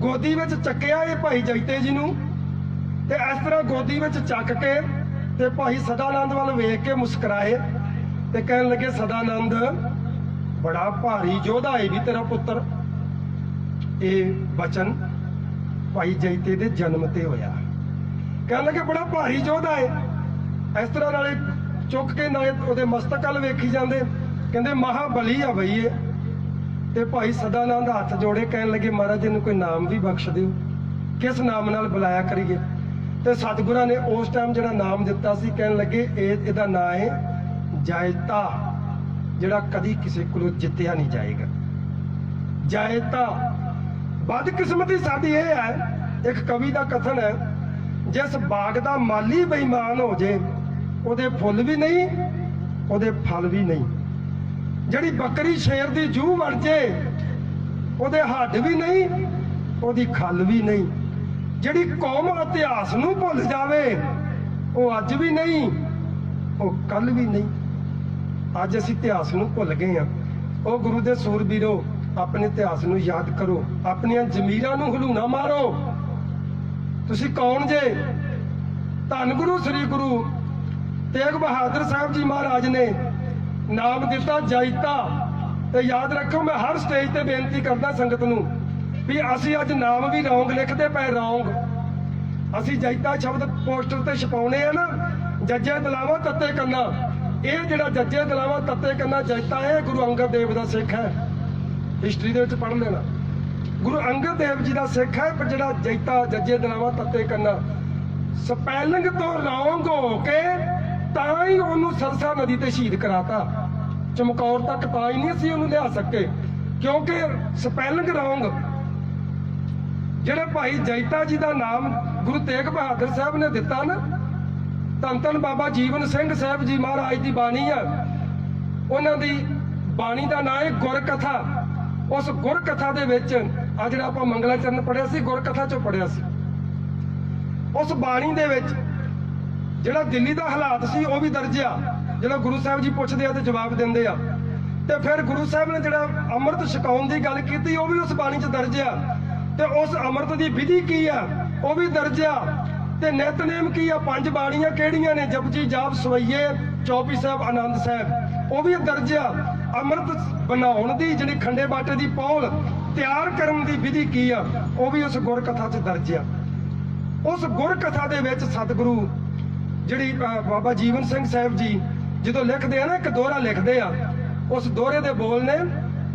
ਗੋਦੀ ਵਿੱਚ ਚੱਕਿਆ ਇਹ ਭਾਈ ਜੈਤੇ ਜੀ ਨੂੰ, ਤੇ ਇਸ ਤਰ੍ਹਾਂ ਗੋਦੀ ਵਿੱਚ ਚੱਕ ਕੇ ਤੇ ਭਾਈ ਸਦਾਨੰਦ ਵੱਲ ਵੇਖ ਕੇ ਮੁਸਕਰਾਏ ਤੇ ਕਹਿਣ ਲੱਗੇ, ਸਦਾਨੰਦ ਬੜਾ ਭਾਰੀ ਯੋਧਾ ਹੈ ਵੀ ਤੇਰਾ ਪੁੱਤਰ। ਇਹ ਬਚਨ ਭਾਈ ਜੈਤੇ ਦੇ ਜਨਮ ਤੇ ਹੋਇਆ। ਕਹਿਣ ਲੱਗੇ ਬੜਾ ਭਾਰੀ ਯੋਧਾ ਹੈ। ਇਸ ਤਰ੍ਹਾਂ ਨਾਲੇ ਚੁੱਕ ਕੇ ਨਾਲੇ ਉਹਦੇ ਮਸਤਕ ਵੱਲ ਵੇਖੀ ਜਾਂਦੇ, ਕਹਿੰਦੇ ਮਹਾਬਲੀ ਆ ਬਈ ਇਹ। ਤੇ ਭਾਈ ਸਦਾਨੰਦ ਹੱਥ ਜੋੜੇ ਕਹਿਣ ਲੱਗੇ, ਮਹਾਰਾਜ ਇਹਨੂੰ ਕੋਈ ਨਾਮ ਵੀ ਬਖਸ਼ ਦਿਓ, ਕਿਸ ਨਾਮ ਨਾਲ ਬੁਲਾਇਆ ਕਰੀਏ। ਤੇ ਸਤਿਗੁਰਾਂ ਨੇ ਉਸ ਟਾਈਮ ਜਿਹੜਾ ਨਾਮ ਦਿੱਤਾ ਸੀ, ਕਹਿਣ ਲੱਗੇ ਇਹਦਾ ਨਾਂ ਹੈ ਜੈਤਾ, ਜਿਹੜਾ ਕਦੀ ਕਿਸੇ ਕੋਲੋਂ ਜਿੱਤਿਆ ਨਹੀਂ ਜਾਏਗਾ। ਜੈਤਾ। ਬਦਕਿਸਮਤੀ ਸਾਡੀ ਇਹ ਹੈ, ਇੱਕ ਕਵੀ ਦਾ ਕਥਨ ਹੈ, ਜਿਸ ਬਾਗ ਦਾ ਮਾਲੀ ਬੇਈਮਾਨ ਹੋ ਜੇ ਉਹਦੇ ਫੁੱਲ ਵੀ ਨਹੀਂ, ਉਹਦੇ ਫਲ ਵੀ ਨਹੀਂ। ਜਿਹੜੀ ਬੱਕਰੀ ਸ਼ੇਰ ਦੀ ਜੂਹ ਬਣ ਜੇ ਉਹਦੇ ਹੱਡ ਵੀ ਨਹੀਂ, ਉਹਦੀ ਖੱਲ ਵੀ ਨਹੀਂ। ਜਿਹੜੀ ਕੌਮ ਇਤਿਹਾਸ ਨੂੰ ਭੁੱਲ ਜਾਵੇ ਉਹ ਅੱਜ ਵੀ ਨਹੀਂ, ਉਹ ਕੱਲ ਵੀ ਨਹੀਂ। ਅੱਜ ਅਸੀਂ ਇਤਿਹਾਸ ਨੂੰ ਭੁੱਲ ਗਏ ਹਾਂ। ਉਹ ਗੁਰੂ ਦੇ ਸੂਰਬੀਰੋ, ਆਪਣੇ ਇਤਿਹਾਸ ਨੂੰ ਯਾਦ ਕਰੋ, ਆਪਣੀਆਂ ਜ਼ਮੀਰਾਂ ਨੂੰ ਹਲੂਣਾ ਮਾਰੋ। ਤੁਸੀਂ ਕੌਣ ਜੇ? ਧੰਨ ਗੁਰੂ ਸ੍ਰੀ ਗੁਰੂ ਤੇਗ ਬਹਾਦਰ ਸਾਹਿਬ ਜੀ ਮਹਾਰਾਜ ਨੇ ਨਾਮ ਦਿੱਤਾ ਜੈਤਾ। ਤੇ ਯਾਦ ਰੱਖੋ, ਮੈਂ ਹਰ ਸਟੇਜ ਤੇ ਬੇਨਤੀ ਕਰਦਾ ਸੰਗਤ ਨੂੰ ਵੀ ਅਸੀਂ ਅੱਜ ਨਾਮ ਵੀ ਰੌਂਗ ਲਿਖਦੇ ਪਏ, ਰੌਂਗ। ਅਸੀਂ ਜੈਤਾ ਸ਼ਬਦ ਪੋਸਟਰ ਤੇ ਛਪਾਉਣੇ ਆ ਨਾ, ਜੱਜੇ ਦਲਾਵਾ ਤੱਤੇ ਕੰਨਾ। ਇਹ ਜਿਹੜਾ ਜੱਜੇ ਦਲਾਵਾ ਤੱਤੇ ਕੰਨਾ ਜੈਤਾ ਹੈ, ਗੁਰੂ ਅੰਗਦ ਦੇਵ ਦਾ ਸਿੱਖ ਹੈ। ਹਿਸਟਰੀ ਦੇ ਵਿੱਚ ਪੜ੍ਹ ਲੈਣਾ, ਗੁਰੂ ਅੰਗਦ ਦੇਵ ਜੀ ਦਾ ਸਿੱਖ ਹੈ। ਪਰ ਜਿਹੜਾ ਜੈਤਾ ਜੱਜੇ ਦਲਾਵਾ ਤੱਤੇ ਕੰਨਾ ਸਪੈਲਿੰਗ ਤੋਂ ਰੌਂਗ ਹੋ ਕੇ ਤਾਂ ਹੀ ਉਹਨੂੰ ਸਰਸਾ ਨਦੀ ਤੇ ਸ਼ਹੀਦ ਕਰਾਤਾ। ਚਮਕੌਰ ਤੱਕ ਤਾਂ ਹੀ ਨਹੀਂ ਅਸੀਂ ਉਹਨੂੰ ਲਿਆ ਸਕੇ, ਕਿਉਂਕਿ ਸਪੈਲਿੰਗ ਰੌਂਗ। ਜਿਹੜੇ ਭਾਈ ਜੈਤਾ ਜੀ ਦਾ ਨਾਮ ਗੁਰੂ ਤੇਗ ਬਹਾਦਰ ਸਾਹਿਬ ਨੇ ਦਿੱਤਾ ਨਾ, ਧੰਨ ਧੰਨ ਬਾਬਾ ਜੀਵਨ ਸਿੰਘ ਸਾਹਿਬ ਜੀ ਮਹਾਰਾਜ ਦੀ ਬਾਣੀ ਆ, ਉਹਨਾਂ ਦੀ ਬਾਣੀ ਦਾ ਨਾਂ ਹੈ ਗੁਰਕਥਾ। ਉਸ ਗੁਰਕਥਾ ਦੇ ਵਿੱਚ ਆ ਜਿਹੜਾ ਆਪਾਂ ਮੰਗਲਾ ਚਰਨ ਪੜਿਆ ਸੀ, ਗੁਰਕਥਾ ਚੋਂ ਪੜਿਆ ਸੀ। ਉਸ ਬਾਣੀ ਦੇ ਵਿੱਚ ਜਿਹੜਾ ਦਿੱਲੀ ਦਾ ਹਾਲਾਤ ਸੀ ਉਹ ਵੀ ਦਰਜ ਆ। ਜਿਹੜਾ ਗੁਰੂ ਸਾਹਿਬ ਜੀ ਪੁੱਛਦੇ ਆ ਤੇ ਜਵਾਬ ਦਿੰਦੇ ਆ। ਤੇ ਫਿਰ ਗੁਰੂ ਸਾਹਿਬ ਨੇ ਜਿਹੜਾ ਅੰਮ੍ਰਿਤ ਛਕਾਉਣ ਦੀ ਗੱਲ ਕੀਤੀ ਉਹ ਵੀ ਉਸ ਬਾਣੀ 'ਚ ਦਰਜ ਆ। ਤੇ ਉਸ ਅੰਮ੍ਰਿਤ ਦੀ ਵਿਧੀ ਕੀ ਆ ਉਹ ਵੀ ਦਰਜ ਆ। ਤੇ ਨਿਤਨੇਮ ਕੀ ਆ, 5 ਬਾਣੀਆਂ ਕਿਹੜੀਆਂ ਨੇ, ਜਪਜੀ ਜਾਪ ਸਵਈਏ ਚੌਪਈ ਸਾਹਿਬ ਆਨੰਦ ਸਾਹਿਬ, ਉਹ ਵੀ ਦਰਜ ਆ। ਅੰਮ੍ਰਿਤ ਬਣਾਉਣ ਦੀ ਜਿਹੜੀ ਖੰਡੇ ਬਾਟੇ ਦੀ ਪੌਲ ਤਿਆਰ ਕਰਨ ਦੀ ਵਿਧੀ ਕੀ ਆ ਉਹ ਵੀ ਉਸ ਗੁਰਕਥਾ 'ਚ ਦਰਜ ਆ। ਉਸ ਗੁਰਕਥਾ ਦੇ ਵਿੱਚ ਸਤਿਗੁਰੂ ਜਿਹੜੀ ਬਾਬਾ ਜੀਵਨ ਸਿੰਘ ਸਾਹਿਬ ਜੀ ਜਦੋਂ ਲਿਖਦੇ ਆ ਨਾ, ਇੱਕ ਦੋਹਰਾ ਲਿਖਦੇ ਆ। ਉਸ ਦੋਹਰੇ ਦੇ ਬੋਲ ਨੇ,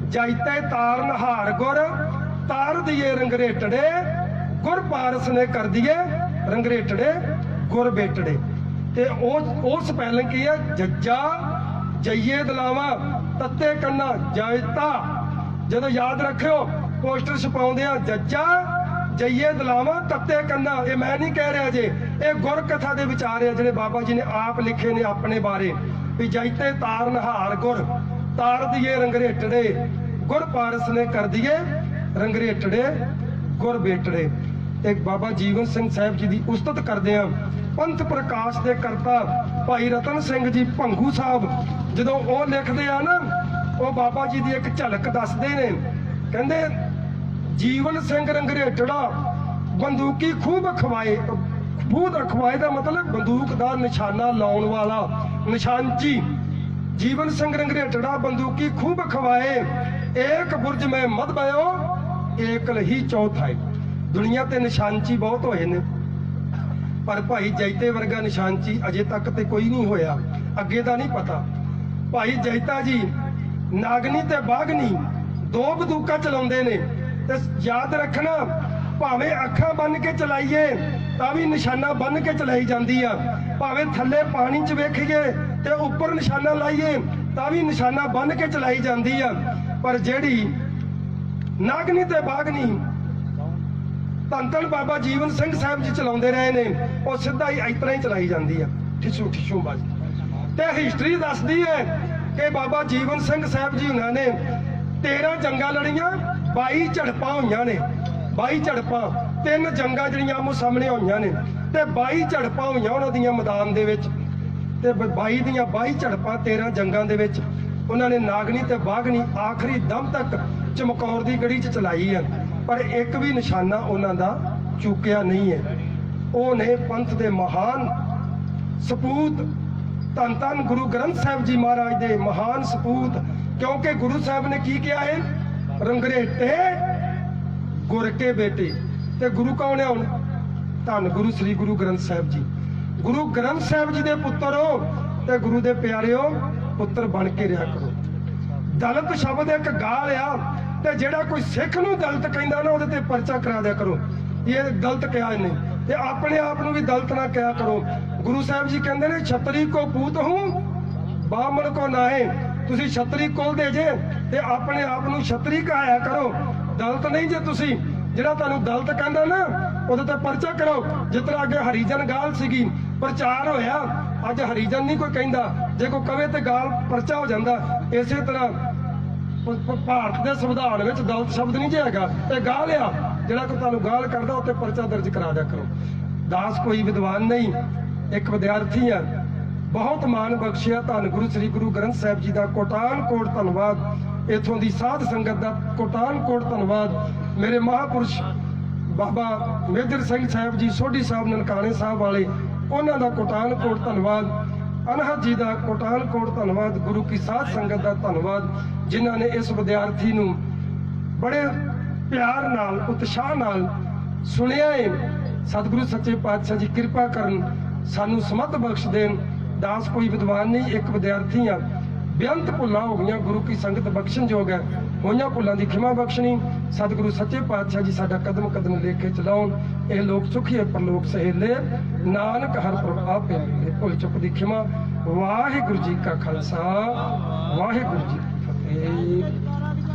ਜੈਤੇ ਤਾਰ ਨਹਾਰ ਗੁਰ ਤਾਰ ਦੀਏ ਰੰਗਰੇਟੜੇ, ਗੁਰ ਪਾਰਸ ਨੇ ਕਰ ਦੀਏ ਰੰਗਰੇਟੜੇ ਗੁਰ ਬੇਟੜੇ। ਤੇ ਉਹ ਸਪੈਲਿੰਗ ਕੀ ਹੈ, ਜੱਜਾ ਜਈਏ ਦਲਾਵਾ ਤੱਤੇ ਕੰਨਾ ਜੈਤਾ। ਜਦੋਂ ਯਾਦ ਰੱਖਿਓ ਪੋਸਟਰ ਛਪਾਉਂਦੇ ਆ, ਜੱਜਾ ਜਈਏ ਦਲਾਵਾ ਤੱਤੇ ਕੰਨਾ। ਇਹ ਮੈਂ ਨਹੀਂ ਕਹਿ ਰਿਹਾ ਜੇ, ਇਹ ਗੁਰਕਥਾ ਦੇ ਵਿਚਾਰ ਆ ਜਿਹੜੇ ਬਾਬਾ ਜੀ ਨੇ ਆਪ ਲਿਖੇ ਨੇ ਆਪਣੇ ਬਾਰੇ, ਵੀ ਜੈਤੇ ਤਾਰ ਨਹਾਰ ਗੁਰ ਤਾਰ ਦੀਏ ਰੰਗਰੇਟੜੇ, ਗੁਰ ਪਾਰਸ ਨੇ ਕਰ ਦੀਏ ਰੰਗਰੇਟੜੇ ਗੁਰ ਬੇਟੜੇ। ਤੇ ਬਾਬਾ ਜੀਵਨ ਸਿੰਘ ਸਾਹਿਬ ਜੀ ਦੀ ਉਸਤਤ ਕਰਦੇ ਆ। ਪੰਥ ਪ੍ਰਕਾਸ਼ ਦੇ ਕਰਤਾ ਭਾਈ ਰਤਨ ਸਿੰਘ ਜੀ ਭੰਗੂ ਸਾਹਿਬ ਜਦੋਂ ਉਹ ਲਿਖਦੇ ਆ ਨਾ, ਉਹ ਬਾਬਾ ਜੀ ਦੀ ਇੱਕ ਝਲਕ ਦੱਸਦੇ ਨੇ। ਕਹਿੰਦੇ ਜੀਵਨ ਸਿੰਘ ਰੰਗਰੇਟੜਾ ਬੰਦੂਕੀ ਖੂਬ ਅਖਵਾਏ। ਖੂਬ ਅਖਵਾਏ ਦਾ ਮਤਲਬ ਬੰਦੂਕ ਦਾ ਨਿਸ਼ਾਨਾ ਲਾਉਣ ਵਾਲਾ, ਨਿਸ਼ਾਨਚੀ। ਜੀਵਨ ਸਿੰਘ ਰੰਗਰੇਟੜਾ ਬੰਦੂਕੀ ਖੂਬ ਅਖਵਾਏ, ਏਕ ਬੁਰਜ ਮੈਂ ਮਦ ਬਇਓ ਏਕਲ ਹੀ ਚੌਥਾਈ। ਦੁਨੀਆ ਤੇ ਨਿਸ਼ਾਨਚੀ ਬਹੁਤ ਹੋਏ ਨੇ, ਪਰ ਭਾਈ ਜੈਤੇ ਵਰਗਾ ਨਿਸ਼ਾਨਚੀ ਅਜੇ ਤੱਕ ਤੇ ਕੋਈ ਨਹੀਂ ਹੋਇਆ। ਅੱਗੇ ਦਾ ਨਹੀਂ ਪਤਾ। ਭਾਈ ਜੈਤਾ ਜੀ ਨਾਗਨੀ ਤੇ ਬਾਗਨੀ 2 ਬੰਦੂਕਾਂ ਚਲਾਉਂਦੇ ਨੇ। ਤੇ ਯਾਦ ਰੱਖਣਾ, ਭਾਵੇਂ ਅੱਖਾਂ ਬੰਨ ਕੇ ਚਲਾਈਏ ਤਾਂ ਵੀ ਨਿਸ਼ਾਨਾ ਬੰਨ ਕੇ ਚਲਾਈ ਜਾਂਦੀ ਆ, ਭਾਵੇਂ ਥੱਲੇ ਪਾਣੀ 'ਚ ਵੇਖੀਏ ਤੇ ਉੱਪਰ ਨਿਸ਼ਾਨਾ ਲਾਈਏ ਤਾਂ ਵੀ ਨਿਸ਼ਾਨਾ ਬੰਨ ਕੇ ਚਲਾਈ ਜਾਂਦੀ ਆ। ਪਰ ਜਿਹੜੀ ਨਾਗਨੀ ਤੇ ਬਾਗਨੀ ਧੰਨ ਧੰਨ ਬਾਬਾ ਜੀਵਨ ਸਿੰਘ ਸਾਹਿਬ ਜੀ ਚਲਾਉਂਦੇ ਰਹੇ ਨੇ, ਉਹ ਸਿੱਧਾ ਹੀ ਇਸ ਤਰ੍ਹਾਂ ਹੀ ਚਲਾਈ ਜਾਂਦੀ ਆ, ਠਿਸੂ ਠਿਸੂ ਬਾਜ। ਤੇ ਹਿਸਟਰੀ ਦੱਸਦੀ ਹੈ ਕਿ ਬਾਬਾ ਜੀਵਨ ਸਿੰਘ ਸਾਹਿਬ ਜੀ ਉਹਨਾਂ ਨੇ 13 ਜੰਗਾਂ ਲੜੀਆਂ, 22 ਝੜਪਾਂ ਹੋਈਆਂ ਨੇ, 22 ਝੜਪਾਂ, 3 ਜੰਗਾਂ ਜਿਹੜੀਆਂ ਆਮੋ ਸਾਹਮਣੇ ਹੋਈਆਂ ਨੇ ਤੇ 22 ਝੜਪਾਂ ਹੋਈਆਂ ਉਹਨਾਂ ਦੀਆਂ ਮੈਦਾਨ ਦੇ ਵਿੱਚ, ਤੇ 22 ਦੀਆਂ 22 ਝੜਪਾਂ 13 ਜੰਗਾਂ ਦੇ ਵਿੱਚ ਉਹਨਾਂ ਨੇ ਨਾਗਣੀ ਤੇ ਬਾਗਣੀ ਆਖਰੀ ਦਮ ਤੱਕ ਚਮਕੌਰ ਦੀ ਗੜੀ 'ਚ ਚਲਾਈ ਹੈ, ਪਰ ਇੱਕ ਵੀ ਨਿਸ਼ਾਨਾ ਉਹਨਾਂ ਦਾ ਚੁੱਕਿਆ ਨਹੀਂ ਹੈ। ਉਹ ਨੇ ਪੰਥ ਦੇ ਮਹਾਨ ਸਪੂਤ, ਧੰਨ ਧੰਨ ਗੁਰੂ ਗ੍ਰੰਥ ਸਾਹਿਬ ਜੀ ਮਹਾਰਾਜ ਦੇ ਮਹਾਨ ਸਪੂਤ। ਕਿਉਂਕਿ ਗੁਰੂ ਸਾਹਿਬ ਨੇ ਕੀ ਕਿਹਾ ਹੈ, ਰੰਗਰੇਟੇ ਗੁਰ ਕੇ ਬੇਟੇ। ਤੇ ਗੁਰੂ ਕੌਣ ਹੈ ਹੁਣ? ਧੰਨ ਗੁਰੂ ਸ੍ਰੀ ਗੁਰੂ ਗ੍ਰੰਥ ਸਾਹਿਬ ਜੀ। ਗੁਰੂ ਗ੍ਰੰਥ ਸਾਹਿਬ ਜੀ ਦੇ ਪੁੱਤਰ ਹੋ ਤੇ ਗੁਰੂ ਦੇ ਪਿਆਰਿਓ ਪੁੱਤਰ ਬਣ ਕੇ ਰਿਹਾ ਕਰੋ। ਦਲਿਤ ਸ਼ਬਦ ਇੱਕ ਗਾਲ ਆ, ਤੇ ਜਿਹੜਾ ਕੋਈ ਸਿੱਖ ਨੂੰ ਦਲਿਤ ਕਹਿੰਦਾ ਨਾ ਉਹਦੇ ਤੇ ਪਰਚਾ ਕਰਾ ਦਿਆ ਕਰੋ, ਇਹ ਗਲਤ ਕਿਹਾ ਇਹਨੇ, ਤੇ ਆਪਣੇ ਆਪ ਨੂੰ ਵੀ ਦਲਿਤ ਨਾ ਕਿਹਾ ਕਰੋ। ਗੁਰੂ ਸਾਹਿਬ ਜੀ ਕਹਿੰਦੇ ਨੇ ਛਤਰੀ ਕੋ ਪੂਤ ਹੂੰ ਬਾਹਮਣ ਕੋ ਨਾਏ। ਤੁਸੀਂ ਛਤਰੀ ਕੁਲ ਦੇ ਜੇ ਤੇ ਆਪਣੇ ਆਪ ਨੂੰ ਛਤਰੀ ਕਹਾਇਆ ਕਰੋ, ਦਲਿਤ ਨਹੀਂ। ਜੇ ਤੁਸੀਂ ਜਿਹੜਾ ਤੁਹਾਨੂੰ ਦਲਿਤ ਕਹਿੰਦਾ ਨਾ ਉਹਦੇ ਤੇ ਪਰਚਾ ਕਰੋ। ਜਿਸ ਤਰ੍ਹਾਂ ਅੱਗੇ ਹਰੀਜਨ ਗਾਲ ਸੀਗੀ, ਪ੍ਰਚਾਰ ਹੋਇਆ, ਅੱਜ ਹਰੀਜਨ ਨਹੀਂ ਕੋਈ ਕਹਿੰਦਾ, ਜੇ ਕੋਈ ਕਵੇ ਤੇ ਗਾਲ ਪਰਚਾ ਹੋ ਜਾਂਦਾ। ਇਸੇ ਤਰ੍ਹਾਂ ਭਾਰਤ ਦੇ ਸੰਵਿਧਾਨ ਵਿੱਚ ਦਲਿਤ ਸ਼ਬਦ ਨਹੀਂ ਜੇ ਹੈਗਾ, ਇਹ ਗਾਲ ਆ। ਜਿਹੜਾ ਕੋਈ ਤੁਹਾਨੂੰ ਗਾਲ ਕਰਦਾ ਉੱਤੇ ਪਰਚਾ ਦਰਜ ਕਰਾ ਦਿਆ ਕਰੋ। ਦਾਸ ਕੋਈ ਵਿਦਵਾਨ ਨਹੀਂ, ਇੱਕ ਵਿਦਿਆਰਥੀ ਆ। ਬਹੁਤ ਮਾਣ ਬਖਸ਼ਿਆ ਧੰਨ ਗੁਰੂ ਸ੍ਰੀ ਗੁਰੂ ਗ੍ਰੰਥ ਸਾਹਿਬ ਜੀ ਦਾ ਕੋਟਾਨ ਕੋਟ ਧੰਨਵਾਦ। ਇੱਥੋਂ ਦੀ ਸਾਧ ਸੰਗਤ ਦਾ ਕੋਟਾਨ ਕੋਟ ਧੰਨਵਾਦ। ਮੇਰੇ ਮਹਾਂਪੁਰਸ਼ ਬਾਬਾ ਮੇਜਰ ਸਿੰਘ ਸਾਹਿਬ ਜੀ ਸੋਢੀ ਸਾਹਿਬ ਨਨਕਾਣੇ ਸਾਹਿਬ ਵਾਲੇ, ਉਹਨਾਂ ਦਾ ਕੋਟਾਨ ਕੋਟ ਧੰਨਵਾਦ। ਅਨਹਦ ਜੀ ਦਾ ਕੋਟਾਨ ਕੋਟ ਧੰਨਵਾਦ। ਗੁਰੂ ਕੀ ਸਾਧ ਸੰਗਤ ਦਾ ਧੰਨਵਾਦ, ਜਿਨ੍ਹਾਂ ਨੇ ਇਸ ਵਿਦਿਆਰਥੀ ਨੂੰ ਬੜੇ ਪਿਆਰ ਨਾਲ ਉਤਸ਼ਾਹ ਨਾਲ ਸੁਣਿਆ ਹੈ। ਸਤਿਗੁਰੂ ਸੱਚੇ ਪਾਤਸ਼ਾਹ ਜੀ ਕਿਰਪਾ ਕਰਨ, ਸਾਨੂੰ ਸਮੱਧ ਬਖਸ਼ ਦੇਣ। ਦਾਸ ਕੋਈ ਵਿਦਵਾਨ ਨਹੀਂ, ਇੱਕ ਵਿਦਿਆਰਥੀ ਆ। ਬੇਅੰਤ ਭੁੱਲਾਂ ਹੋ ਗਈਆਂ, ਗੁਰੂ ਕੀ ਸੰਗਤ ਬਖਸ਼ਣਯੋਗ ਹੈ। ਹੋਈਆਂ ਭੁੱਲਾਂ ਦੀ ਖਿਮਾ ਬਖਸ਼ਣੀ। ਸਤਿਗੁਰੂ ਸੱਚੇ ਪਾਤਸ਼ਾਹ ਜੀ ਸਾਡਾ ਕਦਮ ਕਦਮ ਲੈ ਕੇ ਚਲਾਉਣ। ਇਹ ਲੋਕ ਸੁਖੀਏ ਪਰਲੋਕ ਸਹੇਲੇ, ਨਾਨਕ ਹਰ ਪ੍ਰਭਾਵ ਪਿਆਰੇ। ਭੁੱਲ ਚੁੱਕ ਦੀ ਖਿਮਾ। ਵਾਹਿਗੁਰੂ ਜੀ ਕਾ ਖਾਲਸਾ, ਵਾਹਿਗੁਰੂ ਜੀ ਕੀ ਫਤਿਹ।